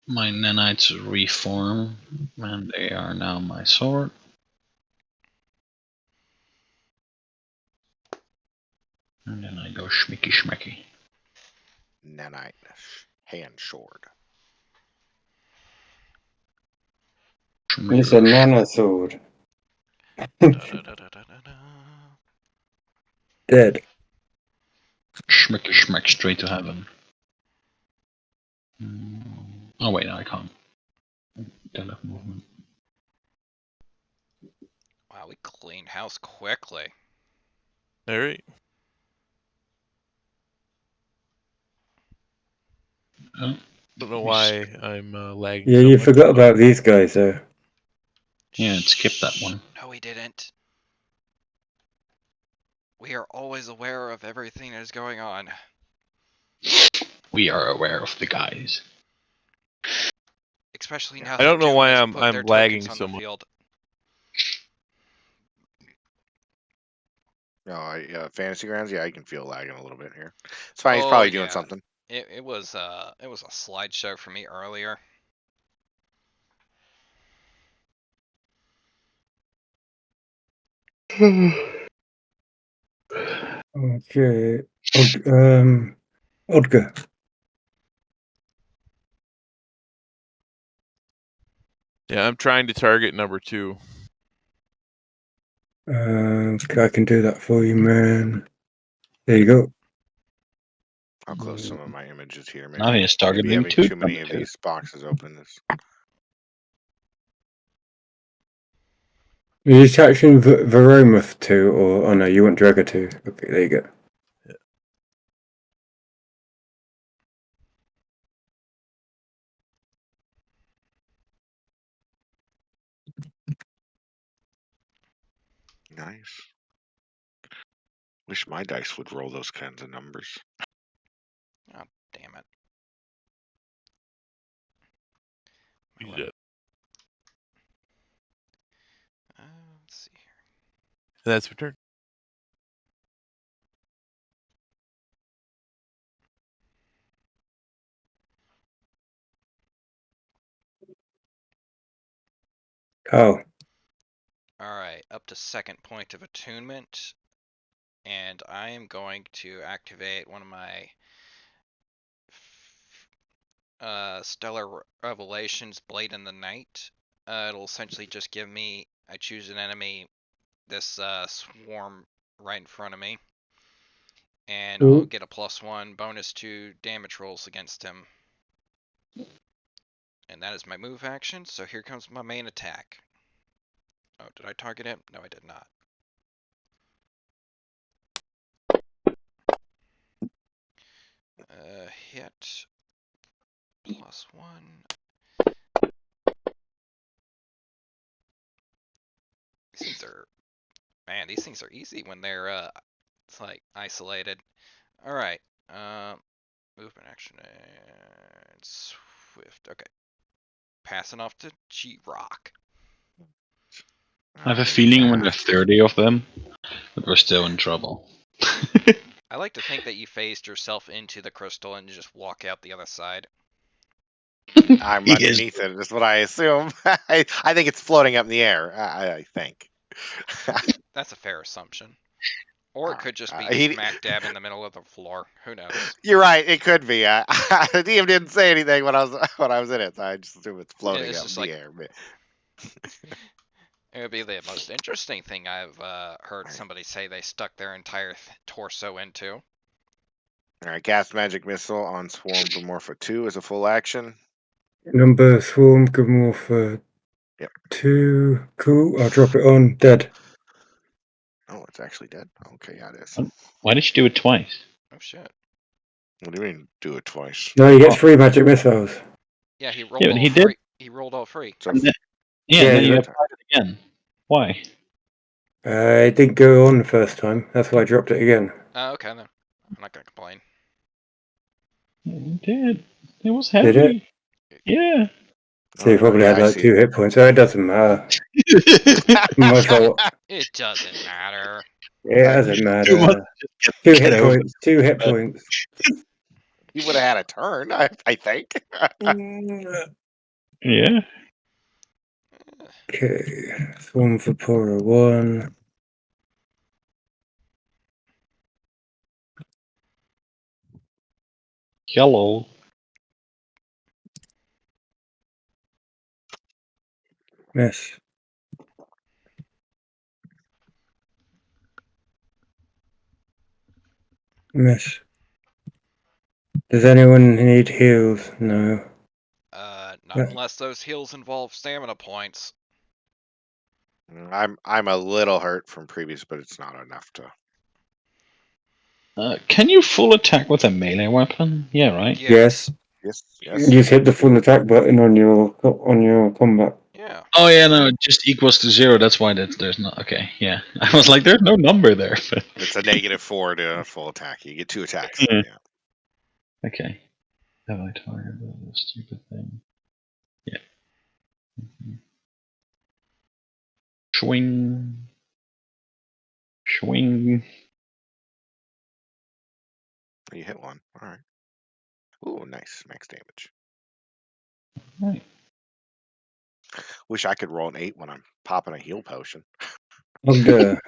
my nanites reform, and they are now my sword. And then I go schmicky schmecky. Nanite. Hand sword. It's a nana sword. Dead. Schmicky schmeck straight to heaven. Oh wait, no, I can't. Don't have movement. Wow, we cleaned house quickly. All right. Oh, Don't know why I'm lagging Yeah, so you much. forgot about these guys though. yeah, skip that one. No, we didn't. We are always aware of everything that is going on. We are aware of the guys. Especially now I that don't know Doom why has I'm put their lagging tokens on so the much. field. Oh, Fantasy Grounds. Yeah, I can feel lagging a little bit here. It's fine. He's Oh, probably doing yeah. something. It was a slideshow for me earlier. Okay. Odger. Yeah, I'm trying to target number 2. I can do that for you, man. There you go. I'll close some of my images here. Now he is Maybe targeting having two too many of number two. these boxes open is. Are you attaching Veromoth to, or oh no, you want Draga to? Okay, there you go. Nice. Wish my dice would roll those kinds of numbers. Oh, damn it. You Well, did. let's see here. And that's your turn. Oh, Alright, up to second point of attunement. And I am going to activate one of my Stellar Revelations, Blade in the Night. It'll essentially just give me, I choose an enemy, this swarm right in front of me. And I'll get a +1 bonus to damage rolls against him. And that is my move action, so here comes my main attack. Oh, did I target him? No, I did not. Hit +1. These things are, man, these things are easy when they're it's like isolated. All right, movement action and swift. Okay, passing off to G-Rock. I have a feeling when there's 30 of them, that we're still in trouble. I like to think that you phased yourself into the crystal and you just walk out the other side. I'm He is- underneath it. That's what I assume. I think it's floating up in the air. I think. That's a fair assumption. Or it could just be smack dab in the middle of the floor. Who knows? You're right. It could be. The DM didn't say anything when I was in it. So I just assume it's floating It's up just in like- the air. But It would be the most interesting thing I've heard somebody say they stuck their entire torso into. all right, cast magic missile on Swarm Gomorpha 2 is a full action. Number Swarm Gomorpha Yep. 2. Cool. I'll drop it on. Dead. Oh, it's actually dead. Okay, yeah, it is. Why did you do it twice? Oh shit. What do you mean do it twice? No, he gets 3 magic missiles. Yeah, he rolled but all he did- free. He rolled all free. So Yeah, Yeah, and then you but- applied it again. Why? It didn't go on the first time. That's why I dropped it again. Okay then. I'm not gonna complain. It did. It was Did heavy. Yeah. So you probably had I like see. 2 hit points. So it doesn't matter. My fault. It doesn't matter. It doesn't Too much. matter. Just 2 get hit over points. 2 hit points. You would have had a turn, I think. Yeah. Okay. Swarm for Pora 1. Yellow. Miss. Miss. Does anyone need heals? No. Not Yeah. unless those heals involve stamina points. I'm a little hurt from previous, but it's not enough to. Can you full attack with a melee weapon? Yeah, right. Yes. Yes. Just hit the full attack button on your combat. Yeah. Oh yeah, no, it just equals to 0. That's why there's not. Okay, yeah. I was like, there's no number there. But... It's a -4 to a full attack. You get 2 attacks. Yeah. Yeah. Okay. Have I targeted the stupid thing? Yeah. Swing. Swing. You hit 1. All right. Ooh, nice max damage. Right. Wish I could roll an 8 when I'm popping a heal potion. You're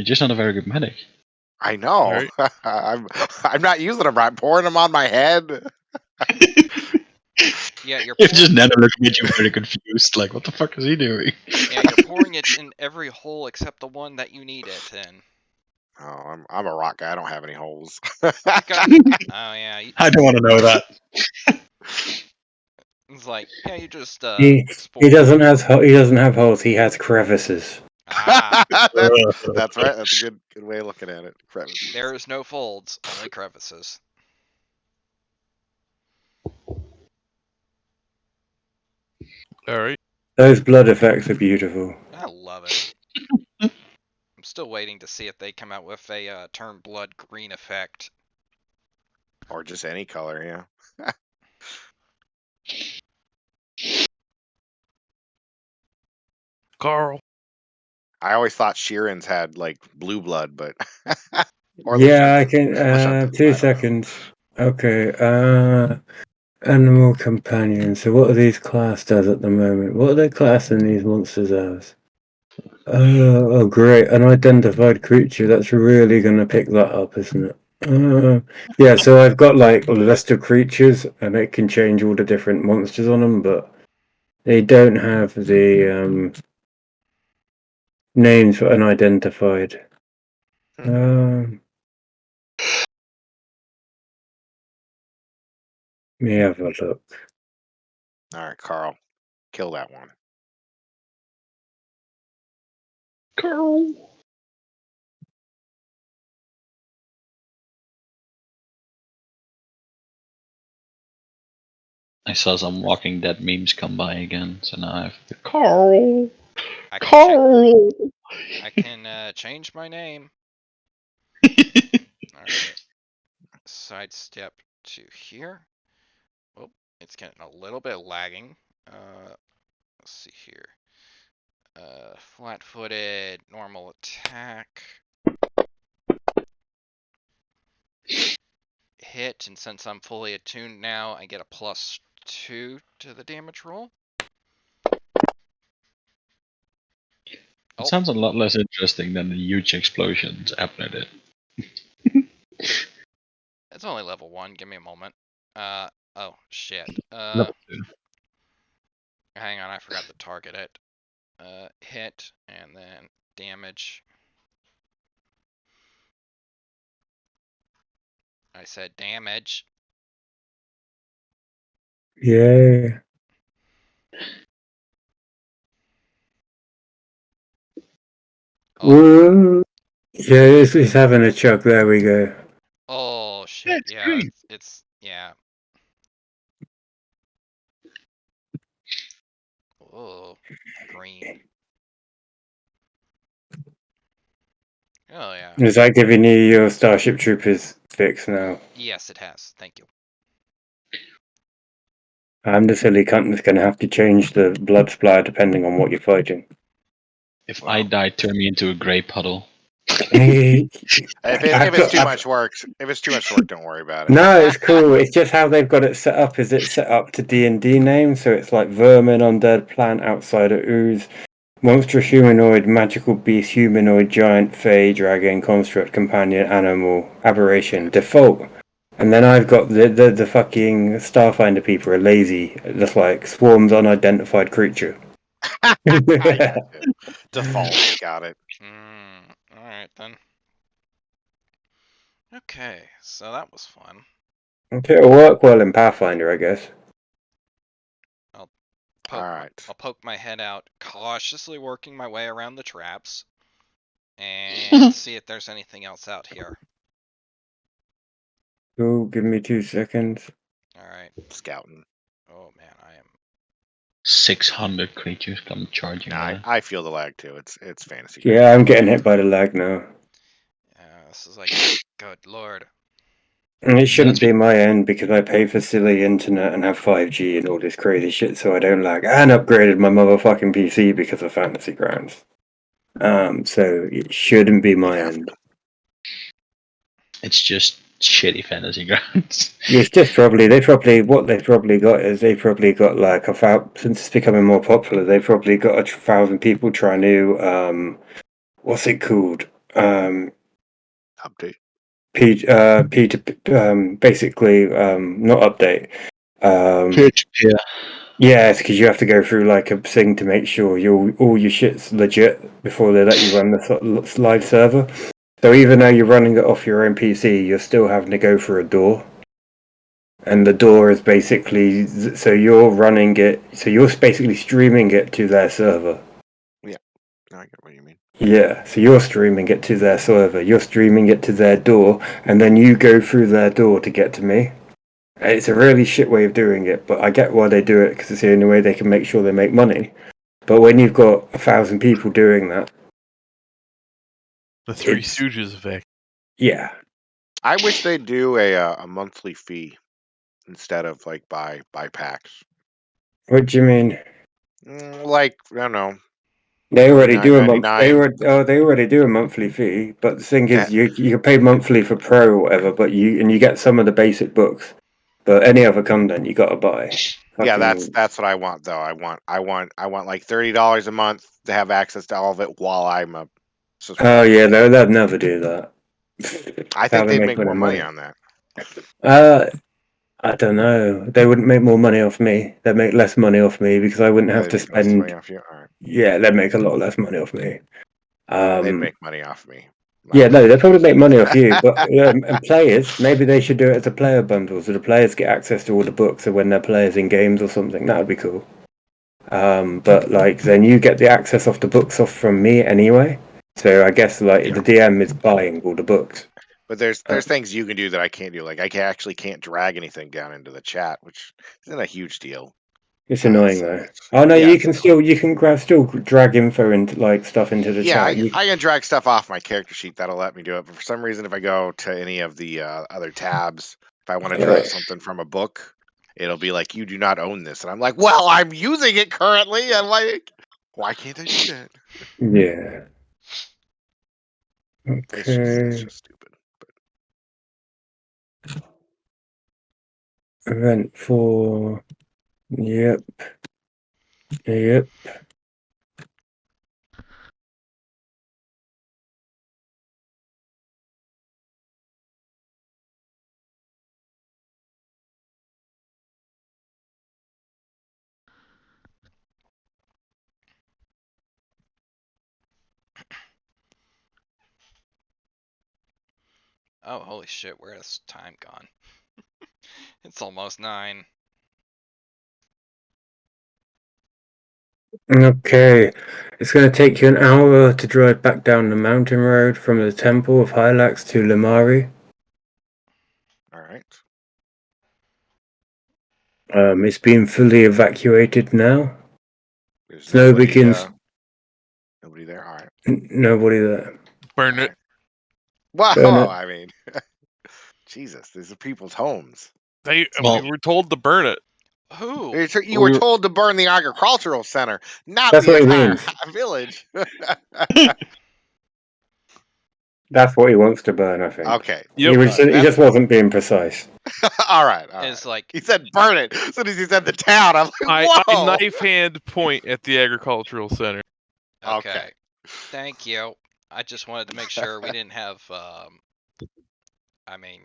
just not a very good medic. I know. Right. I'm not using them. I'm pouring them on my head. Yeah, you're You're just Nana looking at you very confused, like, what the fuck is he doing? Yeah, you're pouring it in every hole except the one that you need it in. Oh, I'm a rock guy. I don't have any holes. Oh yeah. I don't want to know that. It's like, yeah, you just he explore. doesn't have holes. He has crevices. Ah, That's right. That's a good way of looking at it. Crevices. there is no folds, only crevices. All right. Those blood effects are beautiful. I love it. I'm still waiting to see if they come out with a turn blood green effect. Or just any color, yeah. Carl. I always thought Sheeran's had like blue blood, but Yeah, I can. flesh on blue, I 2 don't know. seconds. Okay. Animal companion. So what are these classed as at the moment? What are they classing these monsters as? Oh, great. An identified creature. That's really going to pick that up, isn't it? Yeah, so I've got like a list of creatures and it can change all the different monsters on them, but they don't have the names for unidentified. Let me have a look. All right, Carl, kill that one. Carl. I saw some Walking Dead memes come by again, so now I have the Carl. I can change my name. Alright. Sidestep to here. Oh, it's getting a little bit lagging. Let's see here. Flat-footed, normal attack. Hit, and since I'm fully attuned now, I get a +2 to the damage roll. It Oh. sounds a lot less interesting than the huge explosions Abner did. It's only level 1. Give me a moment. Oh shit. Level 2. Hang on, I forgot to target it. Hit and then damage. I said damage. Yeah. Oh, Woo. Yeah, he's having a chuck. There we go. oh shit. it's Yeah, green. it's yeah. Oh, green. Oh yeah. Is that giving you your Starship Troopers fix now? Yes, it has. Thank you. I'm the silly cunt that's going to have to change the blood supply depending on what you're fighting. If Well. I die, turn me into a grey puddle. If it's too much work, don't worry about it. No, it's cool. It's just how they've got it set up. Is it set up to D&D names? So it's like vermin, undead, plant, outsider, ooze, monstrous humanoid, magical beast, humanoid, giant, fey, dragon, construct, companion, animal, aberration, default. And then I've got the fucking Starfinder people are lazy. Just like swarms unidentified creature. I got it. Default, got it. Alright then. Okay, so that was fun. Okay, it'll work well in Pathfinder, I guess. All right. I'll poke my head out, cautiously working my way around the traps, and see if there's anything else out here. Cool, give me 2 seconds. Alright. Scouting. Oh man, I am. 600 creatures come charging Nah, at us. I feel the lag too. It's fantasy. Yeah, I'm getting hit by the lag now. This is like, good lord. And it shouldn't That's be my end because I pay for silly internet and have 5G and all this crazy shit so I don't lag. And upgraded my motherfucking PC because of Fantasy Grounds. So it shouldn't be my end. It's just shitty fantasy grounds. It's just what they've probably got is they've probably got like since it's becoming more popular, they've probably got 1,000 people trying to what's it called? Update. Basically not update. PHP. Yeah, it's because you have to go through like a thing to make sure all your shit's legit before they let you run the live server. So even though you're running it off your own PC, you're still having to go through a door. And the door is basically so you're running it, so you're basically streaming it to their server. Yeah, I get what you mean. Yeah, so you're streaming it to their server, you're streaming it to their door, and then you go through their door to get to me. It's a really shit way of doing it, but I get why they do it because it's the only way they can make sure they make money. But when you've got 1,000 people doing that, The Three it's Stooges effect. yeah. I wish they'd do a monthly fee instead of like buy packs. What do you mean? Like I don't know. They already do a month. $49.99. They already do a monthly fee. But the thing Yeah, is, you can pay monthly for Pro or whatever, but you get some of the basic books. But any other content you got to buy. yeah. Fucking That's what I want though. I want like $30 a month to have access to all of it while I'm a oh subscriber. yeah, they'd never do that. I How think they they'd make make more money money? on that. Uh, I don't know. They wouldn't make more money off me. They'd make less money off me because I wouldn't Yeah, have they to make less money spend. off you. All right, Yeah, they'd make a lot less money off me. they'd make money off me. Yeah, no, they probably make money off you, but and players, maybe they should do it as a player bundle, so the players get access to all the books, so when they're players in games or something, that would be cool. But like, then you get the access off the books off from me anyway. So I guess like Yeah. the DM is buying all the books. But there's things you can do that I can't do. Like actually can't drag anything down into the chat, which isn't a huge deal. It's annoying though. It's Oh no, yeah, you it's can annoying. still drag info into like stuff into the Yeah, chat. I can drag stuff off my character sheet. That'll let me do it. But for some reason, if I go to any of the other tabs, if I want to drag something from a book, it'll be like, you do not own this. And I'm like, well, I'm using it currently. I'm like, why can't I do that? Yeah. It's Okay. just stupid. Event 4. Yep. Yep. Oh, holy shit, where has time gone? It's almost 9. Okay, it's going to take you an hour to drive back down the mountain road from the Temple of Hylax to Limari. All right. It's been fully evacuated now. There's Snow nobody. begins. Nobody there. All right. Nobody there. Burn it. Wow. Burn it. I mean, Jesus, these are people's homes. We Well- were told to burn it. Who? You were told to burn the agricultural center, not That's the what he entire means. village. That's what he wants to burn, I think. Okay. Yep. He just wasn't being precise. All right. All It's right. like, He said burn it. As soon as he said the town, I'm like, I whoa. knife hand point at the agricultural center. okay. Thank you. I just wanted to make sure we didn't have, I mean,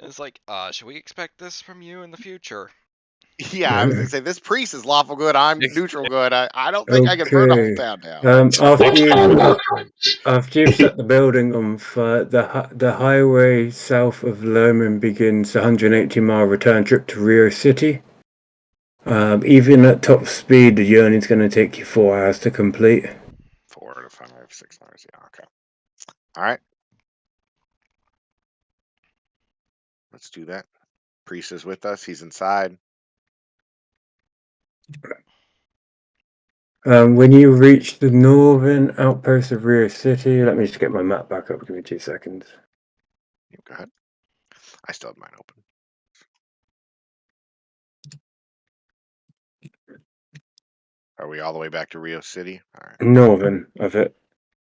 it's like, should we expect this from you in the future? Yeah, I was gonna say this priest is lawful good. I'm Ex- neutral good. I don't think I can burn the whole Okay. town down. After you've set the building on fire, the highway south of Lerman begins a 180-mile return trip to Rio City. Even at top speed, the journey's going to take you 4 hours to complete. 4 to 5, 6 hours. Yeah. Okay. All right. Let's do that. Priest is with us. He's inside. When you reach the northern outpost of Rio City, let me just get my map back up. Give me 2 seconds. Yeah, go ahead. I still have mine open. Are we all the way back to Rio City? All right. Northern of it.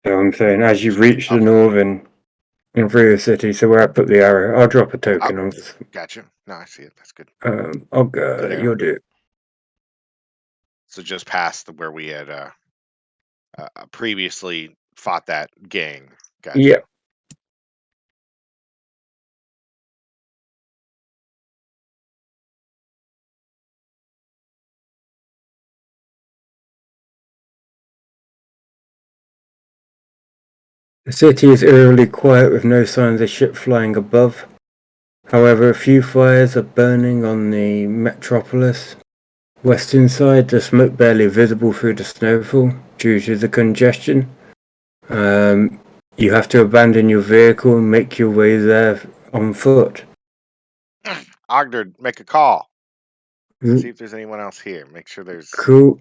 So I'm saying, as you reach the Okay. northern in Rio City, so where I put the arrow, I'll drop a token off. Gotcha. No, I see it. That's good. I'll Good go. arrow. You'll do it. So just past where we had previously fought that gang. Gotcha. Yeah. The city is eerily quiet with no signs of ship flying above. However, a few fires are burning on the metropolis. Western side, the smoke barely visible through the snowfall due to the congestion. You have to abandon your vehicle and make your way there on foot. Ogden, make a call. See if there's anyone else here. Make sure there's. Cool.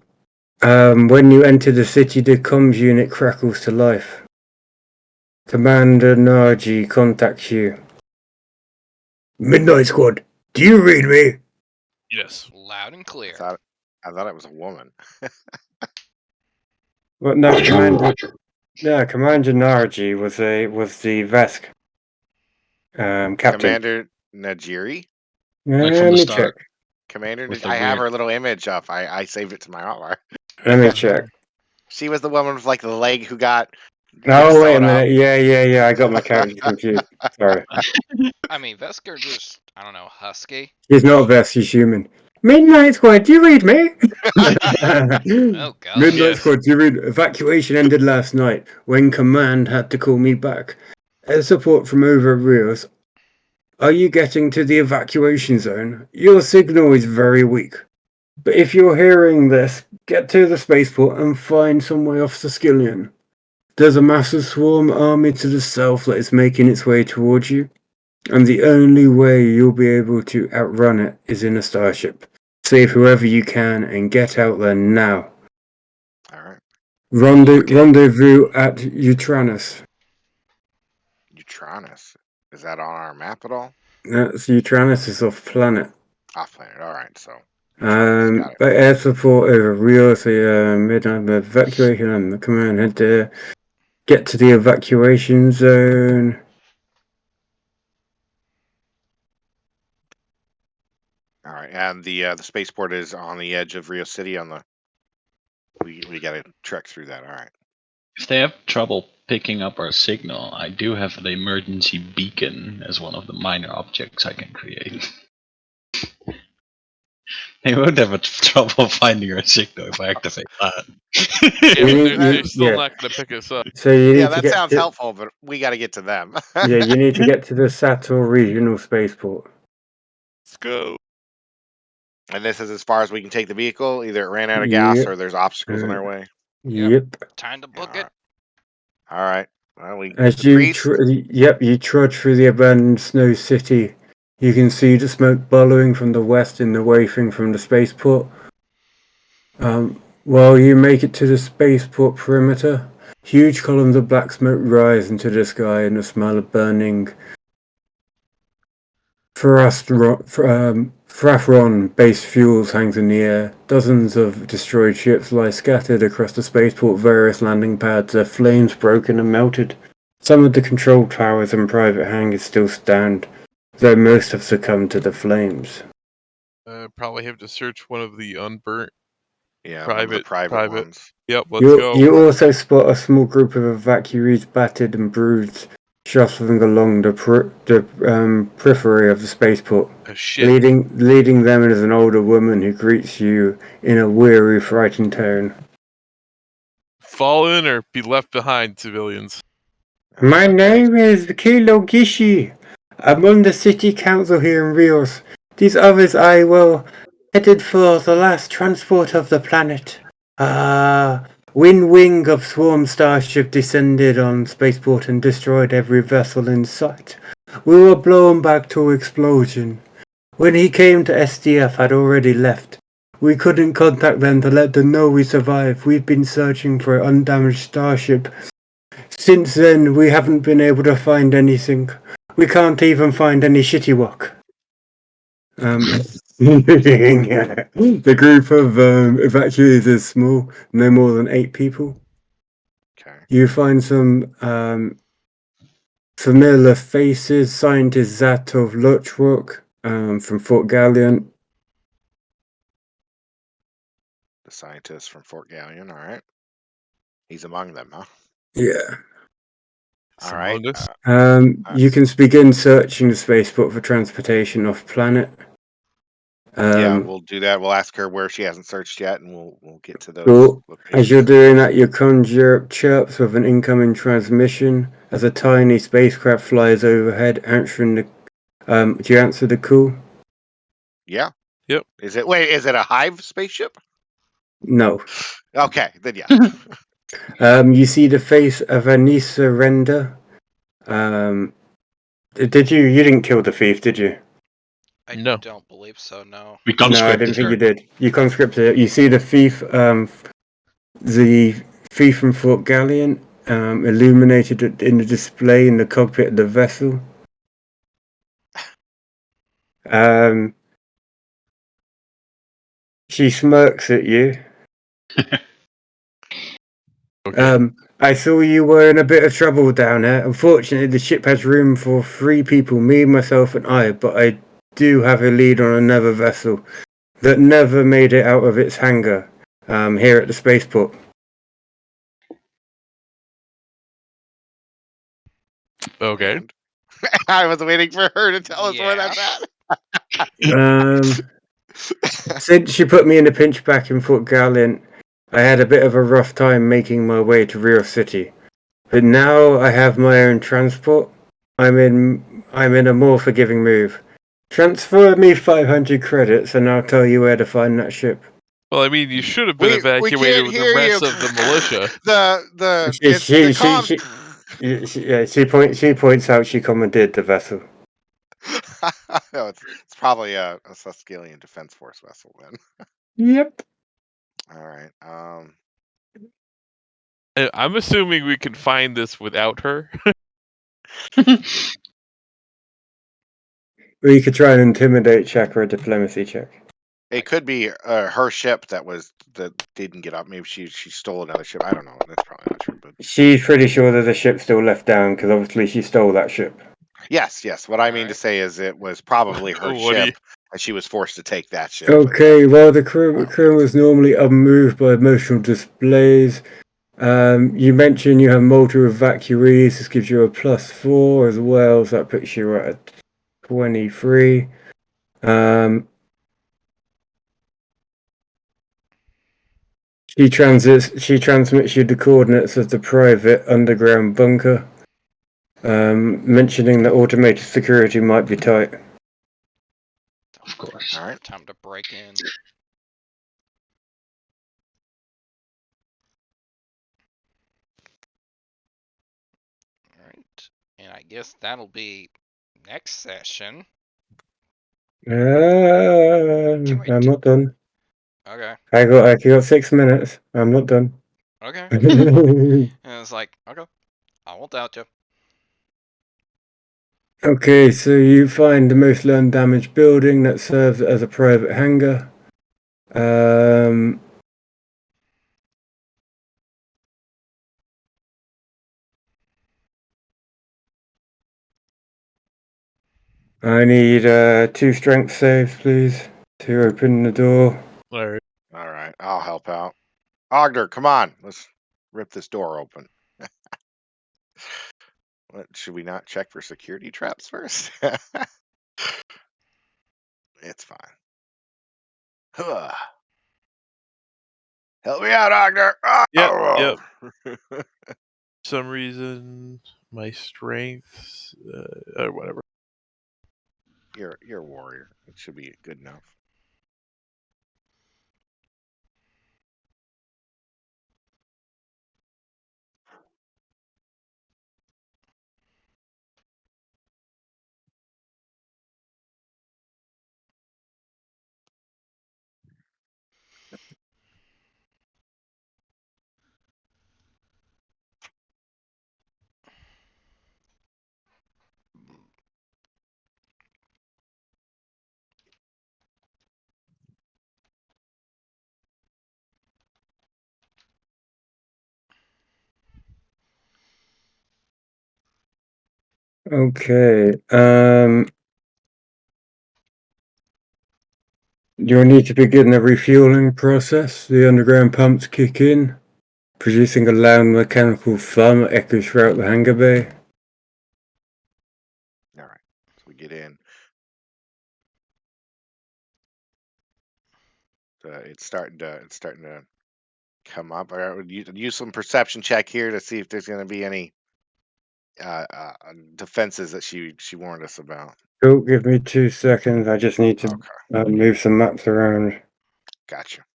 When you enter the city, the comms unit crackles to life. Commander Narji contacts you. Midnight Squad, do you read me? Yes. Loud and clear. I thought it was a woman. Well, no, Commander Narji was the Vesk captain. Commander Najiri? Like from Let the me start. check. Commander With Najiri. the I have weird- her little image up. I saved it to my hotwire. Let me check. She was the woman with like the leg who got. Oh, wait a sewn up. minute. Yeah. I got my character confused. Sorry. I mean, Vesker just, I don't know, husky. He's not a Vesk, he's human. Midnight Squad, do you read me? Oh, gosh. Midnight Yes. Squad, do you read? Evacuation ended last night when Command had to call me back. As support from over at Rios, are you getting to the evacuation zone? Your signal is very weak. But if you're hearing this, get to the spaceport and find some way off Skillion. There's a massive swarm army to the south that is making its way towards you, and the only way you'll be able to outrun it is in a starship. Save whoever you can and get out there now. All right. Rendezvous at Utranus. Utranus. Is that on our map at all? That's Utranus is off planet. Off planet. All right. So. Utranus, got it. But air support over Rio, so midnight evacuation and the command had to get to the evacuation zone. All right, and the spaceport is on the edge of Rio City. We got to trek through that. All right. If they have trouble picking up our signal, I do have the emergency beacon as one of the minor objects I can create. He won't have trouble finding your signal if I activate that. Yeah, but You- they're still yeah. not going to pick us up. So you Yeah, need to that get sounds to, helpful, but we got to get to them. yeah, you need to get to the Sator Regional Spaceport. Let's go. And this is as far as we can take the vehicle. Either it ran out of gas Yep. or there's obstacles in our way. Yep. Time to book Alright. it. All right. Well, we As the you priest. you trudge through the abandoned snow city, you can see the smoke billowing from the west in the wafting from the spaceport. While you make it to the spaceport perimeter, huge columns of black smoke rise into the sky, and the smell of burning Frathron-based fuels hangs in the air. Dozens of destroyed ships lie scattered across the spaceport various landing pads, their flames broken and melted. Some of the control towers and private hangars still stand, though most have succumbed to the flames. Probably have to search one of the unburnt Yeah, one of the private ones. Yep, let's go. You also spot a small group of evacuees, battered and bruised, shuffling along the periphery of the spaceport. Oh, shit. Leading them is an older woman who greets you in a weary, frightened tone. Fall in or be left behind, civilians. My name is Kilo Gishi. I'm on the city council here in Rios. These others I will headed for the last transport of the planet. Wind wing of swarm starship descended on spaceport and destroyed every vessel in sight. We were blown back to explosion. When he came to SDF, I'd already left. We couldn't contact them to let them know we survived. We've been searching for an undamaged starship. Since then, we haven't been able to find anything. We can't even find any shitty work. The group of evacuees is small, no more than 8 people. Okay. You find some familiar faces. Scientist Zatov Luchrook from Fort Galleon. The scientist from Fort Galleon. All right. He's among them, huh? Yeah. All right. You can begin searching the spaceport for transportation off planet. Yeah, we'll do that. We'll ask her where she hasn't searched yet, and we'll get to those Cool. As you're locations. doing that, you conjure up chirps of an incoming transmission as a tiny spacecraft flies overhead, answering the. Do you answer the call? Yeah. Yep. Is it a hive spaceship? No. Okay, then yeah. You see the face of Anissa Render. Did you? You didn't kill the thief, did you? I No. don't believe so. No. We No, I conscripted didn't think her. you did. You conscripted it. You see the thief. The thief from Fort Galleon, illuminated in the display in the cockpit of the vessel. She smirks at you. Okay. I saw you were in a bit of trouble down there. Unfortunately, the ship has room for 3 people, me, myself, and I, but I do have a lead on another vessel that never made it out of its hangar here at the spaceport. Okay. And I was waiting for her to tell us where Yeah. that's Since she put me in a pinch back in Fort Gallant, I had a bit of a rough time making my way to Rio City. But now I have my own transport. I'm in a more forgiving mood. Transfer me 500 credits and I'll tell you where to find that ship. Well, I mean, you should have been we evacuated can't with the hear rest you. of the militia. It's the comms. She points out she commandeered the vessel. No, it's probably a Suscalian Defense Force vessel then. Yep. All right. I'm assuming we can find this without her. Or you could try an intimidate check or a diplomacy check. It could be her ship that didn't get up. Maybe she stole another ship. I don't know. That's probably not true. But She's pretty sure that the ship's still left down because obviously she stole that ship. yes. What I mean to Alright. say is it was probably her What do you- ship, and she was forced to take that ship. Okay, well, the crew is normally unmoved by emotional displays. You mentioned you have multiple evacuees. This gives you a +4 as well, so that puts you at 23. She transmits you the coordinates of the private underground bunker, mentioning that automated security might be tight. Of course. All right. Time to break in. Alright. And I guess that'll be next session. I'm not done. Okay. I got 6 minutes. I'm not done. Okay. And it's like, okay, I won't doubt you. Okay, so you find the mostly undamaged building that serves as a private hangar. I need 2 strength saves, please, to open the door. All right. All right. I'll help out. Ogder, come on. Let's rip this door open. What, should we not check for security traps first? It's fine. Huh. Help me out, Ogder. Yep. Oh. For some reason, my strengths, or whatever. You're a warrior. It should be good enough. Okay. You'll need to begin the refueling process. The underground pumps kick in, producing a loud mechanical thump that echoes throughout the hangar bay. All right. So we get in. It's starting to come up. I would use some perception check here to see if there's going to be any defenses that she warned us about. Cool, give me 2 seconds. I just need to Okay. move some maps around. Gotcha.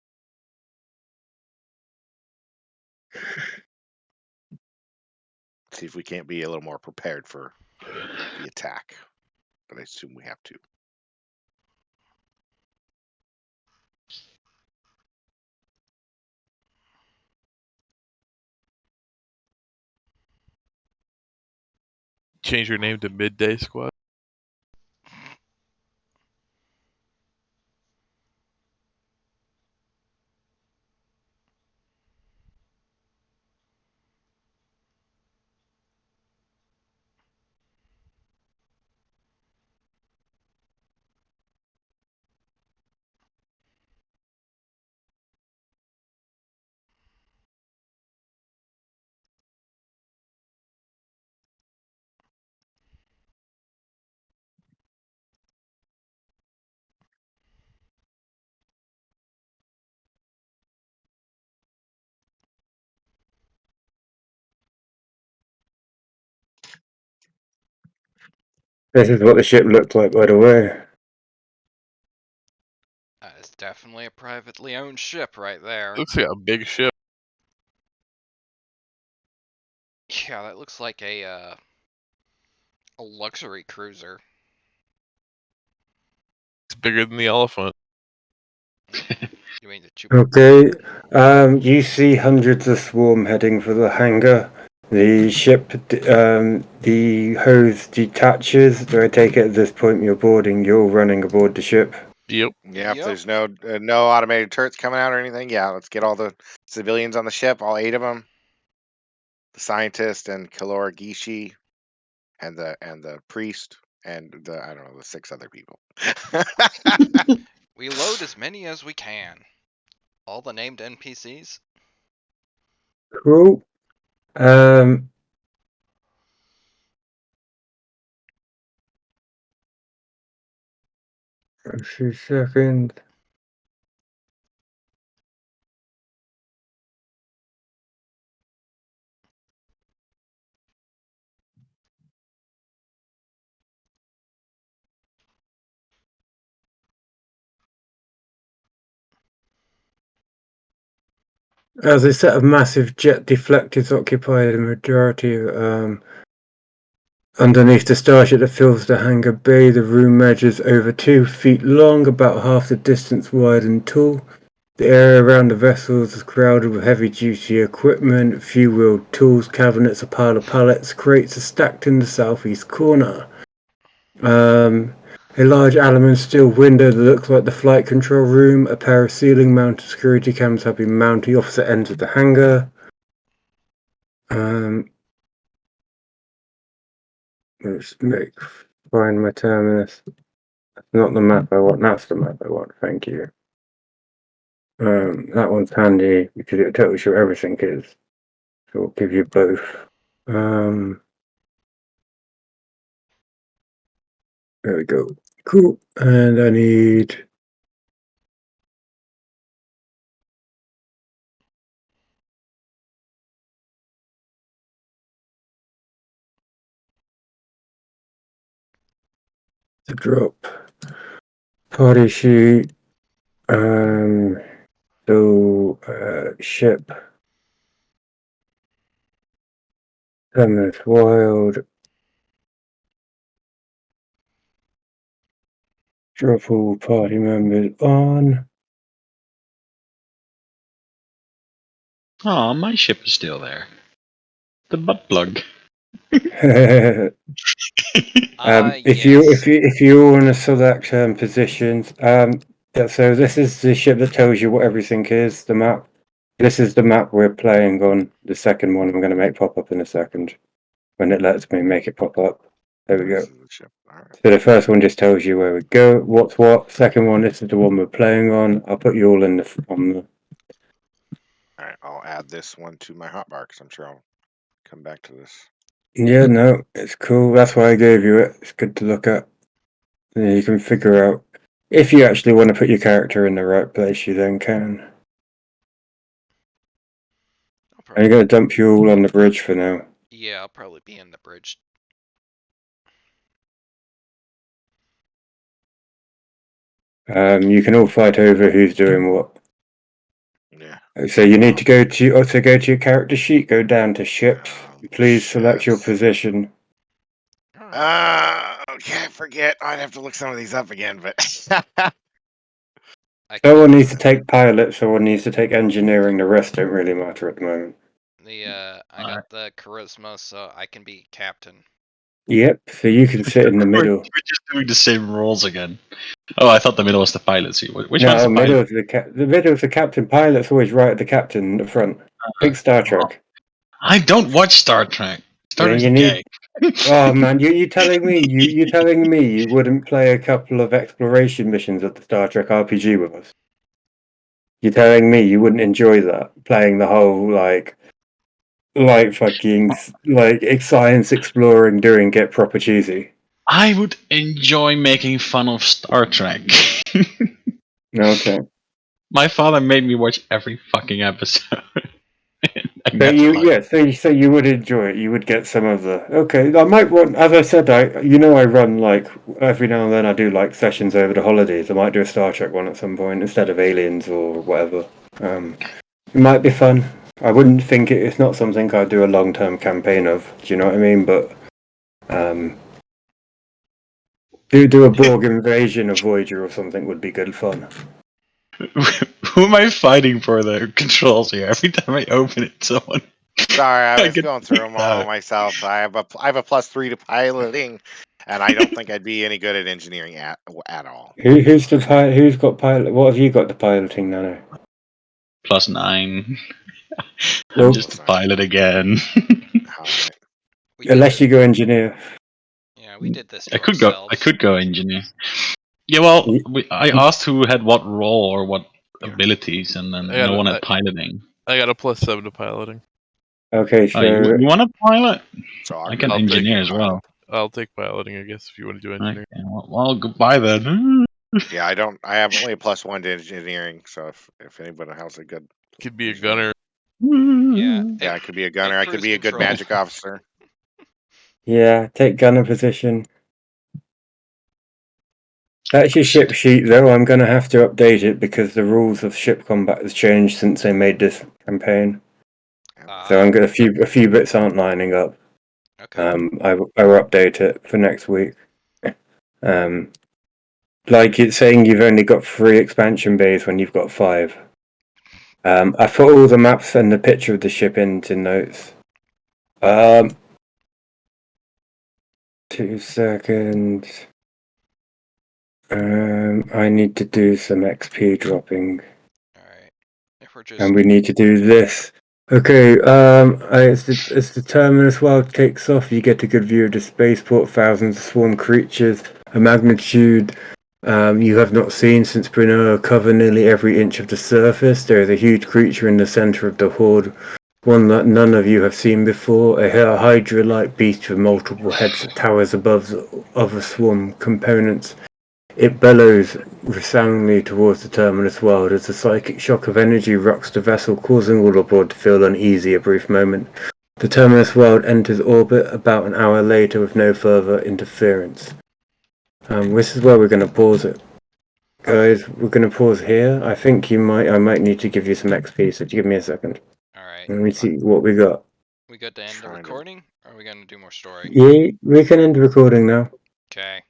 See if we can't be a little more prepared for the attack. But I assume we have to. Change your name to Midday Squad. This is what the ship looked like, by the way. That is definitely a privately owned ship right there. Looks like a big ship. Yeah, that looks like a luxury cruiser. It's bigger than the elephant. You mean the Jupiter? Okay, you see hundreds of swarm heading for the hangar. The ship, the hose detaches. Do I take it at this point you're boarding? You're running aboard the ship. Yep. Yeah, if Yep. there's no automated turrets coming out or anything, yeah, let's get all the civilians on the ship, all 8 of them. The scientist and Kalora Gishi and the priest and the I don't know, the 6 other people. We load as many as we can. All the named NPCs. Cool. A few seconds. As a set of massive jet deflectors occupy the majority underneath the starship that fills the hangar bay, the room measures over 2 feet long, about half the distance wide and tall. The area around the vessels is crowded with heavy-duty equipment, few-wheeled tools, cabinets, a pile of pallets, crates are stacked in the southeast corner. A large aluminium steel window that looks like the flight control room. A pair of ceiling-mounted security cameras have been mounted opposite ends of the hangar. Let's find my terminus. That's not the map I want. That's the map I want. Thank you. That one's handy because it tells you where everything is. So I'll give you both. There we go. Cool. And I need to drop party sheet. Ship. Terminus wild. Drop all party members on. Oh, my ship is still there. The butt plug. If Yes. you want to select positions, so this is the ship that tells you what everything is. The map. This is the map we're playing on. The second one I'm going to make pop up in a second when it lets me make it pop up. There we go. This is the ship. All right. So the first one just tells you where we go, what's what. Second one, this is the one we're playing on. I'll put you all in on the. All right. I'll add this one to my hotbar because I'm sure I'll come back to this. Yeah, no, it's cool. That's why I gave you it. It's good to look at. And you can figure out if you actually want to put your character in the right place. You then can. I'm going to dump you all on the bridge for now. Yeah, I'll probably be in the bridge. You can all fight over who's doing what. Yeah. So you need to go to your character sheet. Go down to ships. Please select your Ships. position. Okay, I forget. I'd have to look some of these up again, but Someone needs to take pilot. Someone needs to take engineering. The rest don't really matter at the moment. I got the charisma, so I can be captain. Yep. So you can sit in the middle. We're just doing the same roles again. Oh, I thought the middle was the pilot seat. Which one's No, the middle pilot? of the middle of the captain. Pilot's always right at the captain in the front. Big Star Trek. I don't watch Star Trek. Star Yeah, Trek's you gay. need. Oh man, you telling me you telling me you wouldn't play a couple of exploration missions of the Star Trek RPG with us? You're telling me you wouldn't enjoy that playing the whole like fucking like science exploring, doing get proper cheesy. I would enjoy making fun of Star Trek. Okay. My father made me watch every fucking episode. And So that's fine. so you would enjoy it. You would get some of the. Okay, I might want. As I said, I run like every now and then. I do like sessions over the holidays. I might do a Star Trek one at some point instead of Aliens or whatever. It might be fun. I wouldn't think it's not something I'd do a long term campaign of. Do you know what I mean? But do a Borg invasion of Voyager or something would be good fun. Who am I fighting for the controls here? Every time I open it, someone. sorry, I I was get going through them all myself. I have a +3 to piloting, and I don't think I'd be any good at engineering at all. Who's the pilot? Who's got pilot? What have you got the piloting, Nano? +9. Well, I'm just a pilot again. All right. Unless you go engineer. Yeah, we did this to I ourselves. could go engineer. Yeah, well, I asked who had what role or what abilities, and then no one had piloting. I got a +7 to piloting. Okay, so you want to pilot? So I can engineer as well. I'll take piloting, I guess, if you want to do engineering. Okay, well, goodbye then. Yeah, I don't. I have only a +1 to engineering. So if anybody has a good, Could be a gunner. Yeah. Yeah, I could be a gunner. I could be a good control. magic officer. yeah, take gunner position. That's your ship sheet, though. I'm going to have to update it because the rules of ship combat has changed since they made this campaign. So I'm going a few bits aren't lining up. Okay. I will update it for next week. Like it's saying you've only got 3 expansion bays when you've got 5. I put all the maps and the picture of the ship into notes. 2 seconds. I need to do some XP dropping. Alright. If we're just And we need to do this. Okay, as the terminus world takes off, you get a good view of the spaceport, thousands of swarm creatures, a magnitude you have not seen since Bruno cover nearly every inch of the surface. There is a huge creature in the center of the horde, one that none of you have seen before, a hydra-like beast with multiple heads that towers above the other swarm components. It bellows resoundingly towards the terminus world as the psychic shock of energy rocks the vessel, causing all aboard to feel uneasy a brief moment. The terminus world enters orbit about an hour later with no further interference. This is where we're going to pause it. Guys, we're going to pause here. I think I might need to give you some XP, so give me a second. alright. Let me see what we got. We good to end the Trying to- recording? Or are we gonna do more story? Yeah, we can end the recording now. Okay.